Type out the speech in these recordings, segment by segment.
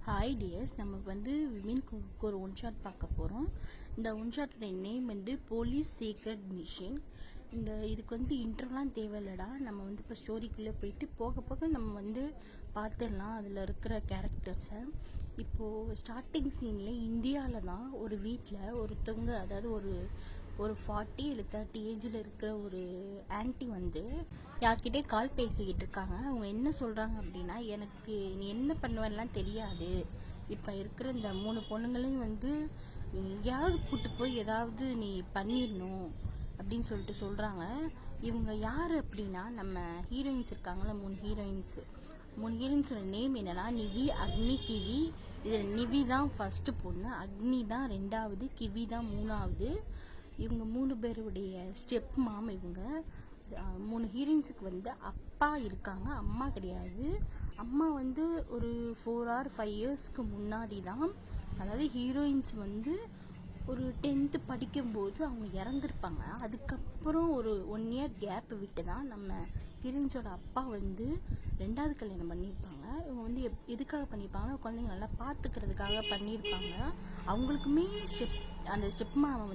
Hi dears, நம்ம women குக்கு ஒரு ஒன் ஷாட் பார்க்க போகிறோம். இந்த ஒன் ஷாட்டோட நேம் போலீஸ் சீக்ரெட் மிஷன். இதுக்கு இன்ட்ரோலாம் தேவையில்லடா. நம்ம இப்போ ஸ்டோரிக்குள்ளே போயிட்டு போக போக நம்ம பார்த்துடலாம் அதில் இருக்கிற கேரக்டர்ஸை. இப்போது ஸ்டார்டிங் சீனில் இந்தியாவில் தான் ஒரு வீட்டில் ஒருத்தவங்க, அதாவது ஒரு 40 இல்லை 30 ஏஜில் இருக்கிற ஒரு ஆன்ட்டி யார்கிட்டே கால் பேசிக்கிட்டு இருக்காங்க. அவங்க என்ன சொல்கிறாங்க அப்படின்னா, எனக்கு நீ என்ன பண்ணுவேன்லாம் தெரியாது, இப்போ இருக்கிற இந்த 3 பொண்ணுங்களையும் எங்கேயாவது கூப்பிட்டு போய் ஏதாவது நீ பண்ணிடணும் அப்படின்னு சொல்லிட்டு சொல்கிறாங்க. இவங்க யார் அப்படின்னா, நம்ம ஹீரோயின்ஸ் இருக்காங்களா, 3 ஹீரோயின்ஸோட நேம் என்னன்னா நிவி, அக்னி, கிவி. இதில் நிவி தான் ஃபஸ்ட்டு பொண்ணு, அக்னி தான் 2வது, கிவி தான் 3வது. இவங்க 3 பேருடைய ஸ்டெப் மாம். இவங்க 3 ஹீரோயின்ஸுக்கு அப்பா இருக்காங்க, அம்மா கிடையாது. அம்மா ஒரு 4 or 5 இயர்ஸ்க்கு முன்னாடி தான், அதாவது ஹீரோயின்ஸ் ஒரு 10th படிக்கும்போது அவங்க இறந்துருப்பாங்க. அதுக்கப்புறம் ஒரு 1 year கேப் விட்டு தான் நம்ம ஹீரோயின்ஸோட அப்பா 2வது கல்யாணம் பண்ணியிருப்பாங்க. இவங்க எதுக்காக பண்ணியிருப்பாங்கன்னா, குழந்தைங்க நல்லா பார்த்துக்கிறதுக்காக பண்ணியிருப்பாங்க. அவங்களுக்குமே அந்த ஸ்டெப் மாமா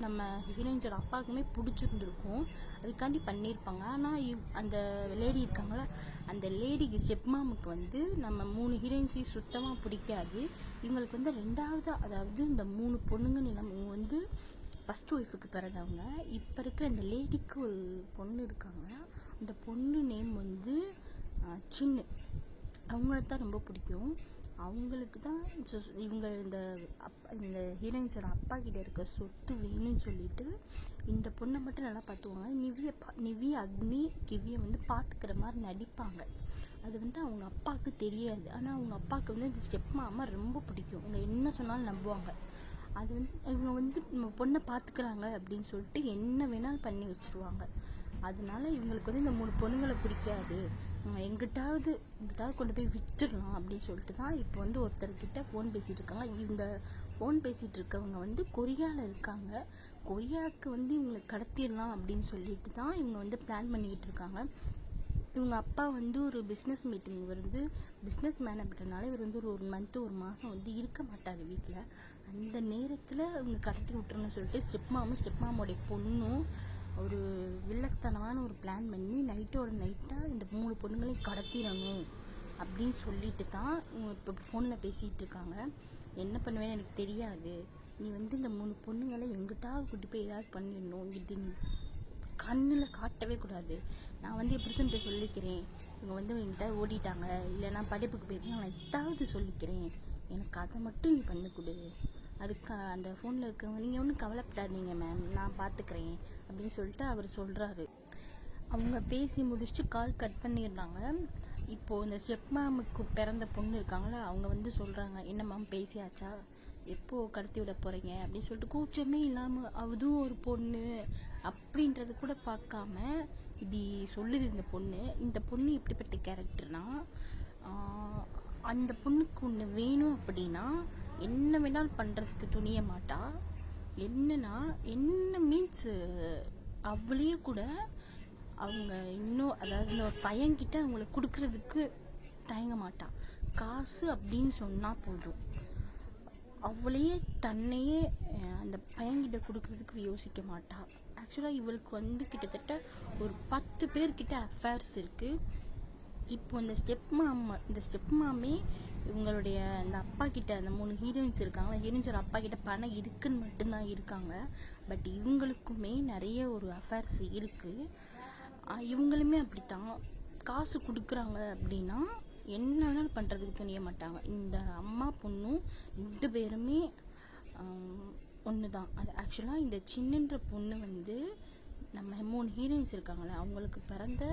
நம்ம ஹீரோயின்ஸோட அப்பாவுக்குமே பிடிச்சிருந்துருக்கும், அதுக்காண்டி பண்ணியிருப்பாங்க. ஆனால் அந்த லேடி இருக்காங்களா, அந்த லேடிக்கு ஸ்டெப் மாமுக்கு நம்ம 3 ஹீரோயின்ஸையும் சுத்தமாக பிடிக்காது. இவங்களுக்கு 2வது, அதாவது இந்த 3 பொண்ணுங்க இவங்க ஃபஸ்ட் ஒய்ஃபுக்கு பிறந்தவங்க. இப்போ இருக்கிற இந்த லேடிக்கு ஒரு பொண்ணு இருக்காங்க. அந்த பொண்ணு நேம் சின்ன. அவங்கள தான் ரொம்ப பிடிக்கும். அவங்களுக்கு தான் இவங்க இந்த ஹீரோயின்ஸோட அப்பா கிட்ட இருக்க சொத்து வேணும்னு சொல்லிட்டு இந்த பொண்ணை மட்டும் நல்லா பார்த்துக்குவாங்க. நிவி, அக்னி, கிவியை பார்த்துக்கிற மாதிரி நடிப்பாங்க. அது அவங்க அப்பாவுக்கு தெரியாது. ஆனால் அவங்க அப்பாவுக்கு இந்த ஸ்டெப் மாமா ரொம்ப பிடிக்கும். அவங்க என்ன சொன்னாலும் நம்புவாங்க. அது இவங்க நம்ம பொண்ணை பார்த்துக்கிறாங்க அப்படின்னு சொல்லிட்டு என்ன வேணாலும் பண்ணி வச்சுருவாங்க. அதனால இவங்களுக்கு இந்த 3 பொண்ணுங்களை பிடிக்காது. எங்கிட்டாவது கொண்டு போய் விட்டுடலாம் அப்படின்னு சொல்லிட்டு தான் இப்போ ஒருத்தர்கிட்ட ஃபோன் பேசிகிட்டு இருக்காங்க. இந்த ஃபோன் பேசிகிட்டு இருக்கவங்க கொரியாவில் இருக்காங்க. கொரியாவுக்கு இவங்களை கடத்திடலாம் அப்படின்னு சொல்லிட்டு தான் இவங்க பிளான் பண்ணிக்கிட்டு இருக்காங்க. இவங்க அப்பா ஒரு பிஸ்னஸ் மீட்டிங் பிஸ்னஸ் மேன் அப்படின்றனால இவர் ஒரு 1 month 1 மாதம் இருக்க மாட்டார் வீட்டில். அந்த நேரத்தில் இவங்க கடத்தி விட்டுறணும்னு சொல்லிட்டு ஸ்டெப் மாமோடைய பொண்ணும் ஒரு வில்லத்தனமான ஒரு பிளான் பண்ணி நைட்டாக இந்த 3 பொண்ணுங்களையும் கடத்திடணும் அப்படின்னு சொல்லிட்டு தான் இப்போ ஃபோனில் பேசிகிட்டு இருக்காங்க. என்ன பண்ணுவேன்னு எனக்கு தெரியாது, நீ இந்த 3 பொண்ணுங்களை எங்கிட்டாவது கூட்டி போய் ஏதாவது பண்ணிடணும், இது நீ கண்ணில் காட்டவே கூடாது. நான் என் புருஷன்கிட்ட சொல்லிக்கிறேன், இவங்க என்கிட்ட ஓடிட்டாங்க, இல்லை நான் படிப்புக்கு போயிருக்கேன், நான் எதாவது சொல்லிக்கிறேன், எனக்கு அதை மட்டும் நீ பண்ணி கொடு. அதுக்கு அந்த ஃபோனில் இருக்கவங்க, நீங்கள் ஒன்றும் கவலைப்படாதீங்க மேம், நான் பார்த்துக்கிறேன் அப்படின்னு சொல்லிட்டு அவர் சொல்கிறாரு. அவங்க பேசி முடிச்சுட்டு கால் கட் பண்ணிடுறாங்க. இப்போது இந்த ஸ்டெப் மேமுக்கு பிறந்த பொண்ணு இருக்காங்களா, அவங்க சொல்கிறாங்க, என்ன மேம் பேசியாச்சா, எப்போது கடத்தி விட போகிறீங்க அப்படின்னு சொல்லிட்டு கூச்சமே இல்லாமல், அதுவும் ஒரு பொண்ணு அப்படின்றது கூட பார்க்காம இப்படி சொல்லுது இந்த பொண்ணு எப்படிப்பட்ட கேரக்டர்னால், அந்த பொண்ணுக்கு ஒன்று வேணும் அப்படின்னா என்ன வேணாலும் பண்ணுறதுக்கு துணிய மாட்டா. என்ன மீன்ஸ் அவளையே கூட அவங்க இன்னும், அதாவது இந்த ஒரு பையன்கிட்ட அவங்களுக்கு கொடுக்கறதுக்கு தயங்க மாட்டான். காசு அப்படின்னு சொன்னால் போதும், அவளையே தன்னையே அந்த பையன்கிட்ட கொடுக்கறதுக்கு யோசிக்க மாட்டா. ஆக்சுவலாக இவளுக்கு கிட்டத்தட்ட ஒரு 10 பேர்கிட்ட அஃபேர்ஸ் இருக்குது. இப்போ இந்த ஸ்டெப் மாமே இவங்களுடைய அந்த அப்பா கிட்ட, அந்த 3 ஹீரோயின்ஸ் இருக்காங்களா, ஹீரோயின்ஸோட அப்பா கிட்ட பணம் இருக்குன்னு மட்டும்தான் இருக்காங்க. பட் இவங்களுக்குமே நிறைய ஒரு அஃபேர்ஸ் இருக்குது. இவங்களுமே அப்படித்தான், காசு கொடுக்குறாங்க அப்படின்னா என்ன வேணாலும் பண்ணுறதுக்கு துணிய மாட்டாங்க. இந்த அம்மா பொண்ணும் 2 பேருமே ஒன்று தான். அது ஆக்சுவலாக இந்த சின்னன்ற பொண்ணு நம்ம 3 ஹீரோயின்ஸ் இருக்காங்களே அவங்களுக்கு பிறந்த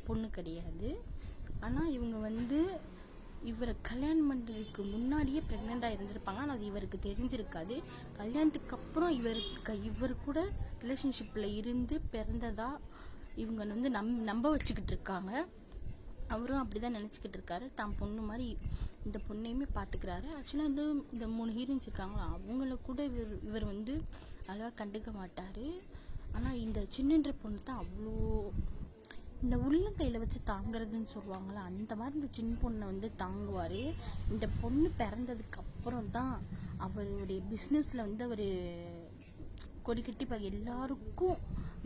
பொண்ணு கிடையாது. ஆனால் இவங்க இவரை கல்யாணம் பண்ணுறதுக்கு முன்னாடியே ப்ரெக்னெண்ட்டாக இருந்திருப்பாங்க. ஆனால் அது இவருக்கு தெரிஞ்சிருக்காது. கல்யாணத்துக்கு அப்புறம் இவர் கூட ரிலேஷன்ஷிப்பில் இருந்து பிறந்ததா இவங்க நம்ப வச்சுக்கிட்டு இருக்காங்க. அவரும் அப்படி தான் நினச்சிக்கிட்டு இருக்காரு, தான் பொண்ணு மாதிரி இந்த பொண்ணையுமே பார்த்துக்கிறாரு. ஆக்சுவலாக இந்த 3 ஹீரோயின்ஸ் இருக்காங்களா, அவங்கள கூட இவர் அழகாக கண்டுக்க மாட்டார். ஆனால் இந்த சின்னன்ற பொண்ணு தான் அவ்வளோ இந்த உள்ளங்கையில் வச்சு தாங்கிறதுன்னு சொல்லுவாங்கள்ல, அந்த மாதிரி இந்த சின்ன பொண்ணை வந்து தாங்குவார். இந்த பொண்ணு பிறந்ததுக்கு அப்புறம் தான் அவருடைய பிஸ்னஸில் வந்து அவர் கொடி கட்டி எல்லாருக்கும்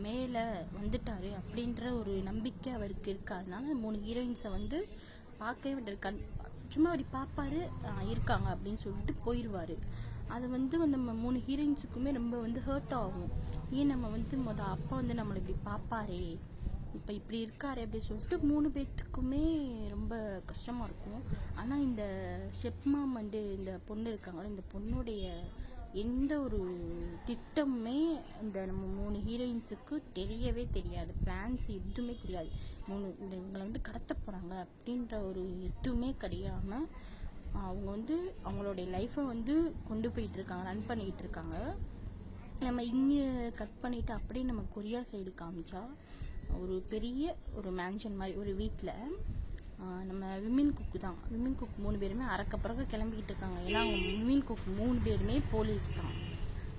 மேலே வந்துட்டார் அப்படின்ற ஒரு நம்பிக்கை அவருக்கு இருக்கு. அதனால 3 ஹீரோயின்ஸை வந்து பார்க்கவே விட்டு சும்மா அப்படி பார்ப்பாரு, இருக்காங்க அப்படின்னு சொல்லிட்டு போயிடுவார். அது வந்து நம்ம 3 ஹீரோயின்ஸுக்குமே ரொம்ப வந்து ஹர்ட் ஆகும். ஏன் நம்ம வந்து அப்பா வந்து நம்மளை இப்படி பார்ப்பாரே, இப்போ இப்படி இருக்காரு அப்படின்னு சொல்லிட்டு 3 பேர்த்துக்குமே ரொம்ப கஷ்டமாக இருக்கும். ஆனால் இந்த ஷெப்மாம் வந்து இந்த பொண்ணு இருக்காங்களோ, இந்த பொண்ணுடைய எந்த ஒரு திட்டமுமே இந்த நம்ம 3 ஹீரோயின்ஸுக்கு தெரியவே தெரியாது. பிளான்ஸ் எதுவுமே தெரியாது. இவங்களை வந்து கடத்த போகிறாங்க அப்படின்ற ஒரு எதுவுமே கிடையாமல் அவங்க வந்து அவங்களுடைய லைஃப்பை வந்து கொண்டு போயிட்டுருக்காங்க, ரன் பண்ணிகிட்டு இருக்காங்க. நம்ம இங்கே கட் பண்ணிவிட்டு அப்படியே நம்ம கொரியா சைடு காமிச்சா ஒரு பெரிய ஒரு மேன்ஷன் மாதிரி ஒரு வீட்டில் நம்ம விமின் குக்கு தான். விமின் குக் 3 பேருமே அறக்க கிளம்பிக்கிட்டு இருக்காங்க. ஏன்னா அவங்க விமின் குக் 3 பேருமே போலீஸ் தான்.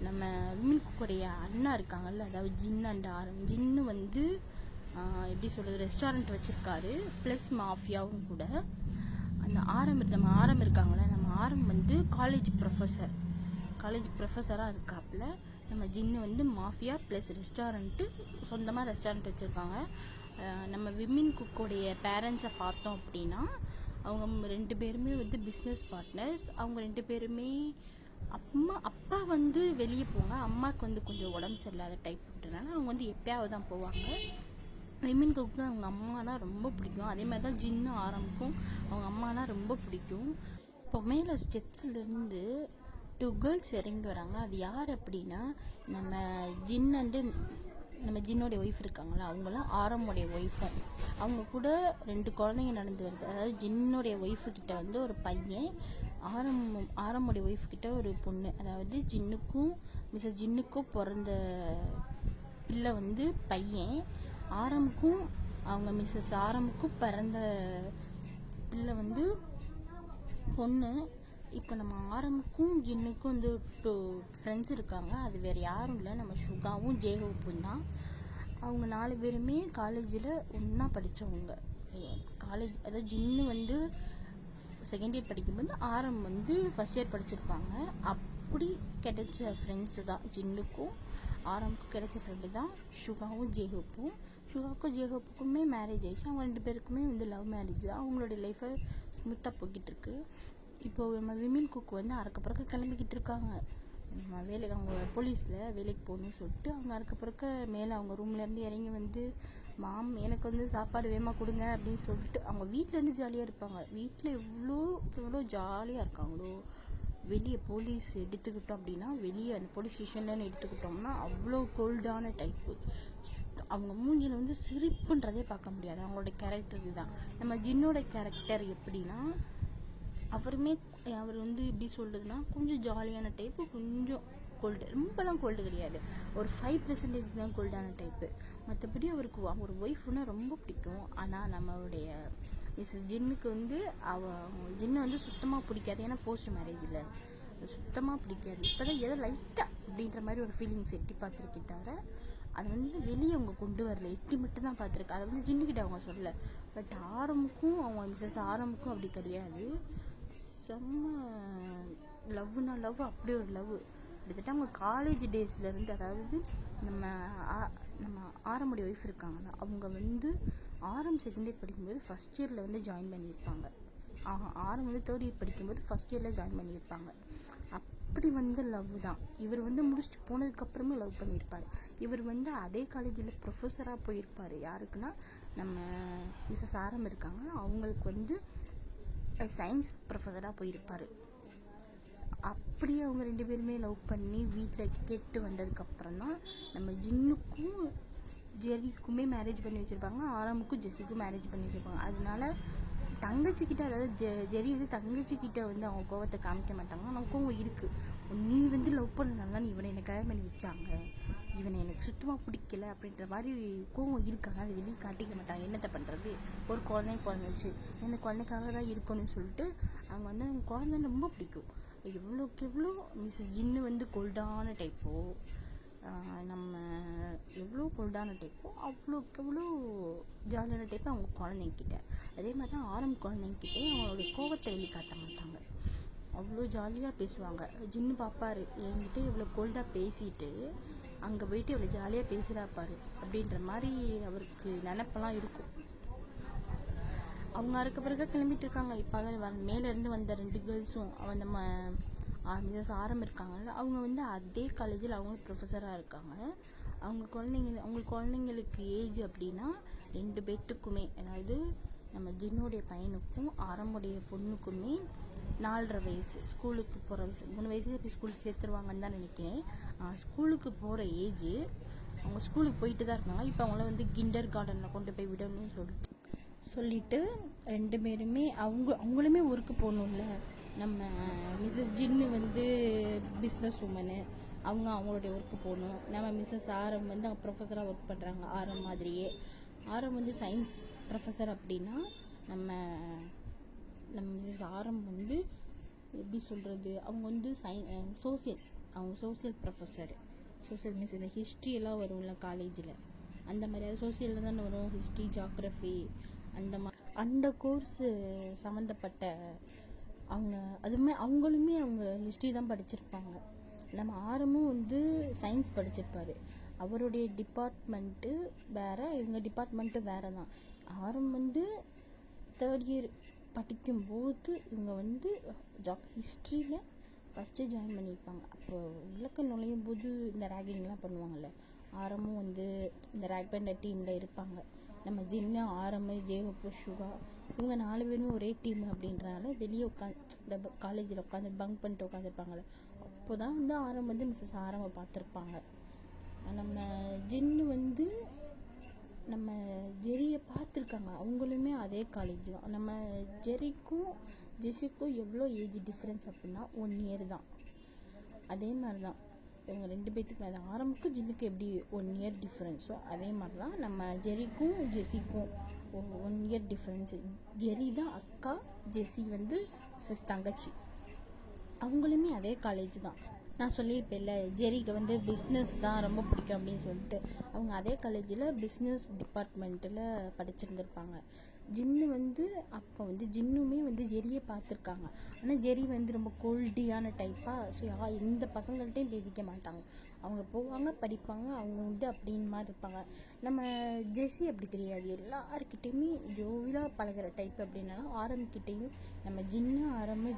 நம்ம விமின் குக்குடைய அண்ணா இருக்காங்கல்ல, அதாவது ஜின் அண்ட் ஆரம். ஜின்னு வந்து எப்படி சொல்கிறது, ரெஸ்டாரண்ட் வச்சுருக்காரு, ப்ளஸ் மாஃபியாவும் கூட. அந்த நம்ம ஆரம் இருக்காங்களே, நம்ம ஆரம் வந்து காலேஜ் ப்ரொஃபஸராக இருக்காப்புல. நம்ம ஜின்னு வந்து மாஃபியா ப்ளஸ் ரெஸ்டாரண்ட்டு, சொந்தமாக ரெஸ்டாரண்ட் வச்சுருக்காங்க. நம்ம விமின் குக்கோடைய பேரண்ட்ஸை பார்த்தோம் அப்படின்னா அவங்க 2 பேருமே வந்து பிஸ்னஸ் பார்ட்னர்ஸ். அவங்க 2 பேருமே அப்பா வந்து வெளியே போவாங்க, அம்மாவுக்கு வந்து கொஞ்சம் உடம்பு சரியில்லாத டைப்ன்றதுனால அவங்க வந்து எப்பயாவது தான் போவாங்க. விமின் குக்கு அவங்க அம்மானா ரொம்ப பிடிக்கும். அதே மாதிரி தான் ஜின்னு ஆரம்புக்கும் அவங்க அம்மானா ரொம்ப பிடிக்கும். இப்போ மேலே ஸ்டெப்ஸ்லேருந்து 2 கேர்ள்ஸ் இறங்கி வராங்க. அது யார் அப்படின்னா நம்ம ஜின் அண்டு நம்ம ஜின்னோடைய ஒய்ஃப் இருக்காங்களா, அவங்களாம் ஆரமுடைய ஒய்ஃபும். அவங்க கூட 2 குழந்தைங்க நடந்து வருது. அதாவது ஜின்னோடைய ஒய்ஃபுக்கிட்ட வந்து ஒரு பையன், ஆரமுடைய ஒய்ஃப்கிட்ட ஒரு பொண்ணு. அதாவது மிஸ்ஸஸ் ஜின்னுக்கும் பிறந்த பிள்ளை வந்து பையன், ஆரமுக்கும் அவங்க மிஸ்ஸஸ் ஆரமுக்கும் பிறந்த பிள்ளை வந்து பொண்ணு. இப்போ நம்ம ஆரமுக்கும் ஜின்னுக்கும் வந்து 2 ஃப்ரெண்ட்ஸ் இருக்காங்க. அது வேறு யாரும் இல்லை, நம்ம சுகாவும் ஜேஹோப்பும் தான். அவங்க 4 பேருமே காலேஜில் ஒன்றா படித்தவங்க. அதாவது ஜின்னு வந்து செகண்ட் இயர் படிக்கும்போது ஆரம் வந்து ஃபஸ்ட் இயர் படிச்சிருப்பாங்க. அப்படி கிடைச்ச ஃப்ரெண்ட்ஸு தான் ஜின்னுக்கும் ஆரமுக்கும் கிடைச்ச ஃப்ரெண்டு தான் சுகாவும் ஜேஹோப்பும். சுகாவுக்கும் ஜேஹோப்புக்குமே மேரேஜ் ஆயிடுச்சு. அவங்க 2 பேருக்குமே வந்து லவ் மேரேஜ் தான். அவங்களுடைய லைஃப்பை ஸ்மூத்தாக போய்கிட்டு இருக்கு. இப்போது நம்ம விமின் குக் வந்து அறக்க கிளம்பிக்கிட்டு இருக்காங்க. அவங்க போலீஸில் வேலைக்கு போகணும்னு சொல்லிட்டு அவங்க அறக்க மேலே அவங்க ரூம்லேருந்து இறங்கி வந்து, மாம் எனக்கு வந்து சாப்பாடு வேகமாக கொடுங்க அப்படின்னு சொல்லிட்டு அவங்க வீட்டிலேருந்து ஜாலியாக இருப்பாங்க. வீட்டில் எவ்வளோ ஜாலியாக இருக்காங்களோ, வெளியே போலீஸ் எடுத்துக்கிட்டோம் அப்படின்னா, வெளியே அந்த போலீஸ் ஸ்டேஷன்லன்னு எடுத்துக்கிட்டோம்னா அவ்வளோ கோல்டான டைப்பு. அவங்க மூஞ்சில் வந்து சிரிப்புன்றதே பார்க்க முடியாது. அவங்களோட கேரக்டர் இதுதான். நம்ம ஜின்னோட கேரக்டர் எப்படின்னா, அவர் வந்து எப்படி சொல்கிறதுனா கொஞ்சம் ஜாலியான டைப்பு, கொஞ்சம் கோல்டு, ரொம்பலாம் கோல்டு கிடையாது, ஒரு 5% தான் கோல்டான டைப்பு. மற்றபடி அவருக்கு ஒரு ஒய்ஃப்னா ரொம்ப பிடிக்கும். ஆனால் நம்மளுடைய மிஸ்ஸஸ் ஜின்னுக்கு வந்து ஜின்னை வந்து சுத்தமாக பிடிக்காது. ஏன்னா ஃபோர்ஸ்ட் மேரேஜில் சுத்தமாக பிடிக்காது. இப்போ தான் ஏதோ லைட்டாக அப்படின்ற மாதிரி ஒரு ஃபீலிங்ஸ் எட்டி பார்த்துருக்கே தவிர அது வந்து வெளியே அவங்க கொண்டு வரல, எட்டி மட்டும் தான் பார்த்துருக்கு. அதை வந்து ஜின்னுக்கிட்ட அவங்க சொல்லலை. பட் ஆரமுக்கும் அவங்க மிஸ்ஸஸ் ஆரமுக்கும் அப்படி கிடையாது. செம்ம லவ்னா லவ், அப்படி ஒரு லவ். கிட்டத்தட்ட அவங்க காலேஜ் டேஸ்லேருந்து, அதாவது நம்ம ஆரமுடைய ஒய்ஃப் இருக்காங்கன்னா அவங்க வந்து செகண்ட் இயர் படிக்கும்போது ஃபஸ்ட் இயரில் வந்து ஜாயின் பண்ணியிருப்பாங்க. ஆரம் வந்து தேர்ட் இயர் படிக்கும்போது ஃபஸ்ட் இயரில் ஜாயின் பண்ணியிருப்பாங்க. அப்படி வந்து லவ் தான். இவர் வந்து முடிச்சுட்டு போனதுக்கப்புறமே லவ் பண்ணியிருப்பார். இவர் வந்து அதே காலேஜில் ப்ரொஃபஸராக போயிருப்பார். யாருக்குன்னா நம்ம மிஸ்ஸஸ் ஆரம் இருக்காங்க, அவங்களுக்கு வந்து சயின்ஸ் ப்ரொஃபஸராக போயிருப்பார். அப்படியே அவங்க 2 பேருமே லவ் பண்ணி வீட்டில் கேட்டு வந்ததுக்கப்புறம் தான் நம்ம ஜின்னுக்கும் ஜெரிக்குமே மேரேஜ் பண்ணி வச்சுருப்பாங்க, ஆரமுக்கும் ஜெஸிக்கும் மேரேஜ் பண்ணி வச்சுருப்பாங்க. அதனால தங்கச்சிக்கிட்ட, அதாவது ஜெரி வந்து தங்கச்சிக்கிட்ட வந்து அவங்க கோவத்தை காமிக்க மாட்டாங்க. ஆனால் கோவம் இருக்குது. நீ வந்து லவ் பண்ணனால நீ இவனை எனக்கு கல்யாணம் பண்ணி வச்சாங்க, இவனை எனக்கு சுத்தமாக பிடிக்கல அப்படின்ற மாதிரி கோவம் இருக்காங்க. அதை வெளியே காட்டிக்க மாட்டாங்க. என்னத்தை பண்ணுறது, ஒரு குழந்தைச்சு அந்த குழந்தைக்காக தான் இருக்கணும்னு சொல்லிட்டு அவங்க வந்து அவங்க குழந்தை ரொம்ப பிடிக்கும். எவ்வளோக்கு எவ்வளோ மிஸ்ஸஸ் ஜின்னு வந்து கோல்டான டைப்போ, நம்ம எவ்வளோ கோல்டான டைப்போ அவ்வளோக்கு எவ்வளோ ஜாலியான டைப்பு அவங்க குழந்தைங்கிட்ட. அதே மாதிரி தான் குழந்தைங்கிட்டே அவங்களுடைய கோபத்தை வெளிக்காட்ட மாட்டாங்க. அவ்வளோ ஜாலியாக பேசுவாங்க. ஜின்னு பார்ப்பாரு, என்கிட்ட இவ்வளோ கோல்டாக பேசிட்டு அங்கே போயிட்டு இவ்வளோ ஜாலியாக பேசுகிறாப்பாரு அப்படின்ற மாதிரி அவருக்கு நினப்பெல்லாம் இருக்கும். அவங்க அறுக்க பிறகு கிளம்பிட்டு இருக்காங்க. இப்போ மேலேருந்து வந்த 2 கேர்ள்ஸும் நம்ம மிஸ்ஸஸ் இருக்காங்கல்ல, அவங்க வந்து அதே காலேஜில் அவங்க ப்ரொஃபஸராக இருக்காங்க. அவங்க குழந்தைங்களுக்கு ஏஜ் அப்படின்னா 2 பேர்த்துக்குமே, அதாவது நம்ம ஜின்னுடைய பையனுக்கும் ஆரம்புடைய பொண்ணுக்குமே 4.5 வயசு, ஸ்கூலுக்கு போகிற வயசு. 3 வயசுல போய் ஸ்கூலுக்கு சேர்த்துருவாங்கன்னு தான் நினைக்கிறேன். ஸ்கூலுக்கு போகிற ஏஜ். அவங்க ஸ்கூலுக்கு போயிட்டு தான் இருக்காங்க. இப்போ அவங்கள வந்து கிண்டர் கார்டனில் கொண்டு போய் விடணும்னு சொல்லிட்டு 2 பேருமே அவங்களுமே ஒர்க்கு போகணும்ல. நம்ம மிஸ்ஸஸ் ஜின்னு வந்து பிஸ்னஸ் உமனு, அவங்களுடைய ஒர்க்கு போகணும். நம்ம மிஸ்ஸஸ் வந்து அவங்க ப்ரொஃபஸராக ஒர்க் பண்ணுறாங்க மாதிரியே. வந்து சயின்ஸ் ப்ரொஃபஸர் அப்படின்னா நம்ம மிஸ்ஸஸ் வந்து எப்படி சொல்கிறது, அவங்க வந்து சோசியல் ப்ரொஃபஸர். சோசியல் மிஸ் இந்த ஹிஸ்ட்ரியெல்லாம் வரும்ல காலேஜில், அந்த மாதிரி அது சோசியலில் தானே வரும். ஹிஸ்ட்ரி, ஜியாகிரஃபி அந்த கோர்ஸு சம்மந்தப்பட்ட அவங்களுமே அவங்க ஹிஸ்ட்ரி தான் படிச்சிருப்பாங்க. நம்ம வந்து சயின்ஸ் படிச்சிருப்பாரு. அவருடைய டிபார்ட்மெண்ட்டு வேறு, இவங்க டிபார்ட்மெண்ட்டு வேறு தான். வந்து 3rd இயர் படிக்கும்போது இவங்க வந்து ஹிஸ்ட்ரியில் ஃபஸ்ட்டு ஜாயின் பண்ணியிருப்பாங்க. அப்போ உள்ளக்க நுழையும் போது இந்த ரேகிங்லாம் பண்ணுவாங்கள்ல, வந்து இந்த ரேக் பண்ணுற டீமில் இருப்பாங்க. நம்ம ஜின்னு, ஜேவப்பு, சுகா, இவங்க 4 பேரும் ஒரே டீம் அப்படின்றனால வெளியே இந்த காலேஜில் உட்காந்து பங்க் பண்ணிட்டு உட்காந்துருப்பாங்கள்ல. அப்போ தான் வந்து வந்து மிஸ்ஸஸ் பார்த்துருப்பாங்க. நம்ம ஜின்னு வந்து நம்ம ஜெரியை பார்த்துருக்காங்க. அவங்களுமே அதே காலேஜ் தான். நம்ம ஜெரிக்கும் ஜெஸிக்கும் எவ்வளோ ஏஜ் டிஃப்ரென்ஸ் அப்படின்னா 1 இயர் தான். அதே மாதிரி தான் இவங்க 2 பேர்த்துக்கும், அது ஜின்னுக்கு எப்படி 1 இயர் டிஃப்ரென்ஸோ அதே மாதிரி தான் நம்ம ஜெரிக்கும் ஜெஸிக்கும் 1 இயர் டிஃப்ரென்ஸு. ஜெரி தான் அக்கா, ஜெஸி வந்து தங்கச்சி. அவங்களுமே அதே காலேஜ் தான். நான் சொல்லியிருப்பேன்ல, ஜெரிக்கு வந்து பிஸ்னஸ் தான் ரொம்ப பிடிக்கும் அப்படின்னு சொல்லிட்டு. அவங்க அதே காலேஜில் பிஸ்னஸ் டிபார்ட்மெண்ட்டில் படிச்சிருந்துருப்பாங்க. ஜின்னு வந்து அப்போ வந்து ஜின்னுமே வந்து ஜெரியை பார்த்துருக்காங்க. ஆனால் ஜெரி வந்து ரொம்ப கோல்டியான டைப்பாக. ஸோ எந்த பசங்கள்கிட்டையும் பேசிக்க மாட்டாங்க. அவங்க போவாங்க, படிப்பாங்க, அவங்க உண்டு அப்படின்னு மாதிரி இருப்பாங்க. நம்ம ஜெஸி அப்படி கிடையாது. எல்லாருக்கிட்டையுமே ஜோவிலாக பழகிற டைப். அப்படின்னா ஆரம்பிக்கிட்டையும் நம்ம ஜின்னு,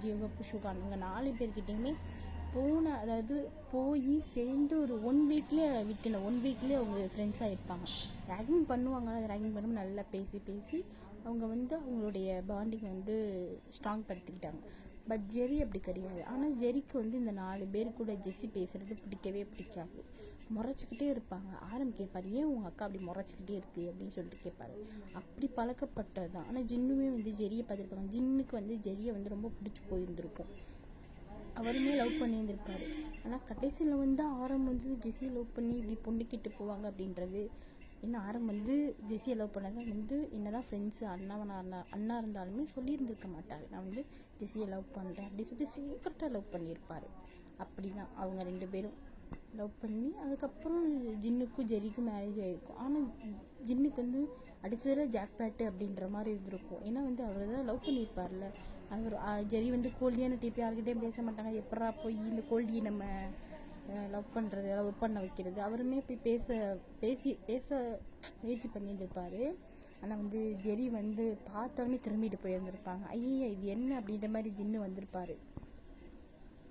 ஜீவகப்பு, சுகான், இவங்க 4 பேர்கிட்டையுமே அதாவது போய் சேர்ந்து ஒரு 1 வீக்லேயே விட்டுன 1 வீக்லேயே அவங்க ஃப்ரெண்ட்ஸாக இருப்பாங்க. ரேகிங் பண்ணுவாங்க. அது ரேகிங் பண்ணும்போது நல்லா பேசி அவங்க வந்து அவங்களுடைய பாண்டிங் வந்து ஸ்ட்ராங் படுத்திக்கிட்டாங்க. பட் ஜெரி அப்படி கிடையாது. ஆனால் ஜெரிக்கு வந்து இந்த 4 பேர் கூட ஜெஸி பேசுகிறது பிடிக்கவே பிடிக்காது. முறைச்சிக்கிட்டே இருப்பாங்க. கேட்பாரு, ஏன் உங்கள் அக்கா அப்படி முறைச்சிக்கிட்டே இருக்குது அப்படின்னு சொல்லிட்டு கேட்பாரு. அப்படி பழக்கப்பட்டது தான். ஆனால் ஜின்னுமே வந்து ஜெரியை பார்த்துருப்பாங்க. ஜின்னுக்கு வந்து ஜெரியை வந்து ரொம்ப பிடிச்சி போயிருந்திருக்கும். அவருமே லவ் பண்ணியிருந்திருப்பாரு. ஆனால் கடைசியில் வந்து வந்து ஜெஸியை லவ் பண்ணி இப்படி பொண்ணுக்கிட்டு போவாங்க அப்படின்றது என்ன. வந்து ஜெஸியை லவ் பண்ணதை வந்து என்னதான் ஃப்ரெண்ட்ஸு அண்ணா இருந்தாலுமே சொல்லியிருந்திருக்க மாட்டார். நான் வந்து ஜெஸியை லவ் பண்ணுறேன் அப்படின்னு சொல்லிட்டு சீக்கிரட்டாக லவ் பண்ணியிருப்பார். அப்படி தான் அவங்க 2 பேரும் லவ் பண்ணி அதுக்கப்புறம் ஜின்னுக்கும் ஜெரிக்கும் மேரேஜ் ஆகிருக்கும். ஆனால் ஜின்னுக்கு வந்து அடிச்சதில் ஜாக்பேட்டு அப்படின்ற மாதிரி இருந்திருக்கும். ஏன்னா வந்து அவர் தான் லவ் பண்ணியிருப்பார்ல. ஜெரி வந்து கோல்டியான டைப், யார்கிட்டையும் பேச மாட்டாங்க. எப்படா போய் இந்த கோல்டியை நம்ம லவ் பண்ணுறது, லவ் பண்ண வைக்கிறது. அவருமே போய் பேச முயற்சி பண்ணியிருந்திருப்பார். ஆனால் வந்து ஜெரி வந்து பார்த்தாலுமே திரும்பிட்டு போயிருந்திருப்பாங்க. ஐயா இது என்ன அப்படின்ற மாதிரி ஜின்னு வந்திருப்பார்.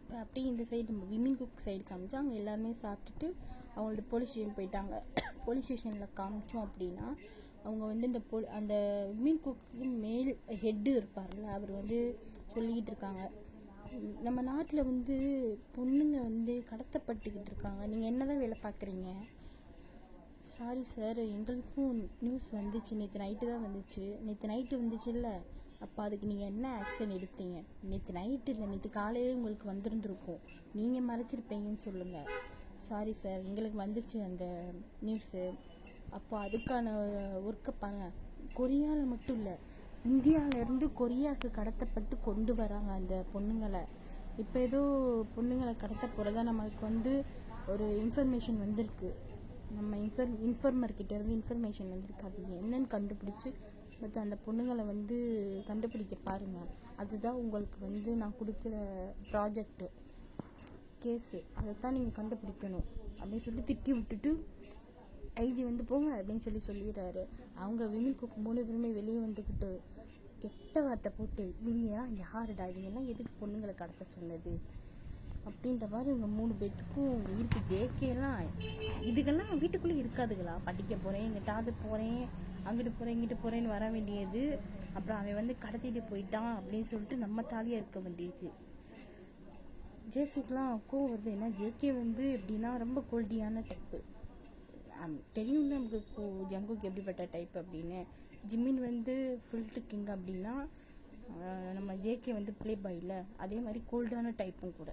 இப்போ அப்படியே இந்த சைடு நம்ம விமின் குக் சைடு காமிச்சா அவங்க எல்லாருமே சாப்பிட்டுட்டு அவங்களோட போலீஸ் ஸ்டேஷன் போயிட்டாங்க. போலீஸ் ஸ்டேஷனில் காமிச்சோம் அப்படின்னா அவங்க வந்து அந்த விமின் குக்கு மேல் ஹெட்டு இருப்பார்ல, அவர் வந்து சொல்லிக்கிட்டு இருக்காங்க, நம்ம நாட்டில் வந்து பொண்ணுங்க வந்து கடத்தப்பட்டுக்கிட்டு இருக்காங்க, நீங்கள் என்ன தான் வேலை பார்க்குறீங்க? சாரி சார், எங்களுக்கும் நியூஸ் வந்துச்சு, நேற்று நைட்டு தான் வந்துச்சு. நேற்று நைட்டு வந்துச்சு இல்லை, அப்போ அதுக்கு நீங்கள் என்ன ஆக்ஷன் எடுத்தீங்க? நேற்று நைட்டு இல்லை, நேற்று காலையிலே உங்களுக்கு வந்துருந்துருக்கும், நீங்கள் மறைச்சிருப்பீங்கன்னு சொல்லுங்கள். சாரி சார், எங்களுக்கு வந்துச்சு அந்த நியூஸு. அப்போ அதுக்கான ஒர்க்கை பாருங்க. கொரியாவில் மட்டும் இல்லை, இந்தியாவிலேருந்து கொரியாவுக்கு கடத்தப்பட்டு கொண்டு வராங்க அந்த பொண்ணுங்களை. இப்போ ஏதோ பொண்ணுங்களை கடத்த போகிறதா நமக்கு வந்து ஒரு இன்ஃபர்மேஷன் வந்திருக்கு, நம்ம இன்ஃபார்மர் கிட்டேருந்து இன்ஃபர்மேஷன் வந்திருக்கு. அது என்னன்னு கண்டுபிடிச்சி பட் அந்த பொண்ணுங்களை வந்து கண்டுபிடிக்க பாருங்கள். அதுதான் உங்களுக்கு வந்து நான் கொடுக்குற ப்ராஜெக்டு கேஸு, அதைத்தான் நீங்கள் கண்டுபிடிக்கணும் அப்படின்னு சொல்லி திட்டி விட்டுட்டு ஐஜி வந்து போங்க அப்படின்னு சொல்லிடுறாரு. அவங்க விமின் குக் 3 பேருமே வெளியே வந்துக்கிட்டு கெட்ட வார்த்தை போட்டு இவங்கெல்லாம் யாருடா, இவங்கெல்லாம் எதுக்கு பொண்ணுங்களை கடத்த சொன்னது அப்படின்ற மாதிரி இவங்க 3 பேத்துக்கும் இருக்கு. ஜேகேலாம் இதுக்கெல்லாம் வீட்டுக்குள்ளே இருக்காதுங்களா? படிக்க போகிறேன், எங்கிட்டாவது போகிறேன், அங்கிட்டு போகிறேன், இங்கிட்டு போகிறேன்னு வர வேண்டியது. அப்புறம் அவன் வந்து கடத்திட்டு போயிட்டான் அப்படின்னு சொல்லிட்டு நம்ம தாலியாக இருக்க வேண்டியது. ஜேகேக்கெலாம் கோவம் வருது. ஏன்னா ஜேகே வந்து எப்படின்னா ரொம்ப கோல்டியான டைப்பு. தெரியும் நமக்கு ஜங்குக்கு எப்படிப்பட்ட டைப் அப்படின்னு. ஜிம்மின் வந்து ஃபில்ட்டு கிங் அப்படின்னா நம்ம ஜேகே வந்து ப்ளே பாயில் அதே மாதிரி கோல்டான டைப்பும் கூட.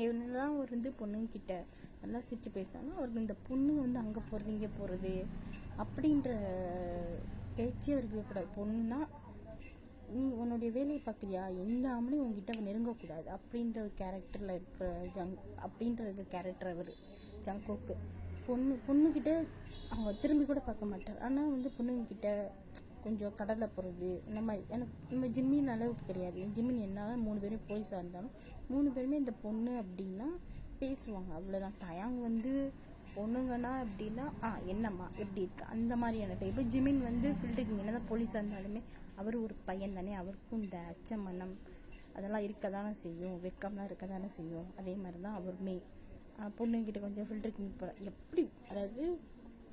இவனெல்லாம் அவர் வந்து பொண்ணுங்கிட்ட நல்லா சிரிச்சு பேசினாலும் அவருக்கு இந்த பொண்ணு வந்து அங்கே போகிறது இங்கே போகிறது அப்படின்ற பேச்சே அவருக்கு இருக்கக்கூடாது. பொண்ணுன்னா நீ உன்னுடைய வேலையை பார்க்குறியா, எந்த ஆம்பளையும் உங்ககிட்ட நெருங்கக்கூடாது அப்படின்ற ஒரு கேரக்டரில் இருக்கிற அப்படின்ற கேரக்டர் அவர் ஜங்கோக்கு. பொண்ணுக்கிட்ட அவங்க திரும்பி கூட பார்க்க மாட்டார். ஆனால் வந்து பொண்ணுங்கிட்ட கொஞ்சம் கடலில் போகிறது இந்த மாதிரி. எனக்கு நம்ம ஜிம்மின் அளவுக்கு கிடையாது. ஜிம்மின் என்ன 3 பேரும் போலீஸாக இருந்தாலும் 3 பேருமே இந்த பொண்ணு அப்படின்னா பேசுவாங்க, அவ்வளோதான். தயாங் வந்து பொண்ணுங்கன்னா அப்படின்னா என்னம்மா எப்படி இருக்கு அந்த மாதிரியான டைப்பு. ஜிமின் வந்து ஃபீல்டுக்கு என்னதான் போலீஸாக இருந்தாலுமே அவர் ஒரு பையன் தானே, அவருக்கும் இந்த அச்சமனம் அதெல்லாம் இருக்க தானே செய்யும், வெக்கம்லாம் இருக்க தானே செய்யும். அதே மாதிரி தான் அவருமே பொண்ணுங்கிட்ட கொஞ்சம் ஃபில்டருக்கு போகிறார். எப்படி அதாவது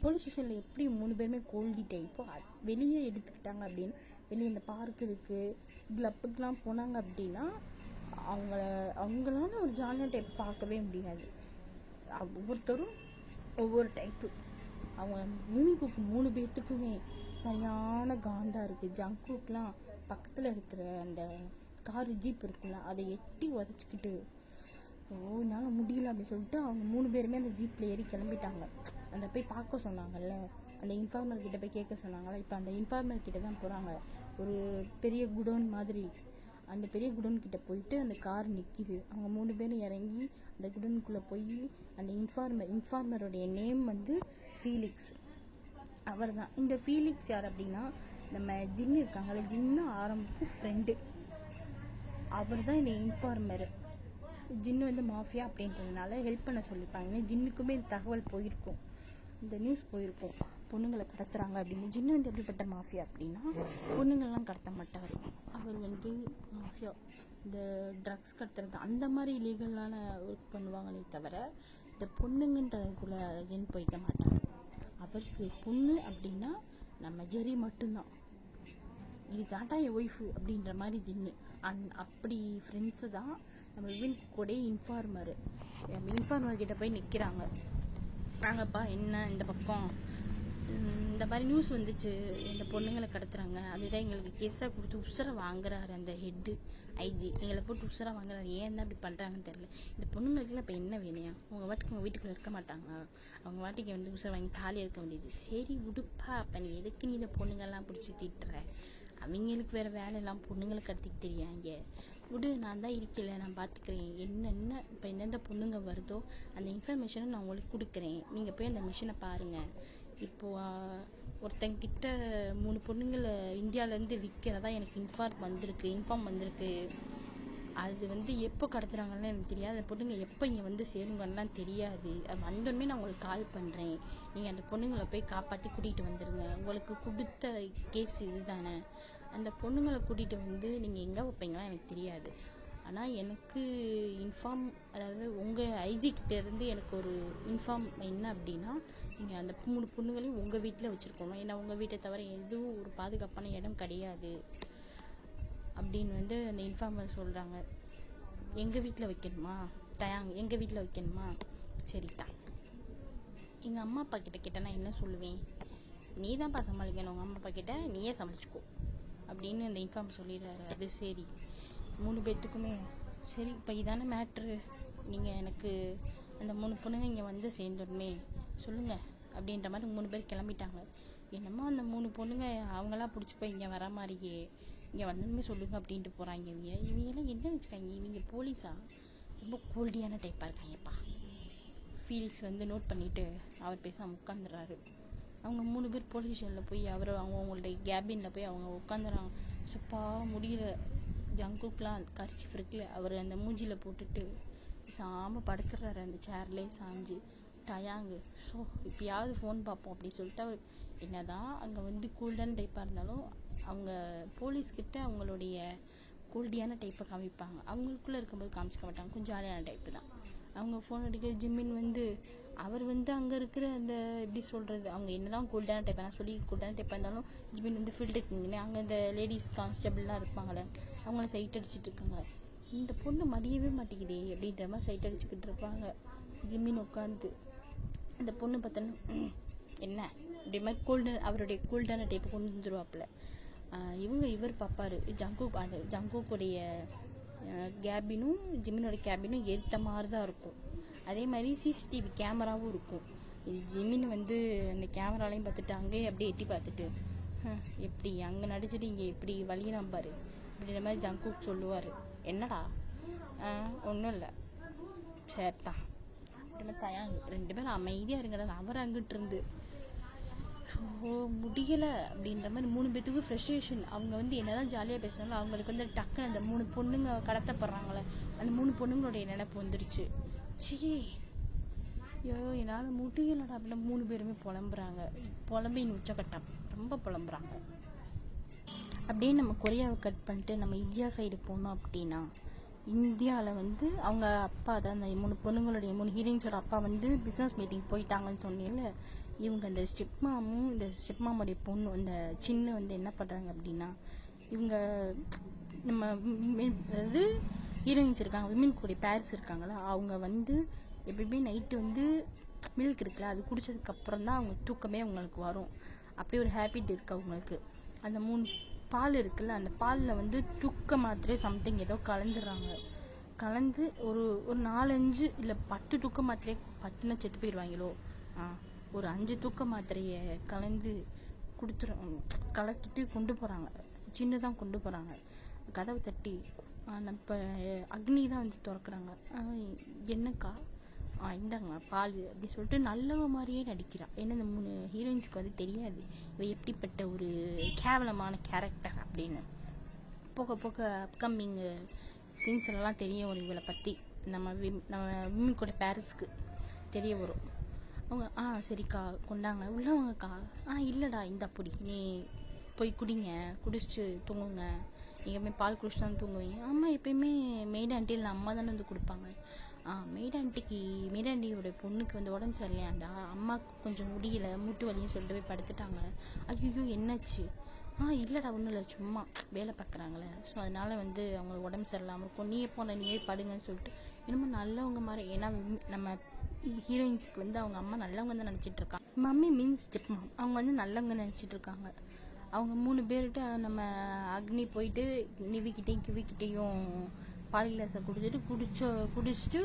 போலீஸ் ஸ்டேஷனில் எப்படி 3 பேருமே கோல்டி டைப்போ வெளியே எடுத்துக்கிட்டாங்க அப்படின்னு. வெளியே இந்த பார்க் இருக்குது, இதில் அப்படிலாம் போனாங்க அப்படின்னா அவங்களால ஒரு ஜாலியான டைப் பார்க்கவே முடியாது. ஒவ்வொருத்தரும் ஒவ்வொரு டைப்பு. அவங்க மிமிக்குக்கு 3 பேர்த்துக்குமே சரியான காண்டாக இருக்குது. ஜங்குக்கெலாம் பக்கத்தில் இருக்கிற அந்த காரு ஜீப் இருக்குல்ல அதை எட்டி உதச்சிக்கிட்டு என்னால் முடியல அப்படின்னு சொல்லிட்டு அவங்க 3 பேருமே அந்த ஜீப்பில் ஏறி கிளம்பிட்டாங்க. அந்த போய் பார்க்க சொன்னாங்கல்ல, அந்த இன்ஃபார்மர் கிட்ட போய் கேட்க சொன்னாங்கல்ல, இப்போ அந்த இன்ஃபார்மர் கிட்ட தான் போகிறாங்க. ஒரு பெரிய குடோன் மாதிரி. அந்த பெரிய குடோன் கிட்ட போயிட்டு அந்த கார் நிற்கிது. அவங்க 3 பேரும் இறங்கி அந்த குடோனுக்குள்ளே போய் அந்த இன்ஃபார்மருடைய நேம் வந்து ஃபீலிக்ஸ். அவர் தான். இந்த ஃபீலிக்ஸ் யார் அப்படின்னா நம்ம ஜின்னு இருக்காங்கல்ல, ஜின்னு ஆரம்பிப்பு ஃப்ரெண்டு, அவர் தான் இந்த இன்ஃபார்மரு. ஜின்னு வந்து மாஃபியா அப்படின்றதுனால ஹெல்ப் பண்ண சொல்லியிருப்பாங்க. ஜின்னுக்குமே இந்த தகவல் போயிருக்கும், இந்த நியூஸ் போயிருக்கும், பொண்ணுங்களை கடத்துறாங்க அப்படின்னு. ஜின்னு வந்து எப்படிப்பட்ட மாஃபியா அப்படின்னா பொண்ணுங்கள்லாம் கடத்த மாட்டார். அவர் வந்து மாஃபியா இந்த ட்ரக்ஸ் கடத்துறது அந்த மாதிரி லீகலான ஒர்க் பண்ணுவாங்களே தவிர இந்த பொண்ணுங்கன்றதுக்குள்ளே ஜின் போய்க்க மாட்டார். அவருக்கு பொண்ணு அப்படின்னா நம்ம ஜெரி மட்டும்தான். இது தாண்டா என் ஒய்ஃபு அப்படின்ற மாதிரி ஜின்னு. அப்படி ஃப்ரெண்ட்ஸு தான் நம்ம வின் கூட இன்ஃபார்மர் கிட்ட போய் நிற்கிறாங்க. நாங்கப்பா என்ன இந்த பக்கம் இந்த மாதிரி நியூஸ் வந்துச்சு, இந்த பொண்ணுங்களை கடத்துறாங்க, அதுதான் எங்களுக்கு கேஸாக கொடுத்து உசுரை வாங்குறாரு அந்த ஹெட்டு ஐஜி. எங்களை போட்டு உசுரை வாங்குறாரு. ஏன் தான் அப்படி பண்ணுறாங்கன்னு தெரியல. இந்த பொண்ணுங்களுக்குலாம் இப்போ என்ன வேணையா? உங்கள் வாட்டுக்கு உங்கள் வீட்டுக்குள்ளே இருக்க மாட்டாங்க, அவங்க வாட்டிக்கு வந்து உசுரை வாங்கி தாலியாக இருக்க வேண்டியது. சரி விடுப்பா, அப்போ நீ எதுக்கு நீ இந்த பொண்ணுங்கள்லாம் பிடிச்சி திட்டுற? அவங்களுக்கு வேறு வேலையெல்லாம் பொண்ணுங்களை கடத்திக்கு தெரியாங்க. விடு, நான் தான் இருக்கல, நான் பார்த்துக்கிறேன். என்னென்ன இப்போ எந்தெந்த பொண்ணுங்க வருதோ அந்த இன்ஃபர்மேஷனை நான் உங்களுக்கு கொடுக்குறேன், நீங்கள் போய் அந்த மிஷினை பாருங்கள். இப்போது ஒருத்தங்கிட்ட 3 பொண்ணுங்களை இந்தியாவிலேருந்து விற்கிறதா எனக்கு இன்ஃபார்ம் வந்திருக்கு. அது வந்து எப்போ கடத்துறாங்கன்னு எனக்கு தெரியாது. அந்த பொண்ணுங்க எப்போ இங்கே வந்து சேருங்கலாம் தெரியாது. அது வந்தோடனே நான் உங்களுக்கு கால் பண்ணுறேன், நீங்கள் அந்த பொண்ணுங்களை போய் காப்பாற்றி கூட்டிகிட்டு வந்துடுங்க. உங்களுக்கு கொடுத்த கேஸ் இது தானே. அந்த பொண்ணுங்களை கூட்டிகிட்டு வந்து நீங்கள் எங்கே வைப்பீங்களா எனக்கு தெரியாது. ஆனால் எனக்கு அதாவது உங்கள் ஐஜிக்கிட்டேருந்து எனக்கு ஒரு இன்ஃபார்ம் என்ன அப்படின்னா, நீங்கள் அந்த 3 பொண்ணுங்களையும் உங்கள் வீட்டில் வச்சுருக்கணும். ஏன்னா உங்கள் வீட்டை தவிர எதுவும் ஒரு பாதுகாப்பான இடம் கிடையாது அப்படின்னு வந்து அந்த இன்ஃபார்மர் சொல்கிறாங்க. எங்கள் வீட்டில் வைக்கணுமா? எங்கள் வீட்டில் வைக்கணுமா? சரிட்டா. எங்கள் அம்மா அப்பா கிட்ட கேட்டேன்னா என்ன சொல்லுவேன்? நீ தான்ப்பா சமாளிக்கணும், உங்கள் அம்மா அப்பா கிட்ட நீயே சமாளிச்சுக்கோ அப்படின்னு அந்த இன்ஃபார்மர் சொல்லிடுறாரு. அது சரி 3 பேர்த்துக்குமே சரி. இப்போ இதான மேட்ரு, நீங்கள் எனக்கு அந்த 3 பொண்ணுங்க இங்கே வந்து சேர்ந்துடுமே சொல்லுங்கள் அப்படின்ற மாதிரி 3 பேர் கிளம்பிட்டாங்க. என்னமோ அந்த 3 பொண்ணுங்க அவங்களாம் பிடிச்சி போய் இங்கே வர மாதிரியே இங்கே வந்ததுமே சொல்லுங்க அப்படின்ட்டு போகிறாங்க. இவங்கெல்லாம் என்ன வச்சுக்காங்க? இவங்க போலீஸா ரொம்ப கோல்டியான டைப்பாக இருக்காங்கப்பா. ஃபீலிக்ஸ் வந்து நோட் பண்ணிவிட்டு அவர் பேசாமல் உட்காந்துடுறாரு. அவங்க 3 பேர் போலீஸ் ஸ்டேஷனில் போய் அவங்களுடைய கேபினில் போய் அவங்க உட்காந்துறாங்க. சுப்பா முடியல. ஜங்குக்கெலாம் கர்ச்சீஃப் இருக்குல்ல, அவர் அந்த மூஞ்சியில் போட்டுட்டு சாம படுத்துடுறாரு அந்த சேர்லேயே சாஞ்சு டயாங்கு. ஸோ இப்போயாவது ஃபோன் பார்ப்போம் அப்படி சொல்லிட்டு அவர் என்னதான் அங்கே வந்து கூல்டான டைப்பாக இருந்தாலும் அவங்க போலீஸ்கிட்ட அவங்களுடைய கூல்டியான டைப்பை காமிப்பாங்க. அவங்களுக்குள்ளே இருக்கும்போது காமிச்சிக்க மாட்டாங்க, கொஞ்சம் ஜாலியான டைப்பு தான். அவங்க ஃபோன் அடிக்க ஜிம்மின் வந்து அவர் வந்து அங்கே இருக்கிற அந்த எப்படி சொல்கிறது, அவங்க என்ன தான் கூல்டான டைப் நான் சொல்லி கூல்டான டைப்பாக இருந்தாலும் ஜிம்மின் வந்து ஃபீல்டு இருக்குங்கன்னு அங்கே இந்த லேடிஸ் கான்ஸ்டபிள்லாம் இருப்பாங்களே அவங்கள சைட் அடிச்சுட்டு இருக்காங்க. இந்த பொண்ணு மடியவே மாட்டேங்குதே அப்படின்ற மாதிரி சைட் அடிச்சுக்கிட்டு இருப்பாங்க. ஜிம்மின் உட்காந்து அந்த பொண்ணு பார்த்தோன்னா என்ன அப்படி மாதிரி கூல்டன் அவருடைய கூல்டான டைப்பை கொண்டு வந்துடுவாப்புல. இவர் பார்ப்பார் அந்த ஜங்குக்குடைய கேபினும் ஜிம்மினோட கேபினும் ஏற்ற மாதிரி தான் இருக்கும். அதே மாதிரி சிசிடிவி கேமராவும் இருக்கும். இது ஜிம்மின் வந்து அந்த கேமராலையும் பார்த்துட்டு அங்கேயே அப்படியே எட்டி பார்த்துட்டு எப்படி அங்கே நடிச்சுட்டு இங்கே இப்படி வலியிறான் பாரு அப்படின்ற மாதிரி ஜங்குக் சொல்லுவார். என்னடா ஒன்றும் இல்லை சேர்த்தான் அப்படிமே தயாங்க. 2 பேரும் அமைதியாக இருங்கடா. அவர் அங்கிட்டு இருந்து முடியலை அப்படின்ற மாதிரி 3 பேத்துக்கும் ஃப்ரெஸ்ட்ரேஷன். அவங்க வந்து என்னதான் ஜாலியாக பேசினாலும் அவங்களுக்கு வந்து டக்குன்னு அந்த 3 பொண்ணுங்க கடத்தப்படுறாங்களே அந்த 3 பொண்ணுங்களுடைய நினைப்பு வந்துருச்சு. சீ ஐயோ என்னால் முடியலடா அப்படின்னா 3 பேருமே புலம்புறாங்க. புலம்பின் உச்சக்கட்டம் ரொம்ப புலம்புறாங்க. அப்படியே நம்ம கொரியாவை கட் பண்ணிட்டு நம்ம இந்தியா சைடு போனோம் அப்படின்னா இந்தியாவில் வந்து அவங்க அப்பா தான் அந்த 3 பொண்ணுங்களுடைய 3 ஹீரோயின்ஸோட அப்பா வந்து பிஸ்னஸ் மீட்டிங் போயிட்டாங்கன்னு சொன்னேன்ல. இவங்க அந்த ஸ்டெப்மாமும் இந்த ஸ்டெப்மாமுடைய பொண்ணு இந்த சின்ன வந்து என்ன பண்ணுறாங்க அப்படின்னா இவங்க நம்ம அதாவது ஹீரோயின்ஸ் இருக்காங்க விமன் கூட பேர்ஸ் இருக்காங்களா அவங்க வந்து எப்பயுமே நைட்டு வந்து மில்க் இருக்குல்ல அது குடித்ததுக்கப்புறம் தான் அவங்க தூக்கமே அவங்களுக்கு வரும். அப்படி ஒரு ஹேபிட் இருக்குது அவங்களுக்கு. அந்த 3 பால் இருக்குல்ல அந்த பாலில் வந்து தூக்க மாத்திரை சம்திங் ஏதோ கலந்துடுறாங்க. கலந்து ஒரு 4-5 இல்லை 10 தூக்க மாத்திரை 10னா செத்து போயிடுவாங்களோ ஒரு 5 தூக்க மாத்திரையை கலந்து கலக்கிட்டு கொண்டு போகிறாங்க. சின்னதான் கொண்டு போகிறாங்க. கதவை தட்டி இப்போ அக்னி தான் வந்து திறக்கிறாங்க. என்னக்கா இந்தாங்க பால் அப்படி சொல்லிட்டு நல்லவ மாதிரியே நடிக்கிறான். ஏன்னா இந்த 3 ஹீரோயின்ஸ்க்கு வந்து தெரியாது இவ எப்படிப்பட்ட ஒரு கேவலமான கேரக்டர் அப்படின்னு. போக போக அப்கமிங் சீன்ஸ்லாம் தெரிய வரும் இவளை பற்றி. நம்ம விமன் கூட பேரஸ்க்கு தெரிய வரும். அவங்க சரிக்கா கொண்டாங்க உள்ளவங்கக்கா இல்லைடா இந்த அப்படி நீ போய் குடிங்க குடிச்சிட்டு தூங்குங்க எங்கேயுமே பால் குடிச்சு தான் தூங்குவீங்க. ஆமாம் எப்பயுமே மெய்டு ஆண்டி இல்லை அம்மா தானே வந்து கொடுப்பாங்க. மெய்டு ஆண்டியோட பொண்ணுக்கு வந்து உடம்பு சரியில்லையாண்டா அம்மாவுக்கு கொஞ்சம் முடியலை மூட்டு வலின்னு சொல்லிட்டு போய் படுத்துட்டாங்க. ஐயோ என்னாச்சு? இல்லைடா ஒன்றும் இல்லை சும்மா வேலை பார்க்குறாங்களே ஸோ அதனால் வந்து அவங்களுக்கு உடம்பு சரியில்லாமல் இருக்கும். நீயே போன நீயே படுங்கன்னு சொல்லிட்டு இன்னமும் நல்லவங்க மாதிரி. ஏன்னா நம்ம ஹீரோயின்ஸ்க்கு வந்து அவங்க அம்மா நல்லவங்க தான் நினச்சிட்டு இருக்காங்க. மம்மி மீன்ஸ் ஸ்டெப் மாம் அவங்க வந்து நல்லவங்க நினச்சிட்டு இருக்காங்க. அவங்க 3 பேர்கிட்ட நம்ம அக்னி போயிட்டு நிவிக்கிட்டையும் கிவிக்கிட்டையும் பால் கிளாஸை குடிச்சிட்டு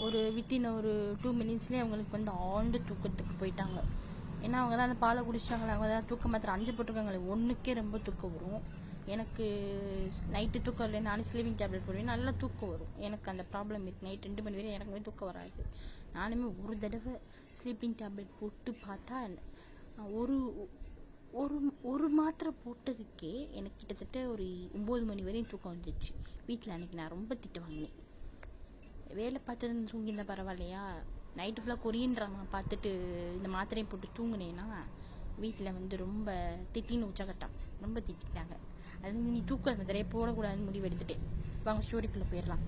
ஒரு வித்தின் ஒரு 2 மினிட்ஸ்லேயே அவங்களுக்கு வந்து ஆழ்ந்த தூக்கத்துக்கு போயிட்டாங்க. ஏன்னா அவங்க தான் அந்த பாலை குடிச்சிட்டாங்களே அவங்க தான் தூக்க மாத்திரை 5 போட்டிருக்காங்களே 1க்கே ரொம்ப தூக்கம் வரும். எனக்கு நைட்டு தூக்கம் இல்லை நானும் ஸ்லீப்பிங் டேப்லெட் போடுவேன் நல்லா தூக்கம் வரும். எனக்கு அந்த ப்ராப்ளம் இருக்குது. நைட் 2 மணி வரையும் எனக்குமே தூக்கம் வராது. நானுமே ஒரு தடவை ஸ்லீப்பிங் டேப்லெட் போட்டு பார்த்தா ஒரு மாத்திரை போட்டதுக்கே எனக்கு கிட்டத்தட்ட ஒரு 9 மணி வரையும் தூக்கம் வந்துச்சு. வீட்டில் அன்றைக்கி நான் ரொம்ப திட்டு வாங்கினேன். வேலை பார்த்துட்டு தூங்கியிருந்தேன் பரவாயில்லையா. நைட்டு ஃபுல்லாக கொரியன் ட்ராமா பார்த்துட்டு இந்த மாத்திரையை போட்டு தூங்கினேன்னா வீட்டில் வந்து ரொம்ப திட்டின்னு உச்சக்கட்டம் ரொம்ப திட்டாங்க. அது வந்து நீ தூக்க மாத்திரையே போடக்கூடாதுன்னு முடிவு எடுத்துட்டேன். வாங்க ஸ்டோரிக்குள்ளே போயிடலாம்.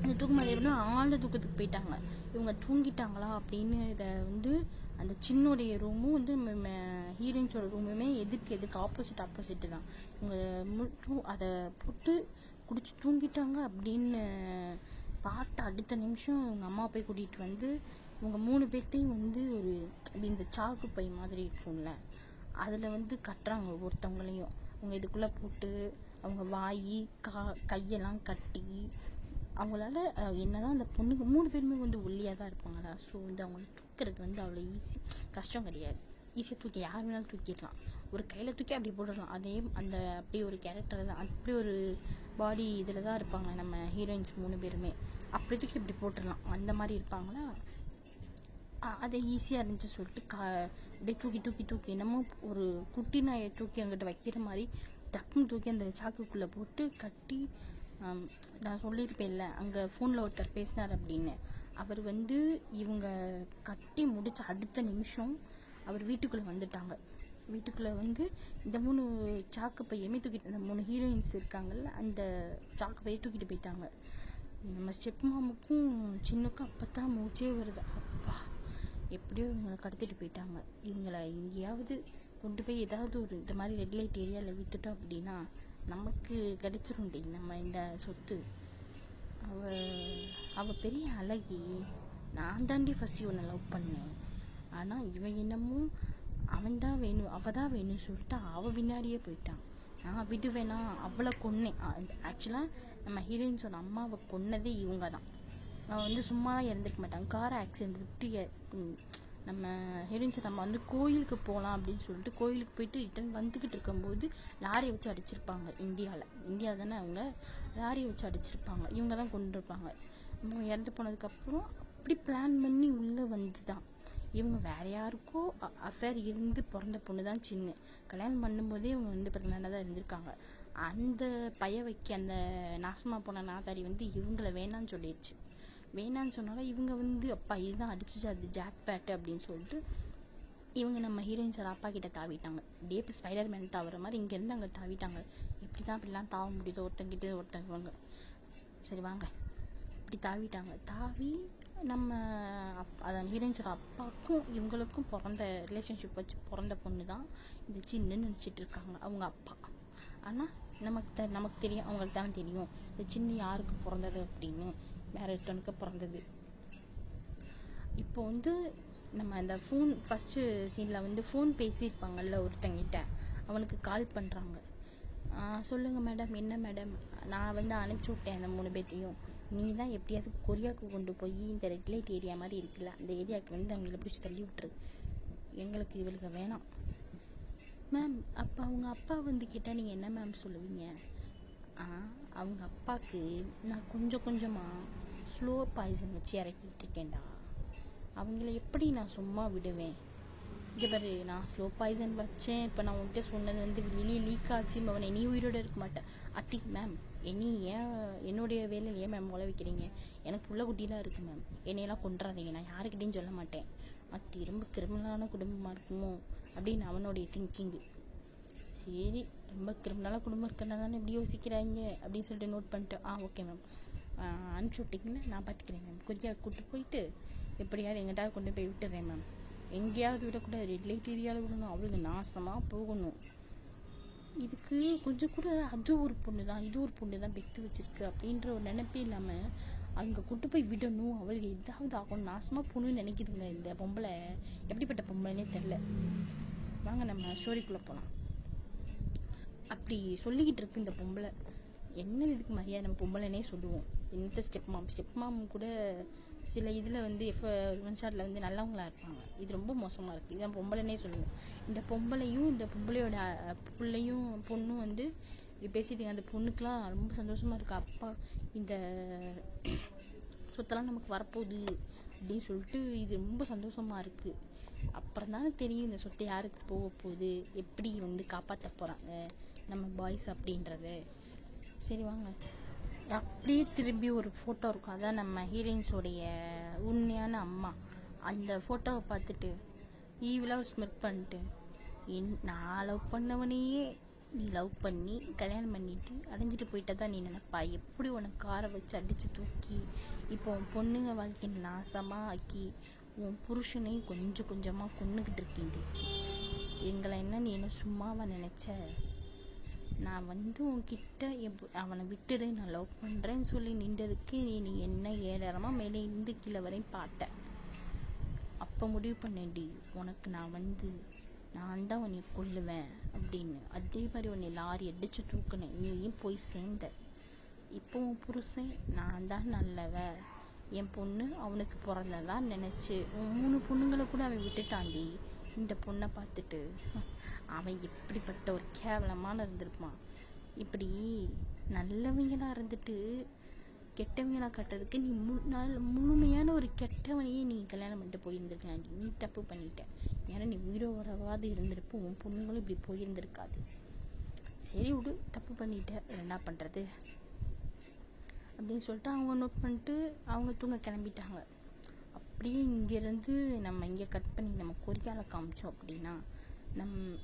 அந்த தூக்க மாத்திரை எப்படின்னா ஆழ்ந்த தூக்கத்துக்கு போயிட்டாங்க. இவங்க தூங்கிட்டாங்களா அப்படின்னு இதை வந்து அந்த சின்னுடைய ரூமும் வந்து ஹீரோயின்ஸோட ரூமுமே எதுக்கு ஆப்போசிட்டு தான். இவங்க அதை போட்டு குடிச்சு தூங்கிட்டாங்க அப்படின்னு பார்த்து அடுத்த நிமிஷம் இவங்க அம்மா போய் கூட்டிகிட்டு வந்து இவங்க 3 பேர்த்தையும் வந்து ஒரு இந்த சாக்கு பை மாதிரி இருக்கும்ல அதில் வந்து கட்டுறாங்க. ஒருத்தவங்களையும் அவங்க இதுக்குள்ளே போட்டு அவங்க வாய் கையெல்லாம் கட்டி அவங்களால என்னதான் அந்த பொண்ணுக்கு 3 பேருமே வந்து ஒல்லியாக தான் இருப்பாங்களா. ஸோ வந்து அவங்க தூக்கிறது வந்து அவ்வளோ கஷ்டம் கிடையாது. ஈஸியாக தூக்கி யார் வேணாலும் தூக்கிடலாம். ஒரு கையில் தூக்கி அப்படி போட்டுடலாம். அதே அந்த அப்படி ஒரு கேரக்டர் தான் அப்படி ஒரு பாடி இதில் தான் இருப்பாங்க நம்ம ஹீரோயின்ஸ் 3 பேருமே. அப்படி தூக்கி இப்படி போட்டுடலாம் அந்த மாதிரி இருப்பாங்களா. அது ஈஸியாக இருந்துச்சு சொல்லிட்டு அப்படியே தூக்கி தூக்கி தூக்கி என்னமோ ஒரு குட்டி நாயை தூக்கி அங்கிட்ட வைக்கிற மாதிரி டப்புன்னு தூக்கி அந்த சாக்குக்குள்ளே போட்டு கட்டி. நான் சொல்லியிருப்பேன்ல அங்கே ஃபோனில் ஒருத்தர் பேசினார் அப்படின்னு. அவர் வந்து இவங்க கட்டி முடிச்ச அடுத்த நிமிஷம் அவர் வீட்டுக்குள்ளே வந்துட்டாங்க. வீட்டுக்குள்ளே வந்து இந்த 3 சாக்கு பையுமே தூக்கிட்டு, அந்த 3 ஹீரோயின்ஸ் இருக்காங்கல்ல அந்த சாக்கு பையை தூக்கிட்டு போயிட்டாங்க. நம்ம ஸ்டெப் மாமுக்கும் சின்னுக்கும் அப்போ தான் மூச்சே வருது. அப்பா எப்படியோ இவங்களை கடத்திட்டு போயிட்டாங்க. இவங்களை எங்கேயாவது கொண்டு போய் ஏதாவது ஒரு இந்த மாதிரி ரெட் லைட் ஏரியாவில் விட்டுட்டோம் அப்படின்னா நமக்கு கிடைச்சிருண்டி நம்ம இந்த சொத்து. அவள் பெரிய அழகி. நான் தாண்டி ஃபஸ்ட்டு இவனை லவ் பண்ணேன். ஆனால் இவன் என்னமோ அவன் தான் வேணும் அவள் தான் வேணும்னு சொல்லிட்டு அவள் பின்னாடியே போயிட்டான். நான் விடுவேனா அவளை கொன்னேன். ஆக்சுவலாக நம்ம ஹீரோயின்ஸோட அம்மாவை கொன்னதே இவங்க தான். அவள் வந்து சும்மா இறந்துக்க மாட்டாங்க. கார் ஆக்சிடென்ட் விட்டு நம்ம ஹீரோயின்ஸோட அம்மா வந்து கோயிலுக்கு போகலாம் அப்படின்னு சொல்லிட்டு கோயிலுக்கு போயிட்டு ரிட்டர்ன் வந்துக்கிட்டு இருக்கும்போது லாரியை வச்சு அடிச்சிருப்பாங்க. இந்தியா தானே அவங்க, லாரியை வச்சு அடிச்சிருப்பாங்க. இவங்க தான் கொண்டு இருப்பாங்க. இவங்க இறந்து போனதுக்கப்புறம் அப்படி பிளான் பண்ணி உள்ளே வந்து தான் இவங்க வேறு யாருக்கோ அஃபேர் இருந்து பிறந்த பொண்ணு தான் சின்ன. கல்யாணம் பண்ணும்போதே இவங்க வந்து ப்ரெக்னெண்ட்டாக தான் இருந்திருக்காங்க. அந்த வைக்க அந்த நாசமாக போன நாதாரி வந்து இவங்கள வேணான்னு சொல்லிடுச்சு. வேணான்னு சொன்னாலும் இவங்க வந்து அப்பா இதுதான் அடிச்சிச்சு, அது ஜாக் பேட்டு அப்படின்னு சொல்லிட்டு இவங்க நம்ம ஹீரோயின்ஸோட அப்பா கிட்ட தாவிட்டாங்க. அப்படியே இப்போ ஸ்பைடர்மேன் தாவுற மாதிரி இங்கேருந்து அங்கே தாவிட்டாங்க. எப்படி தான் அப்படிலாம் தாவ முடியுதோ ஒருத்தங்கிட்ட ஒருத்தவங்க. சரி வாங்க, இப்படி தாவிட்டாங்க. தாவி நம்ம அதான் ஹீரோயின்ஸோட அப்பாவுக்கும் இவங்களுக்கும் பிறந்த ரிலேஷன்ஷிப் வச்சு பிறந்த பொண்ணு தான் இந்த சின்னன்னு நினச்சிட்டு இருக்காங்க அவங்க அப்பா. ஆனால் நமக்கு தெரியும், அவங்களுக்கு தானே தெரியும் இந்த சின்ன யாருக்கு பிறந்தது அப்படின்னு. வேற ஒருத்தனுக்கு பிறந்தது. இப்போ வந்து நம்ம அந்த ஃபோன் ஃபஸ்ட்டு சீனில் வந்து ஃபோன் பேசியிருப்பாங்கல்ல ஒருத்தங்கிட்ட, அவனுக்கு கால் பண்ணுறாங்க. சொல்லுங்கள் மேடம், என்ன மேடம், நான் வந்து அனுப்பிச்சி விட்டேன் அந்த 3 பேர்த்தையும். நீ தான் எப்படியாவது கொரியாவுக்கு கொண்டு போய் இந்த ரெட் லைட் ஏரியா மாதிரி இருக்குல்ல அந்த ஏரியாவுக்கு வந்து அவங்கள பிடிச்சி தள்ளி விட்டுரு. எங்களுக்கு இவளுக்கு வேணாம். மேம் அப்போ அவங்க அப்பா வந்து கேட்டால் நீங்கள் என்ன மேம் சொல்லுவீங்க? அவங்க அப்பாவுக்கு நான் கொஞ்சம் கொஞ்சமாக ஸ்லோ பாய்சன் வச்சு இறக்கிட்டு இருக்கேன்டா. அவங்கள எப்படி நான் சும்மா விடுவேன்? இங்கே பாரு, நான் ஸ்லோ பாய்சன் வச்சேன். இப்போ நான் உன்கிட்ட சொன்னது வந்து வெளியே லீக் ஆச்சு. அவனை நீ உயிரோடு இருக்க மாட்டேன். அத்தி மேம் என்னுடைய வேலையில் ஏன் மேம் உழ வைக்கிறீங்க? எனக்கு புள்ள குட்டிலாம் இருக்குது மேம், என்னையெல்லாம் கொண்டுறாதீங்க, நான் யாருக்கிட்டையும் சொல்ல மாட்டேன். அத்தி ரொம்ப கிரிமினலான குடும்பமாக இருக்குமோ அப்படின்னு அவனுடைய திங்கிங்கு. சரி, ரொம்ப கிரிமினலாக குடும்பம் இருக்கிறனால தானே இப்படி யோசிக்கிறாங்க அப்படின்னு சொல்லிட்டு நோட் பண்ணிட்டேன். ஓகே மேம், அனுப்பிச்சி விட்டிங்களா, நான் பார்த்துக்கிறேன் மேம். கொரியா கூப்பிட்டு போயிட்டு எப்படியாவது எங்கிட்டாவது கொண்டு போய் விட்டுறேன் மேம். எங்கேயாவது விடக்கூடாது, ரெட் லைட் ஏரியாவில் விடணும், அவளுக்கு நாசமாக போகணும். இதுக்கு கொஞ்சம் கூட அது ஒரு பொண்ணு தான் இது ஒரு பொண்ணு தான் பெற்று வச்சிருக்கு அப்படின்ற ஒரு நினைப்பே இல்லாமல் அங்கே கொண்டு போய் விடணும், அவளுக்கு ஏதாவது ஆகணும், நாசமாக போகணும்னு நினைக்குதுங்க இந்த பொம்பளை. எப்படிப்பட்ட பொம்பளைனே தெரில. வாங்க நம்ம ஸ்டோரிக்குள்ளே போகலாம். அப்படி சொல்லிக்கிட்டு இருக்கு இந்த பொம்பளை. என்ன இதுக்கு மரியாதை நம்ம பொம்பளைனே சொல்லுவோம். என்னத்த ஸ்டெப் மாம் கூட சில இதில் வந்து ஒன் ஷாட்டில் வந்து நல்லவங்களாக இருப்பாங்க. இது ரொம்ப மோசமாக இருக்குது. இதான் பொம்பளைனே சொல்லுவோம். இந்த பொம்பளையும் இந்த பொம்பளையோட பிள்ளையும் பொண்ணும் வந்து இப்படி பேசிட்டு அந்த பொண்ணுக்கெலாம் ரொம்ப சந்தோஷமாக இருக்குது. அப்பா இந்த சொத்தெல்லாம் நமக்கு வரப்போகுது அப்படின்னு சொல்லிட்டு இது ரொம்ப சந்தோஷமாக இருக்குது. அப்புறம் தானே தெரியும் இந்த சொத்தை யாருக்கு போக போகுது, எப்படி வந்து காப்பாற்ற போகிறாங்க நம்ம பாய்ஸ் அப்படின்றது. சரி வாங்க, அப்படியே திரும்பி ஒரு ஃபோட்டோ இருக்கும். அதான் நம்ம ஹீரோயின்ஸோடைய உண்மையான அம்மா. அந்த ஃபோட்டோவை பார்த்துட்டு ஈவிலாக ஸ்மெட் பண்ணிட்டு, நான் லவ் பண்ணவனையே நீ லவ் பண்ணி கல்யாணம் பண்ணிட்டு அடைஞ்சிட்டு போயிட்டா தான் நீ நினைப்பா. எப்படி உனக்கு காரை வச்சு அடித்து தூக்கி இப்போ உன் பொண்ணுங்க வாழ்க்கை நாசமாக ஆக்கி உன் புருஷனையும் கொஞ்சம் கொஞ்சமாக கொண்டுக்கிட்டு இருக்கீங்க. எங்களை என்ன நீ என்ன சும்மாவா நினச்ச? நான் வந்து உன்கிட்ட அவனை விட்டுடு, நான் லவ் பண்ணுறேன்னு சொல்லி நின்றதுக்கு நீ என்ன 7 மேலே இருந்து கீழே வரையும் பார்த்த. அப்போ முடிவு பண்ணேன்டி உனக்கு நான் தான் உன்னை கொல்லுவேன் அப்படின்னு. அதே மாதிரி உன்னை லாரி அடித்து தூக்கினேன், நீயும் போய் சேர்ந்த. இப்போ உன் புருஷன் நான் தான் நல்லவ, என் பொண்ணு அவனுக்கு பிறந்ததான் நினச்சி உன் 3 பொண்ணுங்களை கூட அவன் விட்டுட்டாண்டி. இந்த பொண்ணை பார்த்துட்டு அவன் எப்படிப்பட்ட ஒரு கேவலமான இருந்திருப்பான். இப்படி நல்லவங்களாக இருந்துட்டு கெட்டவங்களா கட்டுறதுக்கு நீ முழுமையான ஒரு கெட்டவனையே நீ கல்யாணம் பண்ணிட்டு போயிருந்துருக்கலாம். நீ தப்பு பண்ணிட்ட. ஏன்னா நீ உயிரோடவாது இருந்திருப்ப, உன் பொண்ணுங்களும் இப்படி போயிருந்திருக்காது. சரி விடு, தப்பு பண்ணிட்ட, என்ன பண்ணுறது அப்படின்னு சொல்லிட்டு அவங்க நோட் பண்ணிட்டு அவங்க தூங்க கிளம்பிட்டாங்க. அப்படியே இங்கேருந்து நம்ம இங்கே கட் பண்ணி நம்ம கொரியாவில் காமிச்சோம் அப்படின்னா,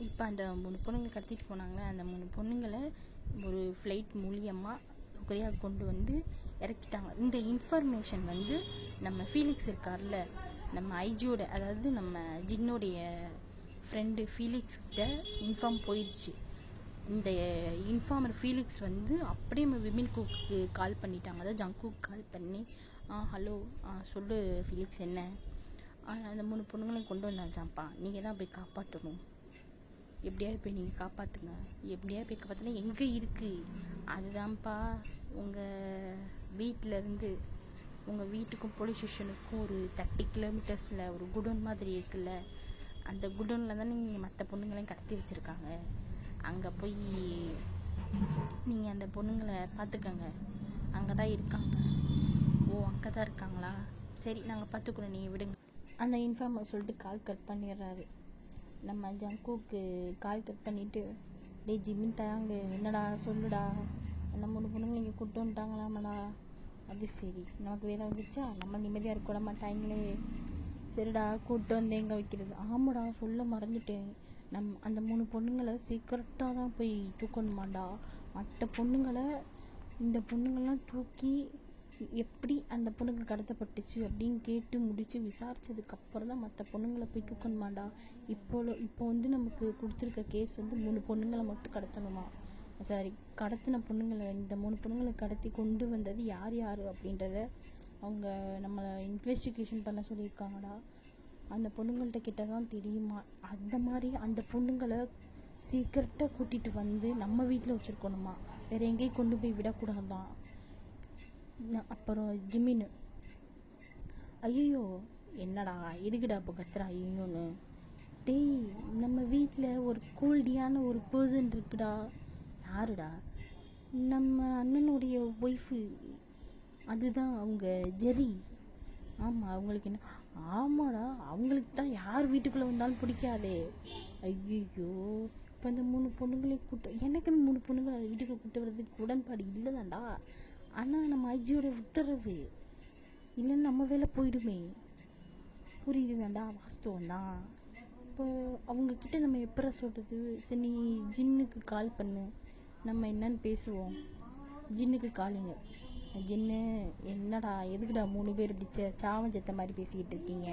இப்போ அந்த 3 பொண்ணுங்களை கடத்திட்டு போனாங்களே, அந்த 3 பொண்ணுங்களை ஒரு ஃப்ளைட் மூலியமாக கொரியாவுக்கு கொண்டு வந்து இறக்கிட்டாங்க. இந்த இன்ஃபர்மேஷன் வந்து நம்ம ஃபீலிக்ஸ் இருக்கார்ல, நம்ம ஐஜியோட, அதாவது நம்ம ஜின்னோடைய ஃப்ரெண்டு ஃபீலிக்ஸ்கிட்ட இன்ஃபார்ம் போயிடுச்சு. இந்த இன்ஃபார்மர் ஃபீலிக்ஸ் வந்து அப்படியே நம்ம விமின் குக்கு கால் பண்ணிட்டாங்க. அதாவது ஜங்குக்கு கால் பண்ணி, ஹலோ சொல்லு ஃபீலிக்ஸ், என்ன அந்த 3 பொண்ணுங்களையும் கொண்டு வந்தாச்சாப்பா, நீங்கள் தான் போய் காப்பாற்றணும், எப்படியாவது போய் நீங்கள் காப்பாற்றுங்க, எப்படியாவது போய் காப்பாற்றினா எங்கே இருக்குது, அதுதான்ப்பா உங்கள் வீட்டிலேருந்து உங்கள் வீட்டுக்கும் போலீஸ் ஸ்டேஷனுக்கும் ஒரு 30 கிலோமீட்டர்ஸில் ஒரு குடோன் மாதிரி இருக்குல்ல, அந்த குடோனில் தான் நீங்கள் மற்ற பொண்ணுங்களையும் கடத்தி வச்சுருக்காங்க. அங்கே போய் நீங்கள் அந்த பொண்ணுங்களை பார்த்துக்கங்க, அங்கே தான் இருக்காங்க. ஓ, அங்கே தான் இருக்காங்களா, சரி நாங்கள் பார்த்துக்குறோம், நீங்கள் விடுங்க. அந்த இன்ஃபார்மர் சொல்லிட்டு கால் கட் பண்ணிடுறாரு. நம்ம ஜங்குக்கு கால் கட் பண்ணிவிட்டு, டே ஜிம்மின் தயாங்க, என்னடா சொல்லுடா, அந்த 3 பொண்ணுங்களை இங்கே கூப்பிட்டு வந்துட்டாங்களாமடா. அது சரி, நமக்கு வேலை வந்துச்சா, நம்ம நிம்மதியாக இருக்க மாட்டாங்களே, சரிடா கூப்பிட்டு வந்து எங்கே வைக்கிறது. ஆமாடா, சொல்ல மறந்துட்டேன், அந்த 3 பொண்ணுங்களை சீக்கிரட்டாக தான் போய் தூக்கணுமாண்டா. மற்ற பொண்ணுங்களை, இந்த பொண்ணுங்கள்லாம் தூக்கி எப்படி அந்த பொண்ணுங்க கடத்தப்பட்டுச்சு அப்படின்னு கேட்டு முடித்து விசாரித்ததுக்கப்புறம் தான் மற்ற பொண்ணுங்களை போய் தூக்கணுமாண்டா. இப்போ வந்து நமக்கு கொடுத்துருக்க கேஸ் வந்து 3 பொண்ணுங்களை மட்டும் கடத்தணுமா. சாரி, கடத்தின பொண்ணுங்களை, இந்த 3 பொண்ணுங்களை கடத்தி கொண்டு வந்தது யார் யார் அப்படின்றத அவங்க நம்மளை இன்வெஸ்டிகேஷன் பண்ண சொல்லியிருக்காங்கடா. அந்த பொண்ணுங்கள்ட்ட கிட்ட தான் தெரியுமா. அந்த மாதிரி அந்த பொண்ணுங்களை சீக்கிரட்டாக கூட்டிகிட்டு வந்து நம்ம வீட்டில் வச்சுருக்கணுமா, வேறு எங்கேயும் கொண்டு போய் விடக்கூடாதான். அப்புறம் ஜிமின்னு, ஐயோ என்னடா எதுக்குடா இப்போ கத்துறா ஐயோன்னு, டேய் நம்ம வீட்டில் ஒரு கோல்டியான ஒரு பர்சன் இருக்குடா. யாருடா, நம்ம அண்ணனுடைய ஒய்ஃபு, அதுதான் அவங்க ஜெரி. ஆமாம், அவங்களுக்கு என்ன, ஆமாடா அவங்களுக்கு தான் யார் வீட்டுக்குள்ளே வந்தாலும் பிடிக்காதே. ஐயோ, இப்போ அந்த 3 பொண்ணுங்களையும் எனக்கு 3 பொண்ணுங்களை அது வீட்டுக்குள்ளே கூட்டு வர்றதுக்கு உடன்பாடு இல்லை தான்டா. ஆனால் நம்ம ஐஜியோட உத்தரவு இல்லைன்னு நம்ம வேலை போயிடுமே, புரியுது தான்டா, வாஸ்தவம் தான். இப்போ அவங்கக்கிட்ட நம்ம எப்போ சொல்கிறது, சரி நீ ஜின்னுக்கு கால் பண்ணு, நம்ம என்னன்னு பேசுவோம். ஜின்னுக்கு காலிங்க. ஜின்னு, என்னடா எதுக்குடா 3 பேர் இப்படி சாவஞ்சத்த மாதிரி பேசிக்கிட்டு இருக்கீங்க.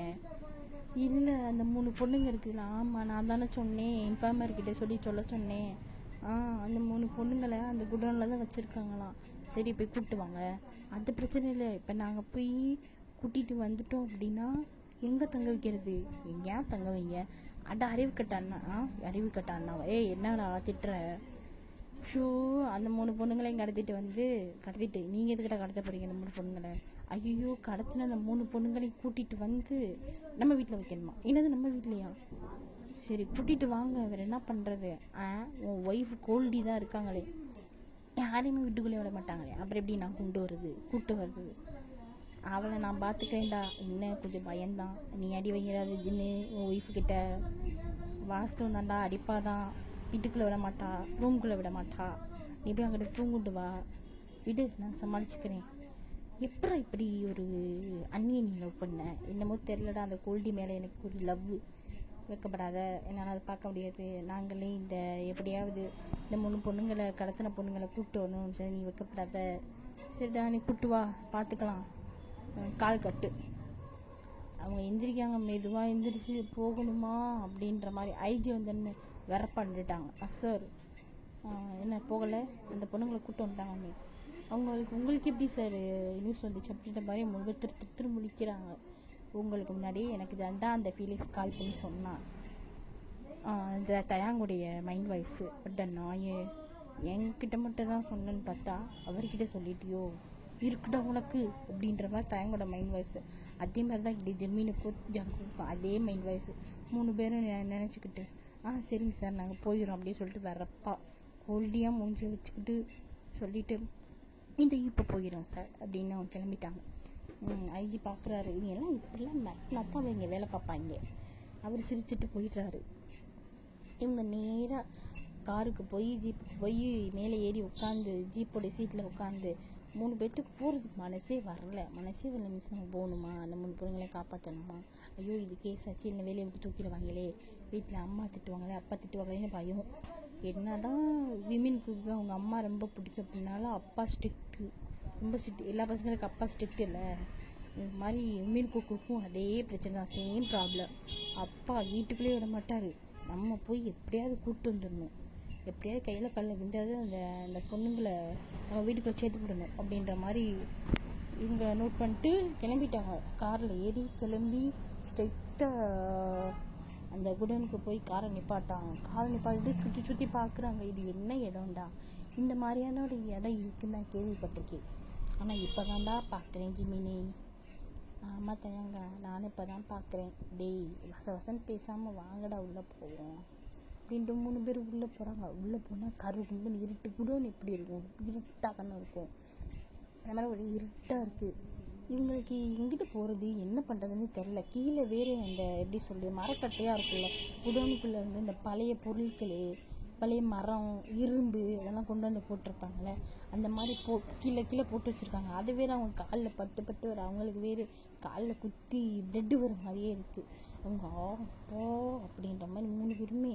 இல்லை அந்த 3 பொண்ணுங்க இருக்குதுல்ல, ஆமாம் நான் தானே சொன்னேன், இன்ஃபார்மர்கிட்ட சொல்ல சொன்னேன். அந்த 3 பொண்ணுங்களை அந்த குடோனில் தான் வச்சுருக்காங்களாம். சரி போய் கூப்பிட்டு வாங்க, அது பிரச்சனை இல்லை. இப்போ நாங்கள் போய் கூட்டிகிட்டு வந்துட்டோம் அப்படின்னா எங்கே தங்க வைக்கிறது, ஏன் தங்க வைங்க. அட அறிவு கட்டாண்ணா என்னடா திட்டுற. ஷோ, அந்த 3 பொண்ணுங்களையும் கடத்திட்டு நீங்கள் எதுக்கிட்ட கடத்த போகிறீங்க அந்த 3 பொண்ணுங்களை. ஐயோ, கடத்தின அந்த 3 பொண்ணுங்களையும் கூட்டிகிட்டு வந்து நம்ம வீட்டில் வைக்கணுமா. என்னது நம்ம வீட்லையா, சரி கூட்டிகிட்டு வாங்க, வேறு என்ன பண்ணுறது. உன் ஒய்ஃப் கோல்டி தான் இருக்காங்களே, யாரையுமே வீட்டுக்குள்ளே விட மாட்டாங்களே, அப்புறம் எப்படி நான் கூப்பிட்டு வருது. அவளை நான் பார்த்துக்கிறேன்டா, என்ன கொஞ்சம் பயம்தான். நீ அடி வைக்கிறாது ஜின்னு உன் ஒய்ஃபுக்கிட்ட, வாஸ்தவம் தான்டா, அடிப்பாதான், வீட்டுக்குள்ளே விட மாட்டா, ரூம்குள்ளே விட மாட்டா, நீ போய் அங்கிட்ட தூங்கிட்டு வா, விடு நான் சமாளிச்சுக்கிறேன். எப்படா இப்படி ஒரு அண்ணியை நீ லவ் பண்ண, என்னமோ தெரிலடா, அந்த கோல்டி மேலே எனக்கு ஒரு லவ். வைக்கப்படாத, என்னால் அதை பார்க்க முடியாது. நாங்களே இந்த எப்படியாவது இந்த 3 பொண்ணுங்களை கடத்தின பொண்ணுங்களை கூப்பிட்டு வரணும். சரி நீ வைக்கப்படாத, சரிடா நீ கூப்பிட்டு வா, பார்த்துக்கலாம். கால் கட்டு. அவங்க எந்திரிக்காங்க, மெதுவாக எந்திரிச்சு போகணுமா அப்படின்ற மாதிரி. ஐஜி வந்து வேற பண்ணிட்டாங்க. சார் என்ன போகலை, அந்த பொண்ணுங்களை கூப்பிட்டு வந்துட்டாங்க. உங்களுக்கு எப்படி சார் நியூஸ் வந்துச்சு அப்படின்ற மாதிரி 3 பேர் திரு முழிக்கிறாங்க. உங்களுக்கு முன்னாடியே எனக்கு தாண்டா அந்த ஃபீலிக்ஸ் கால் பண்ணி சொன்னான். இந்த தயாங்குடைய மைண்ட் வாய்ஸு, பட் நாயே என்கிட்ட மட்டும் தான் சொன்னேன்னு பார்த்தா அவர்கிட்ட சொல்லிட்டியோ, இருக்குடா உனக்கு அப்படின்ற மாதிரி தயாங்கோட மைண்ட் வாய்ஸு. அதே மாதிரி தான் இப்படி ஜெமீனுக்கும் ஜங்குக்கும் அதே மைண்ட் வாய்ஸு. 3 பேரும் நினச்சிக்கிட்டு சரிங்க சார் நாங்கள் போயிடும் அப்படின்னு சொல்லிட்டு வரப்பா கோல்டியாக மூஞ்சி வச்சுக்கிட்டு சொல்லிவிட்டு இந்த இப்போ போயிடும் சார் அப்படின்னு அவங்க கிளம்பிட்டாங்க. ஐஜி பார்க்குறாரு, இவங்க எல்லாம் இப்படிலாம் நட்டினா தான் அவங்க வேலை பார்ப்பாங்க. அவர் சிரிச்சுட்டு போயிடுறாரு. இவங்க நேராக காருக்கு போய் ஜீப்புக்கு போய் மேலே ஏறி உட்காந்து ஜீப்போடைய சீட்டில் உட்காந்து 3 பேர்த்துக்கு போகிறதுக்கு மனசே வரல மிஸ். நம்ம போகணுமா, அந்த 3 பொண்ணுங்களை காப்பாற்றணுமா, ஐயோ இது கேஸ் ஆச்சு, இல்லை வேலையை விட்டு தூக்கிடுவாங்களே, வீட்டில் அம்மா திட்டுவாங்களே, அப்பா திட்டுவாங்களேன்னு பயம். என்ன தான் விமென்க்கு அவங்க அம்மா ரொம்ப பிடிக்கும் அப்படின்னாலும் அப்பா ஸ்ட்ரிக்ட்டு, ரொம்ப ஸ்ட்ரிக்ட். எல்லா பசங்களுக்கு அப்பா ஸ்ட்ரிக்ட் இல்லை. இந்த மாதிரி விமென் குக்குக்கும் அதே பிரச்சனை தான், சேம் ப்ராப்ளம். அப்பா வீட்டுக்குள்ளேயே விட மாட்டார். நம்ம போய் எப்படியாவது கூப்பிட்டு வந்துடணும், எப்படியாவது கையில் கல்லில் விழுந்தாது அந்த பொண்ணுங்களை நம்ம வீட்டுக்குள்ளே சேர்த்து விடணும் அப்படின்ற மாதிரி இவங்க நோட் பண்ணிட்டு கிளம்பிட்டாங்க. காரில் ஏறி கிளம்பி ஸ்ட்ரெயிட்டாக அந்த குடனுக்கு போய் காரை நிப்பாட்டாங்க. காரை நிப்பாட்டிட்டு சுற்றி சுற்றி பார்க்குறாங்க, இது என்ன இடம்டா, இந்த மாதிரியான ஒரு இடம் இருக்குன்னு நான் கேள்விப்பட்டிருக்கேன், ஆனால் இப்போ தான்டா பார்க்குறேன் ஜிமினி. ஆமாம் தயங்க, நானும் இப்போ தான் பார்க்குறேன். டேய் வசன்னு பேசாமல் வாங்கடா உள்ளே போவோம் அப்படின்ட்டு 3 பேர் உள்ளே போகிறாங்க. உள்ளே போனால் கும்பல் இருட்டு. குடோன் எப்படி இருக்கும், இருட்டாக தானே இருக்கும். அந்த மாதிரி ஒரு இருட்டாக இருக்குது. இவங்களுக்கு எங்கிட்ட போகிறது என்ன பண்ணுறதுன்னு தெரில. கீழே வேறு அந்த எப்படி சொல்லி மரக்கட்டையாக இருக்குல்ல, குடோனுக்குள்ளே வந்து இந்த பழைய பொருட்கள், பழைய மரம், இரும்பு இதெல்லாம் கொண்டு வந்து போட்டிருப்பாங்களே, அந்த மாதிரி கீழே போட்டு வச்சுருக்காங்க. அது வேறு அவங்க காலில் பட்டு வர, அவங்களுக்கு வேறு காலில் குத்தி பிளட்டு வர மாதிரியே இருக்குது. அவங்க அப்போ அப்படின்ற மாதிரி 3 பேருமே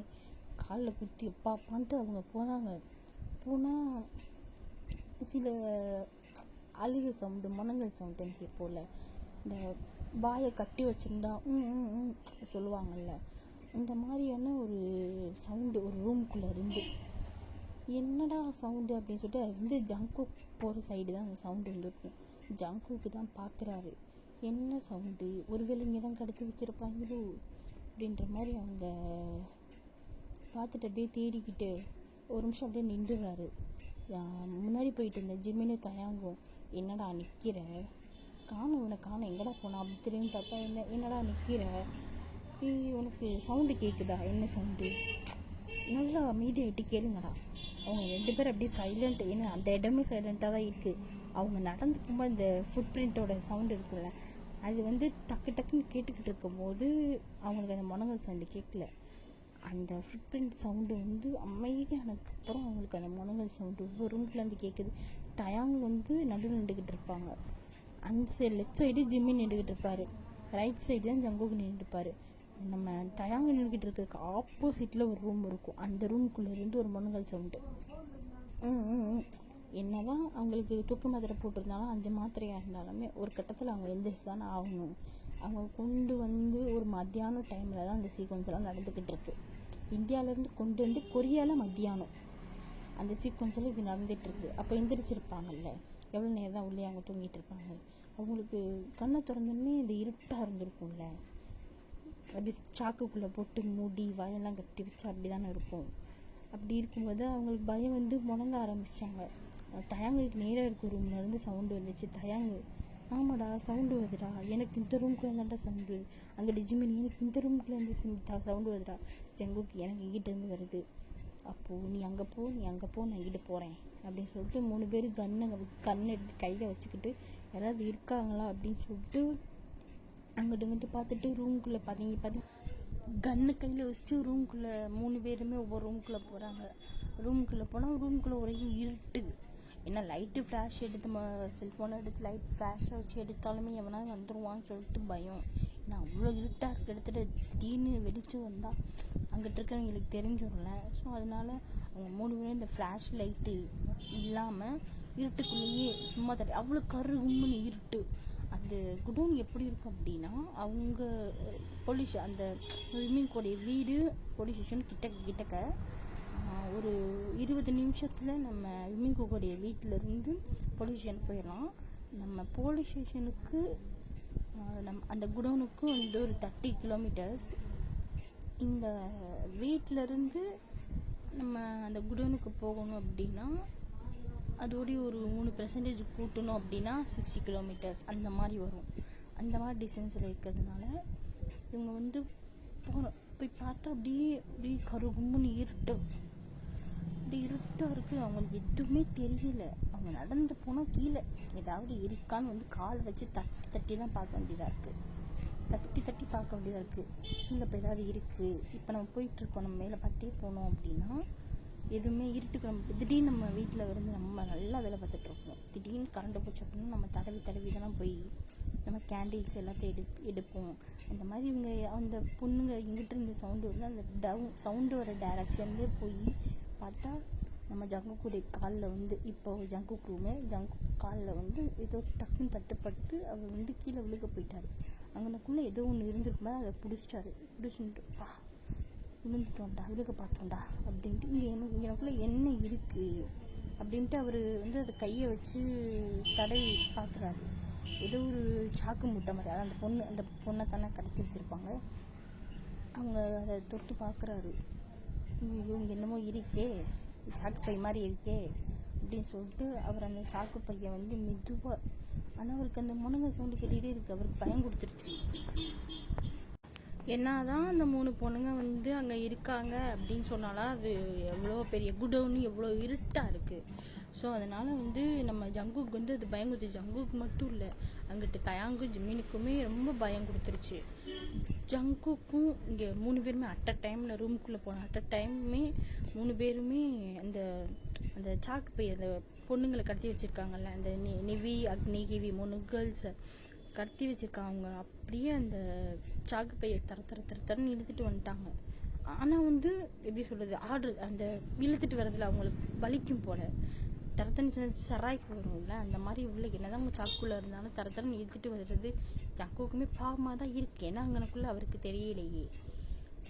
காலில் குத்தி அப்பான்ட்டு அவங்க போனாங்க. போனால் சில அழுகு சவுண்டு, முனங்கல் சவுண்டுன்னு கேட்போம்ல, இந்த வாயை கட்டி வச்சுருந்தா சொல்லுவாங்கள்ல, இந்த மாதிரியான ஒரு சவுண்டு ஒரு ரூம்குள்ளே இருந்து. என்னடா சவுண்டு அப்படின்னு சொல்லிட்டு அது வந்து ஜங்குக் போகிற சைடு தான் அந்த சவுண்டு வந்துருக்கும். ஜங்குக்கு தான் பார்க்குறாரு, என்ன சவுண்டு, ஒருவேளை இங்கே தான் கடத்தி வச்சுருப்பாங்களோ அப்படின்ற மாதிரி அவங்க பார்த்துட்டு அப்படியே தேடிக்கிட்டு ஒரு நிமிஷம் அப்படியே நின்றுறாரு. முன்னாடி போயிட்டு இருந்த ஜிமினு தயாங்கும், என்னடா நிற்கிற, காணும் எங்கடா போனா அப்படி திரும்பி பார்த்தா, என்னடா நிற்கிற, உனக்கு சவுண்டு கேட்குதா, என்ன சவுண்டு, நல்லா அமைதியாகிட்டு கேளுங்கடா. அவங்க 2 பேரும் அப்படியே சைலண்ட், ஏன்னா அந்த இடமே சைலண்ட்டாக தான் இருக்குது. அவங்க நடந்து போகும்போது அந்த ஃபுட் பிரிண்ட்டோட சவுண்டு இருக்குல்ல, அது வந்து டக்குன்னு கேட்டுக்கிட்டு இருக்கும்போது அவங்களுக்கு அந்த முனங்கல் சவுண்டு கேட்கல. அந்த ஃபுட் பிரிண்ட் சவுண்டு வந்து அமைதியானதுக்கப்புறம் அவங்களுக்கு அந்த முனங்கல் சவுண்டு ஒவ்வொரு ரூம்குள்ளேருந்து கேட்குது. டயாங் வந்து நடுவில் நின்றுக்கிட்டு இருப்பாங்க. அந்த சைடு லெஃப்ட் சைடு ஜிம்மி நின்றுக்கிட்டு இருப்பார், ரைட் சைடு தான் ஜங்குக்கு நின்றுருப்பார். நம்ம டயாங் நின்றுக்கிட்டு இருக்கிறதுக்கு ஆப்போசிட்டில் ஒரு ரூம் இருக்கும். அந்த ரூமுக்குள்ளே இருந்து ஒரு முனங்கல் சவுண்டு. என்ன தான் அவங்களுக்கு தூக்க மாத்திரை போட்டிருந்தாலும் 5 மாத்திரையாக இருந்தாலுமே ஒரு கட்டத்தில் அவங்க எந்திரிச்சு தானே ஆகணும். அவங்க கொண்டு வந்து ஒரு மத்தியானம் டைமில் தான் அந்த சீக்வன்ஸ் எல்லாம் நடந்துக்கிட்டு இருக்கு. இந்தியாவிலேருந்து கொண்டு வந்து கொரியாவில் மத்தியானம் அந்த சீக்வன்ஸ் எல்லாம் இது நடந்துகிட்ருக்கு. அப்போ எந்திரிச்சிருப்பாங்கல்ல, எவ்வளோ நேரம் தான் உள்ளே அவங்க தூங்கிட்டு இருப்பாங்க. அவங்களுக்கு கண்ணை திறந்தோடனே இந்த இருட்டாக இருந்திருக்கும்ல, அப்படி சாக்குக்குள்ளே போட்டு மூடி வாயெல்லாம் கட்டி வச்சு அப்படி தானே இருக்கும். அப்படி இருக்கும்போது அவங்களுக்கு பயம் வந்து முடங்க ஆரம்பிச்சிட்டாங்க. தயாங்குக்கு நேராக இருக்க ரூம்லேருந்து சவுண்டு வந்துச்சு. தயாங்கு, ஆமாடா சவுண்டு வருதுடா, எனக்கு இந்த ரூம்குள்ளே தான்டா சவுண்டு, அங்கே டிஜிமினி எனக்கு இந்த ரூம்குள்ளேருந்து சவுண்டு வருதுடா. ஜங்குக்கு எனக்கு இங்கிட்டேருந்து வருது. அப்போது நீ அங்கே போ நான் இங்கிட்டு போகிறேன் அப்படின்னு சொல்லிட்டு 3 பேர் கண்ணை எடுத்து கையில் வச்சுக்கிட்டு யாராவது இருக்காங்களா அப்படின்னு சொல்லிட்டு அங்கிட்டு இங்கிட்டு பார்த்துட்டு ரூம்குள்ளே பார்த்து கன்னு கையில் வச்சுட்டு ரூம்குள்ளே 3 பேருமே ஒவ்வொரு ரூம்குள்ளே போகிறாங்க. ரூம்குள்ளே போனால் ரூம்குள்ளே ஒரே இருட்டு. ஏன்னா லைட்டு ஃப்ளாஷ் எடுத்து செல்ஃபோனை எடுத்து லைட் ஃப்ளாஷை வச்சு எடுத்தாலுமே எவனா வந்துடுவான்னு சொல்லிட்டு பயம். ஏன்னா அவ்வளோ இருட்டாக இருக்க இடத்துல திடீர்னு வெளிச்சம் வந்தால் அங்கிட்ட இருக்கிறவங்களுக்கு தெரிஞ்சிடல. ஸோ அதனால் அவங்க 3 பேரும் இந்த ஃப்ளாஷ் லைட்டு இல்லாமல் இருட்டுக்குள்ளேயே சும்மா அவ்வளோ கும்முன்னு இருட்டு. அந்த குடோன் எப்படி இருக்கும் அப்படின்னா, அவங்க போலீஸ் அந்த விமின்கோடைய வீடு போலீஸ் ஸ்டேஷன் கிட்டக்க ஒரு 20 நிமிஷத்தில் நம்ம விமின்கோடைய வீட்டிலேருந்து போலீஸ் ஸ்டேஷன் போயிடலாம். நம்ம போலீஸ் ஸ்டேஷனுக்கு அந்த குடோனுக்கு வந்து ஒரு 30 கிலோமீட்டர்ஸ். இந்த வீட்டிலேருந்து நம்ம அந்த குடோனுக்கு போகணும் அப்படின்னா அதோடைய ஒரு 3% கூட்டணும் அப்படின்னா 60 கிலோமீட்டர்ஸ் அந்த மாதிரி வரும். அந்த மாதிரி டிஸ்டன்ஸில் இருக்கிறதுனால இவங்க வந்து போய் பார்த்தா அப்படியே கருகும்னு இருட்டாக இருக்குது. அவங்களுக்கு எதுவுமே தெரியல. அவங்க நடந்து போனால் கீழே ஏதாவது இருக்கான்னு வந்து கால் வச்சு தட்டி தட்டி தான் பார்க்க வேண்டியதாக இருக்குது. தட்டி தட்டி பார்க்க வேண்டியதாக இருக்குது. கீழே இப்போ ஏதாவது இருக்குது. இப்போ நம்ம போயிட்டுருக்கோம், நம்ம மேலே பட்டே போனோம் அப்படின்னா எதுவுமே இருட்டுக்கு நம்ம திடீர்னு நம்ம வீட்டில் இருந்து நம்ம நல்லா வேலை பார்த்துட்ருப்போம். திடீர்னு கரண்ட் போச்சு அப்படின்னா நம்ம தடவி தான் போய் நம்ம கேண்டில்ஸ் எல்லாத்தையும் எடுப்போம். அந்த மாதிரி இவங்க அந்த பொண்ணுங்க எங்கிட்ட இருந்த சவுண்டு வந்து அந்த சவுண்டு வர டைரக்ஷன்லேயே போய் பார்த்தா நம்ம ஜங்குக்குடைய காலில் வந்து இப்போ ஜங்கு காலில் வந்து ஏதோ டக்குன்னு தட்டுப்பட்டு அவர் வந்து கீழே விழுக போயிட்டார். அங்கனக்குள்ளே ஏதோ ஒன்று இருந்திருக்கும்போது அதை பிடிச்சிட்டு விழுந்துட்டோம்டா, விழுக பார்த்தோம்டா அப்படின்ட்டு எனக்குள்ளே என்ன இருக்குது அப்படின்ட்டு அவர் வந்து அதை கையை வச்சு தடவி பார்க்குறாரு. ஏதோ ஒரு சாக்கு மூட்டை மாதிரி, அதாவது அந்த பொண்ணை தானே கடத்தி வச்சுருப்பாங்க. அவங்க அதை தொட்டு பார்க்குறாரு. இவங்க என்னமோ இருக்கே, சாக்கு பை மாதிரி இருக்கே அப்படின்னு சொல்லிட்டு அவர் அந்த சாக்கு பையை வந்து மெதுவாக, ஆனால் அவருக்கு அந்த முனங்க சவுண்டு கேட்டுகிட்டே இருக்குது. அவருக்கு பயம் கொடுத்துருச்சு. என்னதான் அந்த 3 பொண்ணுங்க வந்து அங்கே இருக்காங்க அப்படின்னு சொன்னாலும் அது எவ்வளோ பெரிய குடவுன்னு எவ்வளோ இருட்டாக இருக்குது. ஸோ அதனால் வந்து நம்ம ஜங்குக்கு வந்து அது பயம் கொடுத்துருச்சு. ஜங்குக்கு மட்டும் இல்லை, அங்கிட்டு தயாங்கும் ஜிமினுக்குமே ரொம்ப பயம் கொடுத்துருச்சு. ஜங்குக்கும் இங்கே 3 பேருமே அட் அ டைமில் ரூமுக்குள்ளே போன அட் அ டைமே 3 பேருமே அந்த அந்த சாக்கு பை அந்த பொண்ணுங்களை கடத்தி வச்சுருக்காங்கல்ல, அந்த நிவி அக்னி கிவி 3 கேர்ள்ஸை கடத்தி வச்சுருக்காங்க. அப்படியே அந்த சாக்கு பையை தரன்னு இழுத்துட்டு வந்துட்டாங்க. ஆனால் வந்து எப்படி சொல்கிறது, ஆர்டர் அந்த இழுத்துட்டு வர்றதுல அவங்களுக்கு வலிக்கும் போல். தரத்தன்னு சராய்க்கு வரும்ல, அந்த மாதிரி உள்ள என்னதான் அவங்க சாக்குள்ளே இருந்தாலும் தரத்தன்னு இழுத்துட்டு வர்றது ஜங்குக்குமே பாவமாக தான் இருக்குது. ஏன்னா அங்கனக்குள்ளே அவருக்கு தெரியலையே,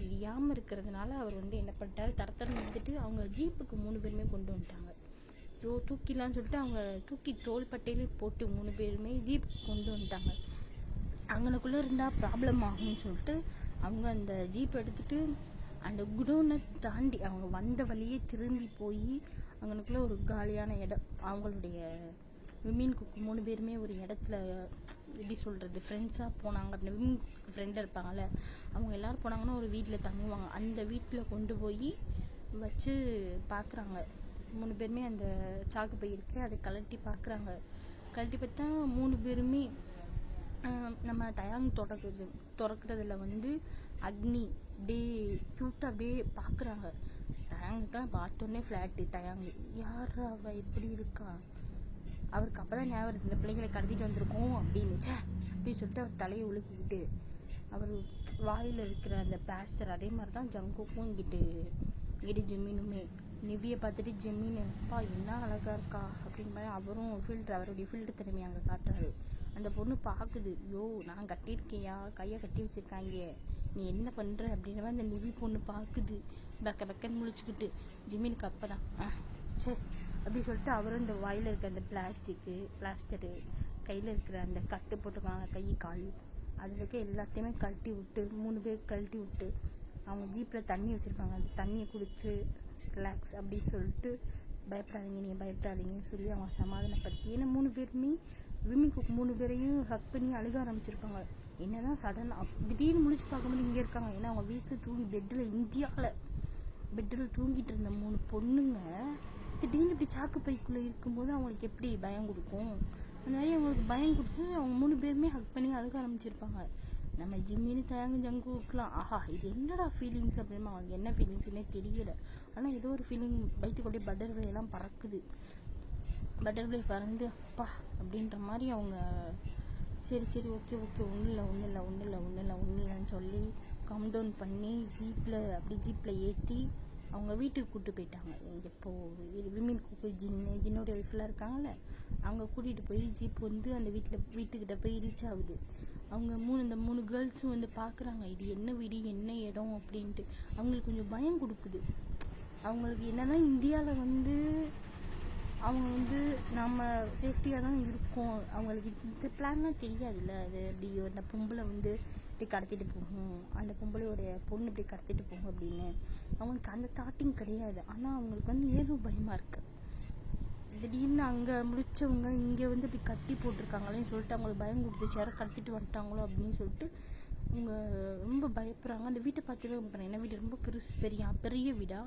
தெரியாமல் இருக்கிறதுனால அவர் வந்து என்ன பண்ணிட்டாரு, தரத்தன்னு இழுத்துட்டு அவங்க ஜீப்புக்கு 3 பேருமே கொண்டு வந்துட்டாங்க. தூக்கிலான்னு சொல்லிட்டு அவங்க தூக்கி தோல் பட்டையிலே போட்டு 3 பேருமே ஜீப்புக்கு கொண்டு வந்துட்டாங்க. அங்கனக்குள்ளே இருந்தால் ப்ராப்ளம் ஆகும்னு சொல்லிட்டு அவங்க அந்த ஜீப் எடுத்துகிட்டு அந்த குடோனை தாண்டி அவங்க வந்த வழியே திரும்பி போய் அங்கனக்குள்ளே ஒரு காலியான இடம், அவங்களுடைய விமீன் குக்கு 3 பேருமே ஒரு இடத்துல எப்படி சொல்கிறது ஃப்ரெண்ட்ஸாக போனாங்க. அப்படின்னா விமீன் குக்கு ஃப்ரெண்டாக இருப்பாங்கள்ல, அவங்க எல்லோரும் போனாங்கன்னா ஒரு வீட்டில் தங்குவாங்க. அந்த வீட்டில் கொண்டு போய் வச்சு பார்க்குறாங்க. 3 பேருமே அந்த சாக்கு பை இருக்குது, அதை கழட்டி பார்க்குறாங்க. கழட்டி பார்த்தா 3 பேருமே நம்ம தயாங் திறக்கிறதுல வந்து அக்னி அப்படியே க்யூட்டாக அப்படியே பார்க்குறாங்க. தயாங்குக்கெலாம் பார்த்தோன்னே ஃப்ளாட்டு. தயாங்கு யார் அவள் எப்படி இருக்கா, அவருக்கு அப்போ தான் ஞாபகம் இருக்குது இந்த பிள்ளைங்களை கடத்திட்டு வந்திருக்கோம் அப்படின்னுச்சா அப்படின்னு சொல்லிட்டு அவர் தலையை உலுக்கிக்கிட்டு அவர் வாயில் இருக்கிற அந்த பிளாஸ்டர் அதே மாதிரி தான் ஜங்குக்கும் இங்கிட்டு ஜெமீனுமே. நிவியை பார்த்துட்டு ஜெமீன் அப்பா என்ன அழகாக இருக்கா அப்படின்னு மாதிரி அவரும் அவருடைய ஃபில்டர் திறமையை அங்கே காட்டுறாரு. அந்த பொண்ணு பார்க்குது, யோ நான் கட்டியிருக்கேயா, கையை கட்டி வச்சுருக்காங்க, நீ என்ன பண்ணுற அப்படின்ற மாதிரி அந்த நிவி பொண்ணு பார்க்குது. பெக்கன்னு முழிச்சுக்கிட்டு ஜெமீனுக்கு அப்போ தான் சரி அப்படி சொல்லிட்டு அவரும் இந்த வாயில் இருக்கிற அந்த பிளாஸ்டரு கையில் இருக்கிற அந்த கட்டு போட்டுருக்காங்க கை கால், அதில் இருக்க எல்லாத்தையுமே கழட்டி விட்டு 3 பேர் கழட்டி விட்டு அவங்க ஜீப்பில் தண்ணி வச்சுருக்காங்க. அந்த தண்ணியை கொடுத்து ரிலாக்ஸ் அப்படின்னு சொல்லிட்டு நீங்கள் பயப்படாதீங்கன்னு சொல்லி அவங்க சமாதானப்படுத்தி, ஏன்னா 3 பேருமே விமீன் குக் 3 பேரையும் ஹக் பண்ணி அழுக ஆரம்பிச்சிருப்பாங்க. என்னதான் சடனாக திடீர்னு முழிச்சு பார்க்கும்போது இங்கே இருக்காங்க. ஏன்னா அவங்க வீட்டில் தூங்கி பெட்டில் தூங்கிட்டு இருந்த 3 பொண்ணுங்க திடீர்னு இப்படி சாக்கு பைக்குள்ளே இருக்கும்போது அவங்களுக்கு எப்படி பயம் கொடுக்கும். அந்த மாதிரி அவங்களுக்கு பயம் கொடுத்து அவங்க 3 பேருமே ஹக் பண்ணி அழுக ஆரம்பிச்சிருப்பாங்க. நம்ம ஜிம்மின்னு தயாங்க ஜங்குக்கலாம் ஆஹா இது என்னடா ஃபீலிங்ஸ் அப்படின்னா அவங்களுக்கு என்ன ஃபீலிங்ஸ்னே தெரியல. ஆனால் ஏதோ ஒரு ஃபீலிங் வயிற்றுக்குள்ளே பட்டர்ஃப்ளை எல்லாம் பறக்குது. பட்டர்ஃப்ளை பறந்து அப்பா அப்படின்ற மாதிரி அவங்க சரி ஓகே ஒன்றும் இல்லைன்னு சொல்லி கம் டவுன் பண்ணி ஜீப்பில் ஏற்றி அவங்க வீட்டுக்கு கூப்பிட்டு போயிட்டாங்க. இப்போது விமீன் குக்கு ஜின்னோடைய ஒய்ஃபெலாம் இருக்காங்கல்ல, அவங்க கூட்டிகிட்டு போய் ஜீப் வந்து அந்த வீட்டுக்கிட்ட போய் ரீச் ஆகுது. அவங்க இந்த 3 கேர்ள்ஸும் வந்து பார்க்குறாங்க, இது என்ன வீடு என்ன இடம் அப்படின்ட்டு. அவங்களுக்கு கொஞ்சம் பயம் கொடுக்குது. அவங்களுக்கு என்னன்னா இந்தியாவில் வந்து அவங்க வந்து நம்ம சேஃப்டியாக தான் இருக்கோம், அவங்களுக்கு இந்த பிளான்லாம் தெரியாதுல்ல. அது அப்படி அந்த பொம்பளை வந்து இப்படி கடத்திட்டு போகும், அந்த பொம்பளையோடைய பொண்ணு இப்படி கடத்திட்டு போகும் அப்படின்னு அவங்களுக்கு அந்த தாட்டிங் கிடையாது. ஆனால் அவங்களுக்கு வந்து ஏதோ பயமாக இருக்குது. திடீர்னு அங்கே முடித்தவங்க இங்கே வந்து இப்படி கட்டி போட்டிருக்காங்களேன்னு சொல்லிட்டு அவங்களுக்கு பயம் கொடுத்துச்சு, யாரும் கடத்திட்டு வந்துட்டாங்களோ அப்படின்னு சொல்லிட்டு அவங்க ரொம்ப பயப்படுறாங்க. அந்த வீட்டை பார்த்துட்டு என்ன வீடு ரொம்ப பெரிய வீடா,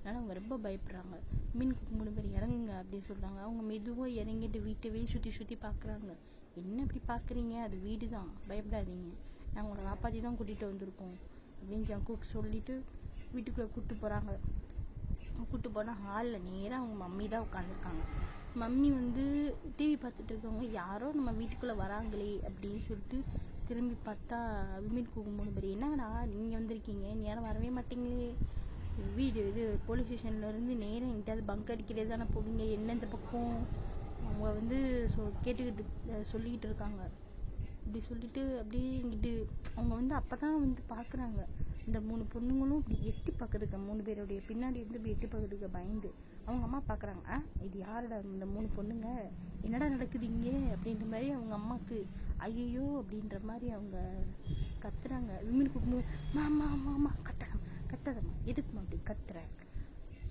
அதனால் அவங்க ரொம்ப பயப்படுறாங்க. விமன் குக் 3 பேர் இறங்குங்க அப்படின்னு சொல்கிறாங்க. அவங்க மெதுவாக இறங்கிட்டு வீட்டவே சுற்றி பார்க்குறாங்க. என்ன இப்படி பார்க்குறீங்க, அது வீடு தான், பயப்படாதீங்க, நாங்கள் உங்களை காப்பாற்றி தான் கூட்டிகிட்டு வந்திருக்கோம் அப்படின்னு ஜங்குக்கு சொல்லிவிட்டு வீட்டுக்குள்ளே கூப்பிட்டு போகிறாங்க. கூப்பிட்டு போனால் ஹாலில் நேராக அவங்க மம்மி தான் உட்காந்துருக்காங்க. மம்மி வந்து டிவி பார்த்துட்டு இருக்கவங்க யாரோ நம்ம வீட்டுக்குள்ளே வராங்களே அப்படின்னு சொல்லிட்டு திரும்பி பார்த்தா விமன் குக் 3 பேர், என்னங்கடா நீங்கள் வந்திருக்கீங்க, யாரும் வரவே மாட்டீங்களே, வீடு இது போலீஸ் ஸ்டேஷன்லேருந்து நேரம் எங்கிட்டாவது பங்க் அடிக்கிறது தானே போவீங்க, என்ன இந்த பக்கம் அவங்க வந்து கேட்டுக்கிட்டு சொல்லிக்கிட்டு இருக்காங்க. இப்படி சொல்லிட்டு அப்படியே இங்கிட்டு அவங்க வந்து அப்போ தான் வந்து பார்க்குறாங்க. இந்த 3 பொண்ணுங்களும் இப்படி எட்டி பார்க்குறதுக்கு 3 பேருடைய பின்னாடி இருந்து இப்படி எட்டி பார்க்குறதுக்கு பயந்து அவங்க அம்மா பார்க்குறாங்க. இது யாரோட இந்த 3 பொண்ணுங்க, என்னடா நடக்குது இங்கே அப்படின்ற மாதிரி அவங்க அம்மாவுக்கு ஐயோ அப்படின்ற மாதிரி அவங்க கத்துறாங்க. விமன் குக் மாமா மாமா கத்தாதம்மா எதுக்குமா அப்படி கத்துற,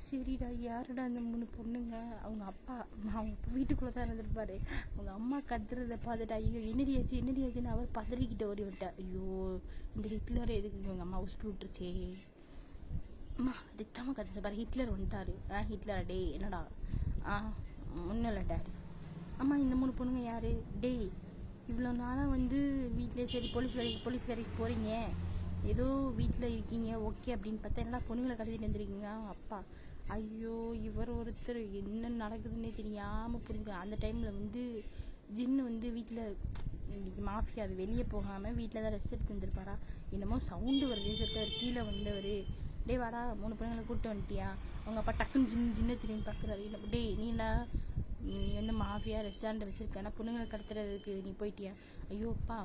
சரிடா யாருடா அந்த 3 பொண்ணுங்க, அவங்க அப்பா அவங்க வீட்டுக்குள்ளே தான் இருந்திருப்பாரு. அவங்க அம்மா கத்துறதை பார்த்துட்டு ஐயோ என்னடியாச்சுன்னு அவர் பதறிக்கிட்ட ஓடி விட்டார். ஐயோ இந்த ஹிட்லர் எதுக்கு இவங்க அம்மா உசுப்பு விட்டுருச்சே, அம்மா அதுக்கு தான் கத்துச்சு பாரு, ஹிட்லர் வந்துட்டாரு. ஹிட்லர் டே என்னடா, ஒன்றும் இல்லை டேடி. அம்மா இந்த 3 பொண்ணுங்க யாரு, டே இவ்வளோ நாளாக வந்து வீட்டிலே சரி போலீஸ்காரிக்கு போகிறீங்க, ஏதோ வீட்டில் இருக்கீங்க ஓகே அப்படின்னு பார்த்தா எல்லா பொண்ணுங்களை கடத்திட்டு வந்துருக்கீங்க. அப்பா ஐயோ இவர் ஒருத்தர் என்ன நடக்குதுன்னே தெரியாமல் புரிஞ்சுக்க. அந்த டைமில் வந்து ஜின்னு வந்து வீட்டில் மாஃபியா அது வெளியே போகாமல் வீட்டில் தான் ரெஸ்ட் எடுத்து வந்துருப்பாரா, என்னமோ சவுண்டு வருது சொல்லிட்டு கீழே வந்தவர், டே வாடா 3 பொண்ணுங்களை கூப்பிட்டு வந்துட்டியா, அவங்க அப்பா டக்குன்னு ஜின்ன திரும்பி பார்க்குறாரு. என்ன டே நீ வந்து மாஃபியா ரெஸ்டாரண்ட் வச்சுருக்கேன்னா பொண்ணுங்களை கடத்துறதுக்கு நீ போயிட்டியா, ஐயோப்பா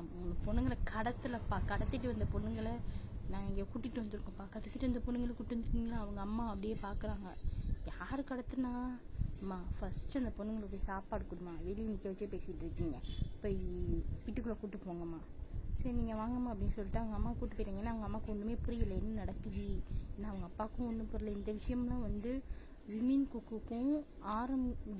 பொண்ணுங்களை கடத்தலப்பா, கடத்திட்டு வந்த பொண்ணுங்களை நாங்கள் இங்கே கூட்டிகிட்டு வந்திருக்கோம்ப்பா, கடத்திட்டு வந்த பொண்ணுங்களை கூப்பிட்டு வந்துருக்கீங்களா. அவங்க அம்மா அப்படியே பார்க்குறாங்க. யார் கடத்துனா, அம்மா ஃபஸ்ட்டு அந்த பொண்ணுங்களுக்கு சாப்பாடு கொடுமா, வெளியே நிற்க வச்சே பேசிகிட்டு இருக்கீங்க, போய் வீட்டுக்குள்ளே கூப்பிட்டு போங்கம்மா, சரி நீங்கள் வாங்கம்மா அப்படின்னு சொல்லிட்டு அவங்க அம்மா கூப்பிட்டு போயிட்டாங்க. ஏன்னா அவங்க அம்மாவுக்கு ஒன்றுமே புரியல என்ன நடக்குது, ஏன்னா அவங்க அப்பாவுக்கும் ஒன்றும் புரியல. இந்த விஷயம்லாம் வந்து விமன் குக்குக்கும்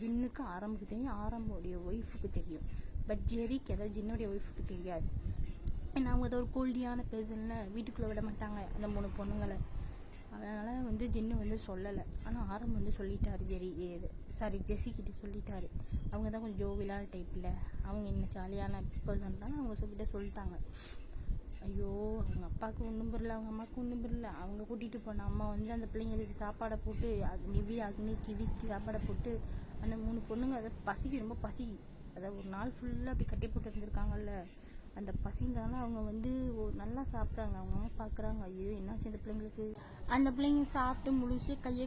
ஜின்னுக்கு ஆரம்புக்கு தெரியும், ஆரம்போடைய ஒய்ஃபுக்கு தெரியும், பட் ஜெரிக்கு அதாவது ஜின்னுடைய ஒய்ஃபுக்கு தெரியாது. ஏன்னா அவங்க ஏதோ ஒரு கோல்டியான பேசல வீட்டுக்குள்ளே விட மாட்டாங்க அந்த 3 பொண்ணுங்களை, அதனால் வந்து ஜின்னு வந்து சொல்லலை. ஆனால் ஆரம் வந்து சொல்லிட்டாரு ஜெஸிக்கிட்ட சொல்லிட்டாரு. அவங்க தான் கொஞ்சம் ஜோவிலான டைப்பில், அவங்க என்ன ஜாலியான பர்சன் தான் அவங்க சொல்லிட்ட சொல்லிட்டாங்க. ஐயோ அவங்க அப்பாவுக்கு ஒன்றும் புரியல, அவங்க அம்மாவுக்கு ஒன்றும் புரியல. அவங்க கூட்டிகிட்டு போன அம்மா வந்து அந்த பிள்ளைங்களுக்கு சாப்பாடை போட்டு நிவி அக்னி கிதிக்கு சாப்பாடை போட்டு அந்த 3 பொண்ணுங்க அதை பசிக்கு ரொம்ப பசி, அதாவது ஒரு நாள் ஃபுல்லாக அப்படி கட்டி போட்டு இருந்திருக்காங்கல்ல, அந்த பசினால அவங்க வந்து நல்லா சாப்பிட்றாங்க. அவங்க அம்மா பார்க்குறாங்க, ஐயோ என்னாச்சு இந்த பிள்ளைங்களுக்கு. அந்த பிள்ளைங்க சாப்பிட்டு முழுசு கையை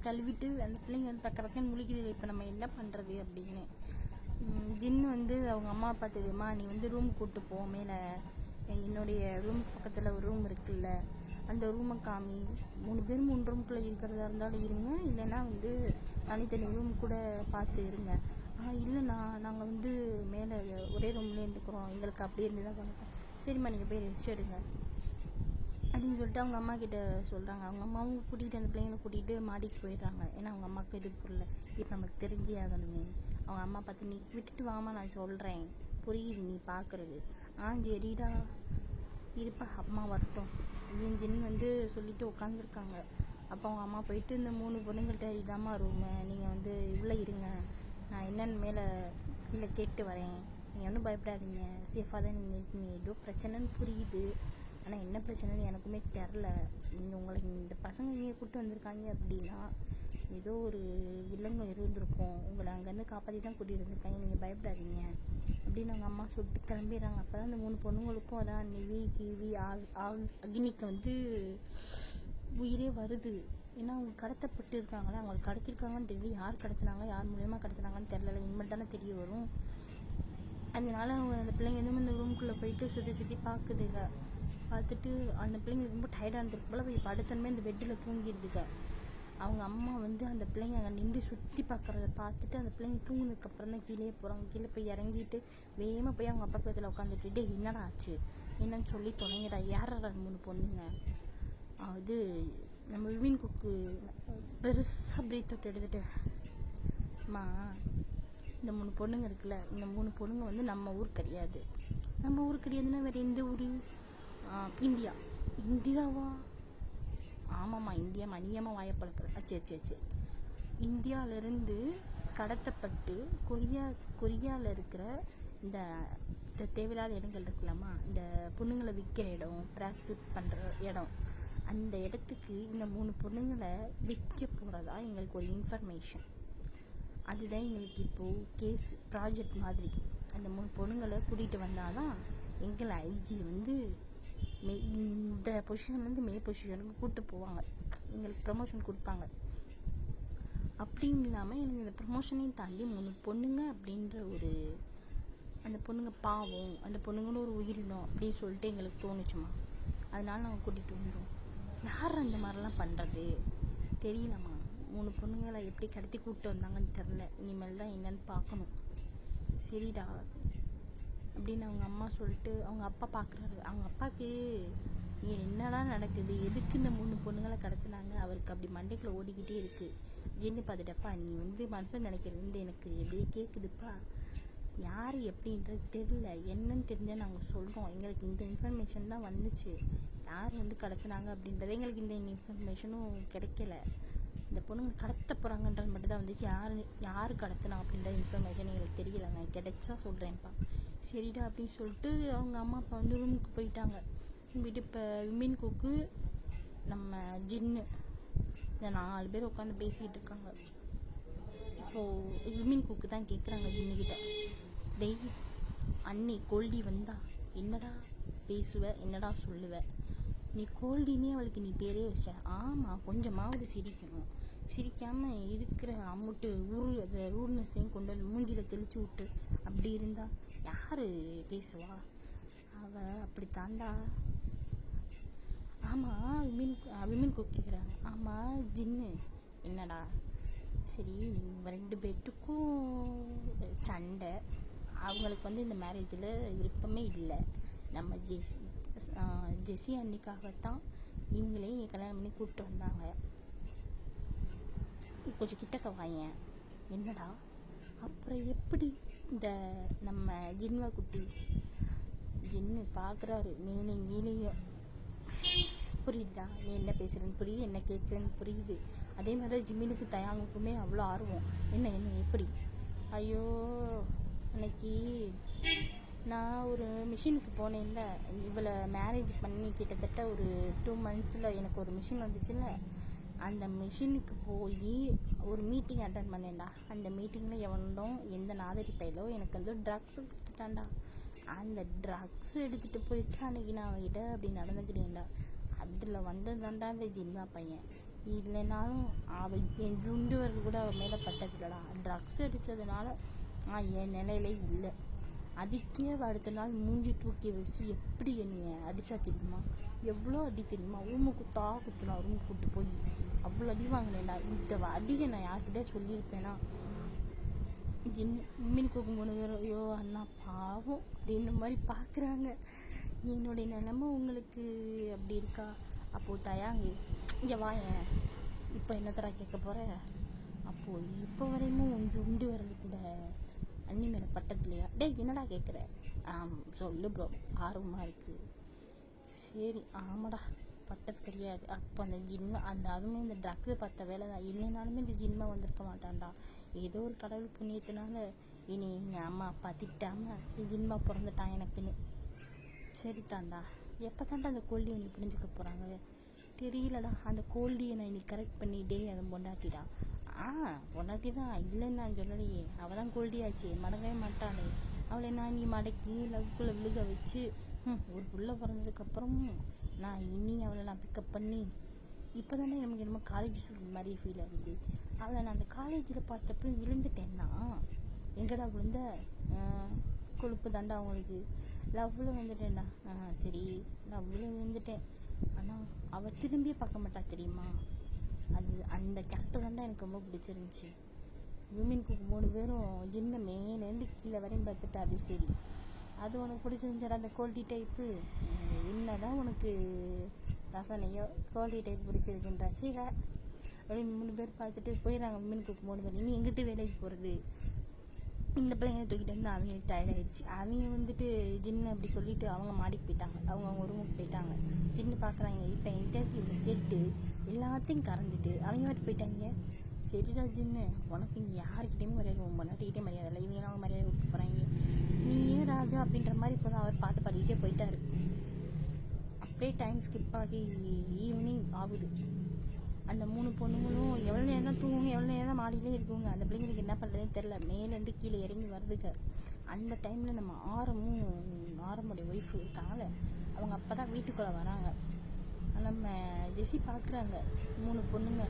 கழுவிட்டு அந்த பிள்ளைங்க வந்து பக்கத்துக்கு முழிக்குது. இப்போ நம்ம என்ன பண்ணுறது அப்படின்னு ஜின்னு வந்து அவங்க அம்மா அப்பா தெரியுமா, நீ வந்து ரூம் கூப்பிட்டு போ, மேலே என்னுடைய ரூம் பக்கத்தில் ஒரு ரூம் இருக்குல்ல அந்த ரூமை காமி, 3 பேர் 3 ரூமுக்குள்ளே இருக்கிறதா இருந்தாலும் இருங்க, இல்லைன்னா வந்து தனித்தனி ரூம் கூட பார்த்து இருங்க. இல்லைண்ணா நாங்கள் வந்து மேலே ஒரே ரூம்லேயே இருந்துக்கிறோம், எங்களுக்கு அப்படியே இருந்து தான் பார்ப்போம், சரிம்மா நீங்கள் போய் ரெஸ்ட் எடுங்க அப்படின்னு சொல்லிட்டு அவங்க அம்மா கிட்ட சொல்கிறாங்க. அவங்க அம்மாவும் கூட்டிகிட்டு அந்த பிள்ளைங்களை கூட்டிகிட்டு மாடிக்கு போயிடுறாங்க. ஏன்னா அவங்க அம்மாவுக்கு இது புரியல, இப்போ நமக்கு தெரிஞ்சே ஆகணுமே. அவங்க அம்மா பார்த்து நீ விட்டுட்டு வாமா நான் சொல்கிறேன், புரியுது நீ பார்க்குறது, சரிடா இருப்பா அம்மா வரட்டும் அப்படின்னு ஜின் வந்து சொல்லிட்டு உட்காந்துருக்காங்க. அப்போ அவங்க அம்மா போயிட்டு இந்த 3 பொண்ணுங்கள்ட்ட இதாம்மா ரூமு, நீங்கள் வந்து இவ்வளோ இருங்க, நான் என்னென்னு மேலே கீழே கேட்டு வரேன், நீங்கள் ஒன்றும் பயப்படாதீங்க, சேஃபாக தான் நீங்கள் இருக்கீங்க, ஏதோ பிரச்சனைன்னு புரியுது, ஆனால் என்ன பிரச்சனைன்னு எனக்குமே தெரில, நீங்கள் உங்களை இந்த பசங்க நீங்கள் கூப்பிட்டு வந்திருக்காங்க அப்படின்னா ஏதோ ஒரு வில்லங்கம் இருந்திருக்கும், உங்களை அங்கேருந்து காப்பாற்றி தான் கூட்டிகிட்டு வந்திருக்காங்க, நீங்கள் பயப்படாதீங்க அப்படின்னு அவங்க அம்மா சொல்லிட்டு கிளம்பிடுறாங்க. அப்போ தான் அந்த 3 பொண்ணுங்களுக்கும் அதான் நிவி கிவி அக்னிக்கு வந்து உயிரே வருது. ஏன்னா அவங்க கடத்தப்பட்டு இருக்காங்களே, அவங்களுக்கு கடத்திருக்காங்கன்னு தெரியல, யார் கடத்தினாங்க யார் மூலியமாக கடத்தினாங்கன்னு தெரியல, இனிமேல் தானே தெரிய வரும். அதனால அவங்க அந்த பிள்ளைங்க வந்து இந்த ரூம்குள்ளே போயிட்டு சுற்றி பார்க்குதுங்க. பார்த்துட்டு அந்த பிள்ளைங்க ரொம்ப டயர்டாக இருந்திருக்கு போல், போய் படுத்தனமே அந்த பெட்டில் தூங்கிடுதுங்க. அவங்க அம்மா வந்து அந்த பிள்ளைங்க அங்கே நின்று சுற்றி பார்க்குறத பார்த்துட்டு அந்த பிள்ளைங்க தூங்கினதுக்கப்புறம் தான் கீழே போகிறாங்க. கீழே போய் இறங்கிட்டு வேகமாக போய் அவங்க அப்பா பக்கத்தில் உட்காந்துட்டு என்னடா ஆச்சு என்னன்னு சொல்லி தொலைங்கடா, யாரா 3 பொண்ணுங்க, அது நம்ம விமன் குக்கு பெருசாக பிரீத் அவுட் எடுத்துட்டு, அம்மா இந்த 3 பொண்ணுங்க இருக்குல்ல, இந்த 3 பொண்ணுங்க வந்து நம்ம ஊர் கிடையாதுன்னா வேறு எந்த ஊர், இந்தியாவா, ஆமாம்மா, இந்தியா மணியமாக வாயப்பழக்கிற. சரி சரி சரி. இந்தியாவிலேருந்து கடத்தப்பட்டு கொரியாவில் இருக்கிற இந்த இந்த தேவையில்லாத இடங்கள் இருக்கலாமா, இந்த பொண்ணுங்களை விற்கிற இடம், ப்ராஸ்டியூட் பண்ணுற இடம், அந்த இடத்துக்கு இந்த 3 பொண்ணுங்களை விற்க போகிறதா எங்களுக்கு ஒரு இன்ஃபர்மேஷன். அதுதான் எங்களுக்கு இப்போது கேஸ் ப்ராஜெக்ட் மாதிரி. அந்த 3 பொண்ணுங்களை கூட்டிகிட்டு வந்தால் தான் எங்களை ஐஜி வந்து இந்த பொசிஷன்லேருந்து பொசிஷனுக்கு கூப்பிட்டு போவாங்க, எங்களுக்கு ப்ரமோஷன் கொடுப்பாங்க. அப்படியும் இல்லாமல் எனக்கு இந்த ப்ரமோஷனையும் தாண்டி 3 பொண்ணுங்க அப்படின்ற ஒரு, அந்த பொண்ணுங்க பாவம், அந்த பொண்ணுங்கன்னு ஒரு உயிரினம் அப்படின்னு சொல்லிட்டு எங்களுக்கு தோணுச்சுமா. அதனால நாங்கள் கூட்டிகிட்டு வந்தோம். யார் அந்த மாதிரிலாம் பண்ணுறது தெரியலம்மா. 3 பொண்ணுங்களை எப்படி கடத்தி கூப்பிட்டு வந்தாங்கன்னு தெரில. இனிமேல் தான் என்னன்னு பார்க்கணும். சரிடா அப்படின்னு அவங்க அம்மா சொல்லிட்டு அவங்க அப்பா பார்க்குறாரு. அவங்க அப்பாவுக்கு என்னடா நடக்குது, எதுக்கு இந்த 3 பொண்ணுங்களை கடத்தினாங்க, அவருக்கு அப்படி மண்டைக்குள்ளே ஓடிக்கிட்டே இருக்குது. ஜென்னு பார்த்துட்டப்பா, நீ மனசில் நினைக்கிறது எனக்கு எப்படியே கேட்குதுப்பா, யார் எப்படின்றது தெரியல, என்னன்னு தெரிஞ்சால் நாங்கள் சொல்கிறோம். எங்களுக்கு இந்த இன்ஃபர்மேஷன் தான் வந்துச்சு, யார் கடத்தினாங்க அப்படின்றது எங்களுக்கு இந்த இன்ஃபர்மேஷனும் கிடைக்கல. இந்த பொண்ணுங்க கடத்த போகிறாங்கன்றது மட்டும் தான் வந்துச்சு. யார் கடத்தினா அப்படின்ற இன்ஃபர்மேஷன் எங்களுக்கு தெரியலைங்க, கிடைச்சா சொல்கிறேன்ப்பா. சரிடா அப்படின்னு சொல்லிட்டு அவங்க அம்மா அப்பா ரூமுக்கு போயிட்டாங்க. போயிட்டு இப்போ விமின் குக்கு நம்ம ஜின்னு இந்த 4 பேர் உட்காந்து பேசிக்கிட்டு இருக்காங்க. இப்போது விமின் குக்கு தான் கேட்குறாங்க ஜின்னுக்கிட்ட, டெய் அண்ணி கோல்டி வந்தா என்னடா பேசுவ, என்னடா சொல்லுவ, நீ கோல்டினே அவளுக்கு நீ பேரே வச்ச. ஆமாம், கொஞ்சமாவது சிரிக்கணும், சிரிக்காமல் இருக்கிற அம்முட்டு அந்த ரூட்னஸையும் கொண்டு வந்து மூஞ்சியில் தெளிச்சு விட்டு அப்படி இருந்தா யார் பேசுவா, அவள் அப்படி தாண்டா. ஆமாம் விமின் கூப்பிட்டுக்கிறாங்க. ஆமாம் ஜின்னு என்னடா, சரி நீங்கள் 2 பேர்த்துக்கும் சண்டை, அவங்களுக்கு இந்த மேரேஜில் விருப்பமே இல்லை, நம்ம ஜெஸி அன்னிக்காகத்தான் இவங்களே கல்யாணம் பண்ணி கூப்பிட்டு வந்தாங்க, கொஞ்சம் கிட்டக்க வாயேன். என்னடா அப்புறம் எப்படி இந்த நம்ம ஜின்வா குட்டி ஜின்னு பார்க்குறாரு மேலும் கீழேயும். புரியுதா நீ என்ன பேசுகிறேன்னு புரியுது, என்ன கேட்குறேன்னு புரியுது. அதே மாதிரி தான் ஜிம்மினுக்கு தயாங்குக்குமே அவ்வளோ ஆர்வம். என்ன எப்படி, ஐயோ அன்னைக்கு நான் ஒரு மிஷினுக்கு போனேன்ல, இவளை மேரேஜ் பண்ணி கிட்டத்தட்ட ஒரு 2 monthஸில் எனக்கு ஒரு மிஷின் வந்துச்சுல்ல, அந்த மிஷினுக்கு போய் ஒரு மீட்டிங் அட்டன் பண்ணேன்டா. அந்த மீட்டிங்கில் எவனும் எந்த நாதரி பையிலோ எனக்கு ட்ரக்ஸ் கொடுத்துட்டான்டா. அந்த ட்ரக்ஸ் எடுத்துகிட்டு போயிட்டு அன்றைக்கி நான் அவகிட்ட அப்படி நடந்துக்கிட்டேன்டா. அதில் வந்ததாண்டா அந்த ஜின்வா பையன். இல்லைனாலும் அவள் என் ஜுண்டு வரது கூட அவன் மேலே பட்டதில்லடா. ட்ரக்ஸ் அடித்ததுனால என் நிலையிலே இல்லை. அதுக்கே அடுத்த நாள் மூஞ்சி தூக்கி வச்சு எப்படி என்னைய அடித்தா தெரியுமா, எவ்வளோ அடி தெரியுமா, ரூமு குத்துனா ரூம் கூப்பிட்டு போய் அவ்வளோ அடி வாங்கினேன்டா. இந்த அடியை நான் யார்கிட்ட சொல்லியிருப்பேனா, மீன் கூக்கும் போன வேறு, ஐயோ அண்ணா பாவம் அப்படின்ற மாதிரி பார்க்குறாங்க. என்னுடைய நிலமை உங்களுக்கு அப்படி இருக்கா. அப்போது தயாங்க இங்கே வாயேன், இப்போ என்ன தர கேட்க போகிற, அப்போது இப்போ வரையும் கொஞ்சம் உண்டு வர்றது கூட அண்ணி மேலே பட்டத்துலையா, டேய் என்னடா கேட்குற, சொல்லு ப்ரோ ஆர்வமாக இருக்குது. சரி ஆமாடா பட்டது தெரியாது. அப்போ அந்த ஜின்மை அதுவுமே இந்த ட்ரக்ஸு பார்த்த வேலை தான். இல்லைனாலுமே இந்த ஜின்மை வந்திருக்க மாட்டான்டா. ஏதோ ஒரு கடவுள் புண்ணியத்தினால இனி எங்கள் அம்மா அப்பா திட்டாமல் ஜின்மா பிறந்துட்டான் எனக்குன்னு. சரிட்டான்டா. எப்போ தாண்டா அந்த கோல்டியை நீ புரிஞ்சுக்க போகிறாங்க தெரியலடா. அந்த கோல்டியை நான் இன்னைக்கு கரெக்ட் பண்ணிட்டே அதை பொண்டாட்டிடா. பொண்டாட்டி தான் இல்லைன்னு நான் சொல்லலையே, அவள் தான் கோல்டியாச்சு, மடங்கவே மாட்டாளே. அவளை நான் நீ மடக்கி லவ்க்குள்ளே விழுக வச்சு ஒரு புள்ள பிறந்ததுக்கப்புறமும் நான் அவளை நான் பிக்கப் பண்ணி இப்போ தானே நமக்கு என்னமோ காலேஜ் ஸ்டூடெண்ட் மாதிரி ஃபீல் ஆகுது. அவளை நான் அந்த காலேஜில் பார்த்தப்ப விழுந்துட்டேன்னா, எங்கடா விழுந்த, கொழுப்பு தாண்டா அவங்களுக்கு, லவ்வில் வந்துட்டேன்டா. சரி லவ்வில் விழுந்துட்டேன், ஆனால் அவள் திரும்பியே பார்க்க மாட்டா தெரியுமா. அந்த கேரக்டர் தாண்டா எனக்கு ரொம்ப பிடிச்சிருந்துச்சி. விமின் குக் 3 பேரும் ஜின்ன மேலேருந்து கீழே வரையும் பார்த்துட்டு அது சரி, அது உனக்கு பிடிச்சிருந்துச்சடா அந்த குவாலிட்டி டைப்பு, என்ன தான் உனக்கு ரசனையோ குவாலிட்டி டைப் பிடிச்சிருக்குன்றா. சரி அப்படின்னு 3 பேர் பார்த்துட்டு போயிடறாங்க. விமின் குக் 3 பேர். இனி எங்கிட்ட வேலைக்கு போகிறது, இந்த பிள்ளைங்களை தூக்கிட்டு வந்து அவங்களுக்கு டயர்ட் ஆயிடுச்சு. அவங்க வந்துட்டு ஜின்னு அப்படி சொல்லிட்டு அவங்க மாடிக்கு போயிட்டாங்க, அவங்க ரூமுக்கு போயிட்டாங்க. ஜின்னு பார்க்குறாங்க, இப்போ என்கிட்ட இவ்வளோ கேட்டு எல்லாத்தையும் கறந்துட்டு அவங்க வாட்டி போயிட்டாங்க. சரிடா ஜின்னு, உனக்கு இங்கே யாருக்கிட்டையுமே மரியாதை, உன் பொண்ணாட்டிக்கிட்டே மரியாதை இல்லை, இவங்க அவங்க மரியாதை விட்டு போகிறாங்க, நீ ஏன் ராஜா அப்படின்ற மாதிரி இப்போ அவர் பாட்டு பாடிக்கிட்டே போயிட்டாரு. அப்படியே டைம் ஸ்கிப் ஆகி ஈவினிங் ஆகுது. அந்த 3 பொண்ணுங்களும் எவ்வளோ நேரம் தான் தூங்குங்க, எவ்வளோ நேரம் தான் மாடியிலே இருக்குங்க. அந்த பிள்ளைங்களுக்கு என்ன பண்ணுறதுன்னு தெரில, மேலேருந்து கீழே இறங்கி வருதுங்க. அந்த டைமில் நம்ம ஆரமுடைய ஒய்ஃப் இருக்காங்கள, அவங்க அப்போ தான் வீட்டுக்குள்ளே வராங்க. நம்ம ஜெஸி பார்க்குறாங்க 3 பொண்ணுங்க.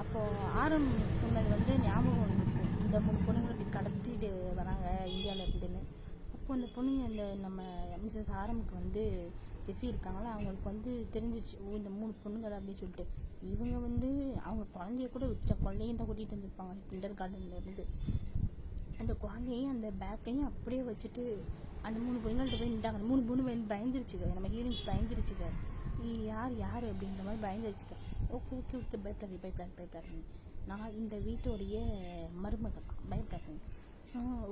அப்போது ஆரம் சொன்னது வந்து ஞாபகம் வந்துருக்கு, இந்த 3 பொண்ணுங்களை இப்படி கடத்திட்டு வராங்க இந்தியாவில் இருந்துன்னு. அப்போ அந்த பொண்ணுங்க இந்த நம்ம மிஸ்ஸஸ் ஆரமுக்கு வந்து ஜெஸி இருக்காங்களா, அவங்களுக்கு வந்து தெரிஞ்சிச்சு, இந்த 3 பொண்ணுங்க தான் அப்படின்னு சொல்லிட்டு. இவங்க வந்து அவங்க குழந்தைய கூட குழந்தையும் தான் கூட்டிகிட்டு வந்துருப்பாங்க கிண்டர் கார்டன்லேருந்து. அந்த குழந்தையும் அந்த பேக்கையும் அப்படியே வச்சுட்டு அந்த 3 பொண்ணுங்கள்ட்ட போய் நின்றாங்க. அந்த 3 பொண்ணு பயந்துருச்சுக்க, நம்ம ஹீரோயின்ஸ் பயந்துருச்சுக்க, யார் அப்படின்ற மாதிரி பயந்துருச்சுக்க. ஓகே ஓகே ஓகே, பயப்படாது, நான் இந்த வீட்டோடைய மருமகள், பயப்படாது,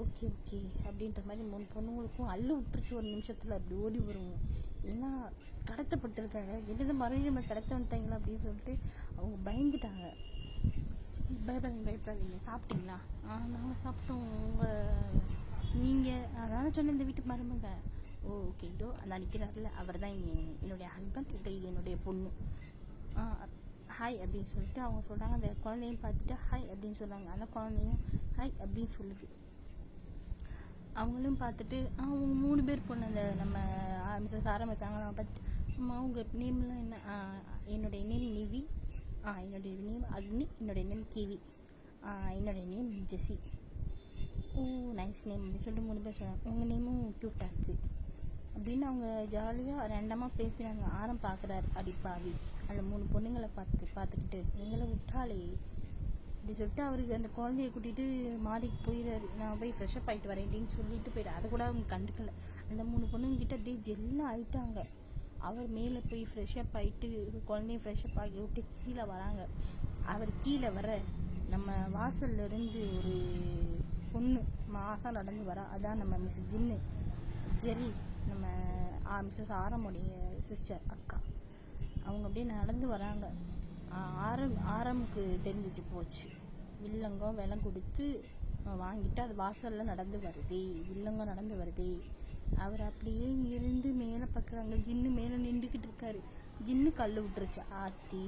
ஓகே ஓகே அப்படின்ற மாதிரி 3 பொண்ணுங்களுக்கும் அள்ளு விட்டுருச்சு. ஒரு நிமிஷத்தில் அப்படி ஓடி வருவோம், ஏன்னா கடத்தப்பட்டிருக்காங்க, என்னது மறுபடியும் நம்ம கடத்த வந்துட்டாங்களா அப்படின்னு சொல்லிட்டு அவங்க பயந்துட்டாங்க. பயப்படாதீங்க, சாப்பிட்டீங்களா? நாங்கள் சாப்பிட்டோம். நீங்கள் அதான் சொன்ன இந்த வீட்டு மருமங்க. ஓகே, இதோ அந்த நிற்கிறாருல, அவர் தான் என்னுடைய ஹஸ்பண்ட், இது என்னுடைய பொண்ணு. ஹாய் அப்படின்னு சொல்லிட்டு அவங்க சொல்கிறாங்க. அந்த குழந்தையும் பார்த்துட்டு ஹாய் அப்படின்னு சொல்கிறாங்க. அந்த குழந்தையும் ஹாய் அப்படின்னு சொல்லுது. அவங்களும் பார்த்துட்டு அவங்க 3 பேர் பொண்ணு, அந்த நம்ம மிஸ்ஸஸ் ஆரம்பித்தாங்க. நான் பார்த்துட்டு, அம்மா உங்கள் நேம்லாம் என்ன? என்னுடைய நேம் நிவி, என்னுடைய நேம் அக்னி, என்னுடைய நேம் கிவி, என்னுடைய நேம் ஜெஸி. ஓ நைஸ் நேம் அப்படின்னு சொல்லிட்டு 3 பேர் சொன்னாங்க. உங்கள் நேமும் க்யூட்டாக இருக்குது அப்படின்னு அவங்க ஜாலியாக ரேண்டமாக பேசுகிறாங்க. ஆரம் பார்க்குறாரு, அடிப்பாவி அந்த 3 பொண்ணுங்களை பார்த்துக்கிட்டு எங்களை விட்டாலே அப்படி சொல்லிட்டு அவருக்கு அந்த குழந்தைய கூட்டிகிட்டு மாடிக்கு போயிடாரு. நான் போய் ஃப்ரெஷ்அப் ஆகிட்டு வரேன் அப்படின்னு சொல்லிட்டு போயிட்டு, அதை கூட அவங்க கண்டுக்கல. அந்த 3 பொண்ணுங்கிட்ட அப்படியே ஜெல்லாம் ஆகிட்டாங்க. அவர் மேலே போய் ஃப்ரெஷ்அப் ஆகிட்டு குழந்தைய ஃப்ரெஷ்அப் ஆகி விட்டு கீழே வராங்க. அவர் கீழே வர நம்ம வாசல்லேருந்து ஒரு பொண்ணு மாதம் நடந்து வரா. அதான் நம்ம மிஸ் ஜின்னு, ஜெரி, நம்ம மிஸ்ஸஸ் ஆரமுடைய சிஸ்டர், அக்கா. அவங்க அப்படியே நடந்து வராங்க. ஆரமுக்கு தெரிஞ்சிச்சு போச்சு, வில்லங்கம் விலை கொடுத்து வாங்கிட்டு அது வாசலில் நடந்து வருதே, வில்லங்கம் நடந்து வருதே. அவர் அப்படியே இருந்து மேலே பார்க்குறாங்க. ஜின்னு மேலே நின்றுக்கிட்டு இருக்காரு. ஜின்னு கல் விட்டுருச்சு. ஆத்தி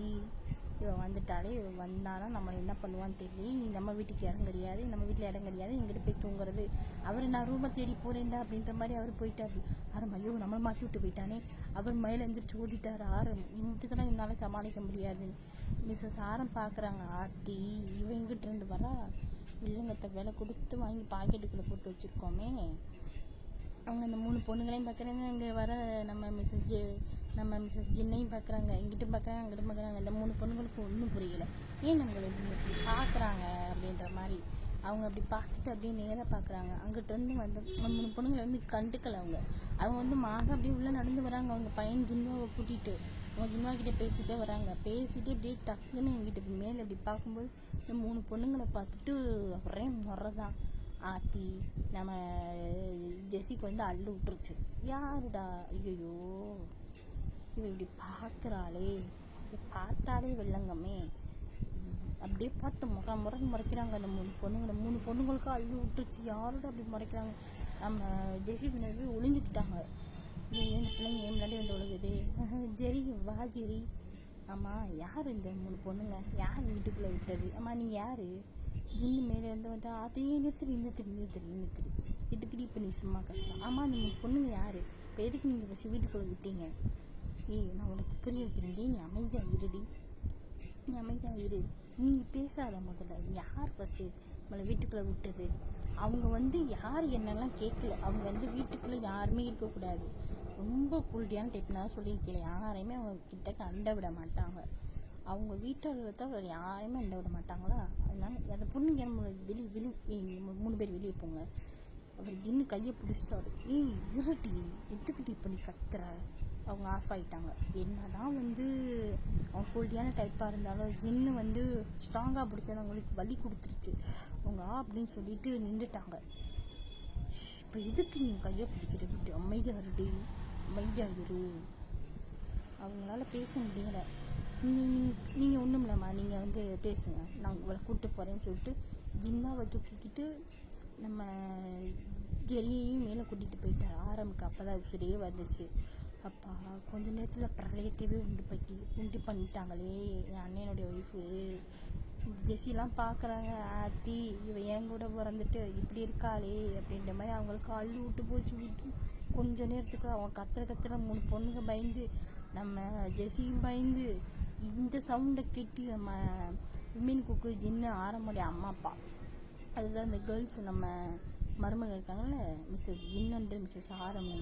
இவன் வந்துட்டாலே, இவன் வந்தாலும் நம்ம என்ன பண்ணுவான்னு தெரியல, நம்ம வீட்டுக்கு இடம் கிடையாது, நம்ம வீட்டில் இடம் கிடையாது, எங்கிட்ட போய் தூங்குறது. அவர் நான் ரூமை தேடி போகிறேன்டா அப்படின்ற மாதிரி அவர் போயிட்டாரு. ஆரம் ஐயோ நம்மளை மாற்றி விட்டு போயிட்டானே, அவர் மேலே எழுந்திரிச்சு ஓடிட்டார். ஆரம் இதுக்கெல்லாம் என்னால் சமாளிக்க முடியாது. மிஸ்ஸஸ் ஆரம் பார்க்குறாங்க, ஆத்தி இவன் எங்கிட்ட இருந்து வரா, வில்லங்கத்தை விலை கொடுத்து வாங்கி பாக்கெட்டுக்குள்ளே போட்டு வச்சுருக்கோமே. அவங்க அந்த 3 பொண்ணுங்களையும் பார்க்குறாங்க. இங்கே வர நம்ம மிஸ்ஸஸ் ஜின்னையும் பார்க்குறாங்க. இங்கிட்டும் பார்க்குறாங்க, அங்கிட்டும் பார்க்குறாங்க. இந்த 3 பொண்ணுங்களுக்கு ஒன்றும் புரியல, ஏன் நம்மளை இப்படி பார்க்குறாங்க அப்படின்ற மாதிரி. அவங்க அப்படி பார்த்துட்டு அப்படியே நேராக பார்க்குறாங்க. அங்கிட்ட வந்து 3 பொண்ணுங்களை வந்து கண்டுக்கலை. அவங்க வந்து மாதம் அப்படியே உள்ளே நடந்து வராங்க. அவங்க பையன் ஜின்னுவை கூட்டிகிட்டு அவங்க ஜின்னுவாக்கிட்ட பேசிகிட்டே வராங்க. பேசிட்டு அப்படியே டக்குன்னு எங்கிட்ட மேலே இப்படி பார்க்கும்போது இந்த 3 பொண்ணுங்களை பார்த்துட்டு ஒரே முறை தான். ஆத்தி நம்ம ஜெஸிக்கு வந்து அள்ளு விட்டுருச்சு. யாருடா, ஐயோ இவ இப்படி பார்க்குறாளே, பார்த்தாலே வெள்ளங்கமே அப்படியே பார்த்து முறைக்கிறாங்க. அந்த 3 பொண்ணுங்களை 3 பொண்ணுங்களுக்கு அள்ளு விட்டுருச்சு. யாரோட அப்படி முறைக்கிறாங்க. நம்ம ஜெஸி பின்னாடி ஒளிஞ்சுக்கிட்டாங்க. ஏன் பிள்ளைங்க ஏன் முன்னாடி வந்து ஒழுகுது. ஜெரி வா ஜெரி. ஆமாம் யார் இந்த 3 பொண்ணுங்க, யார் வீட்டுக்குள்ளே விட்டது? ஆமாம் நீங்கள் யார்? ஜின்னு மேலே வந்து அதையே நிறுத்துறி இதுக்கிட்ட இப்போ நீ சும்மா கஷ்டம். ஆமாம் நீங்கள் பொண்ணுங்க யார், இப்போ எதுக்கு நீங்கள் ஃபஸ்ட்டு வீட்டுக்குள்ளே விட்டீங்க? நான் உனக்கு புரிய வைக்கிறேன்டி, நீ அமைதியாக இரு, நீ பேசாத. முதல்ல யார் ஃபஸ்ட்டு நம்மளை வீட்டுக்குள்ளே விட்டது? அவங்க வந்து யார் என்னெல்லாம் கேட்கல. அவங்க வந்து வீட்டுக்குள்ளே யாருமே இருக்கக்கூடாது, ரொம்ப கூல்டியான டைப்னா சொல்லியிருக்கல. யாரையுமே அவங்க கிட்ட அண்ட விட மாட்டாங்க. அவங்க வீட்டாளர்களை தவிர யாரையுமே அண்ட விட மாட்டாங்களா. அதனால அந்த பொண்ணுங்க வெளியே 3 பேர் வெளியே போங்க. அவர் ஜின்னு கையை பிடிச்சிட்டாரு. இருட்டி எதுக்கிட்டு இப்போ நீ கத்துற? அவங்க ஆஃப் ஆகிட்டாங்க. என்ன தான் வந்து அவங்க கூல்டியான டைப்பாக இருந்தாலும் ஜின்னு வந்து ஸ்ட்ராங்காக பிடிச்சது அவங்களுக்கு வலி கொடுத்துருச்சு. அவங்க அப்படின்னு சொல்லிட்டு நின்றுட்டாங்க. இப்போ எதுக்கு நீ கையை பிடிக்கிற விட்டு அமைதியாக இருடி, அமைதியாக இரு. அவங்களால பேச முடியலை. நீங்கள் ஒன்றும் இல்லைம்மா, நீங்கள் வந்து பேசுங்க, நான் உங்களை கூப்பிட்டு போகிறேன்னு சொல்லிட்டு ஜின்னாவை தூக்கிக்கிட்டு நம்ம ஜெரியையும் மேலே கூட்டிகிட்டு போயிட்டார். ஆரம்புக்கு அப்போ தான் உசுரையே வந்துச்சு. அப்பா கொஞ்ச நேரத்தில் பிரளயத்தையே உண்டு பண்ணிட்டாங்களே என் அண்ணனுடைய ஒய்ஃபு. ஜெஸ்ஸிலாம் பார்க்குறாங்க, ஆத்தி இவ என் கூட பிறந்துட்டு இப்படி இருக்காளே அப்படின்ற மாதிரி அவங்களுக்கு அள்ளு விட்டு போச்சு. விட்டு கொஞ்ச நேரத்துக்கு அவங்க கத்துற 3 பொண்ணுங்க பயந்து, நம்ம ஜெஸ்ஸியும் பயந்து, இந்த சவுண்டை கேட்டு நம்ம விமன் குக்கு ஜின்னு ஆரம்புடைய அம்மா அப்பா, அதுதான் இந்த கேர்ள்ஸ் நம்ம மருமக இருக்காங்கல்ல, மிஸ்ஸஸ் ஜின் அண்டு மிஸ்ஸஸ் ஆரம்பி,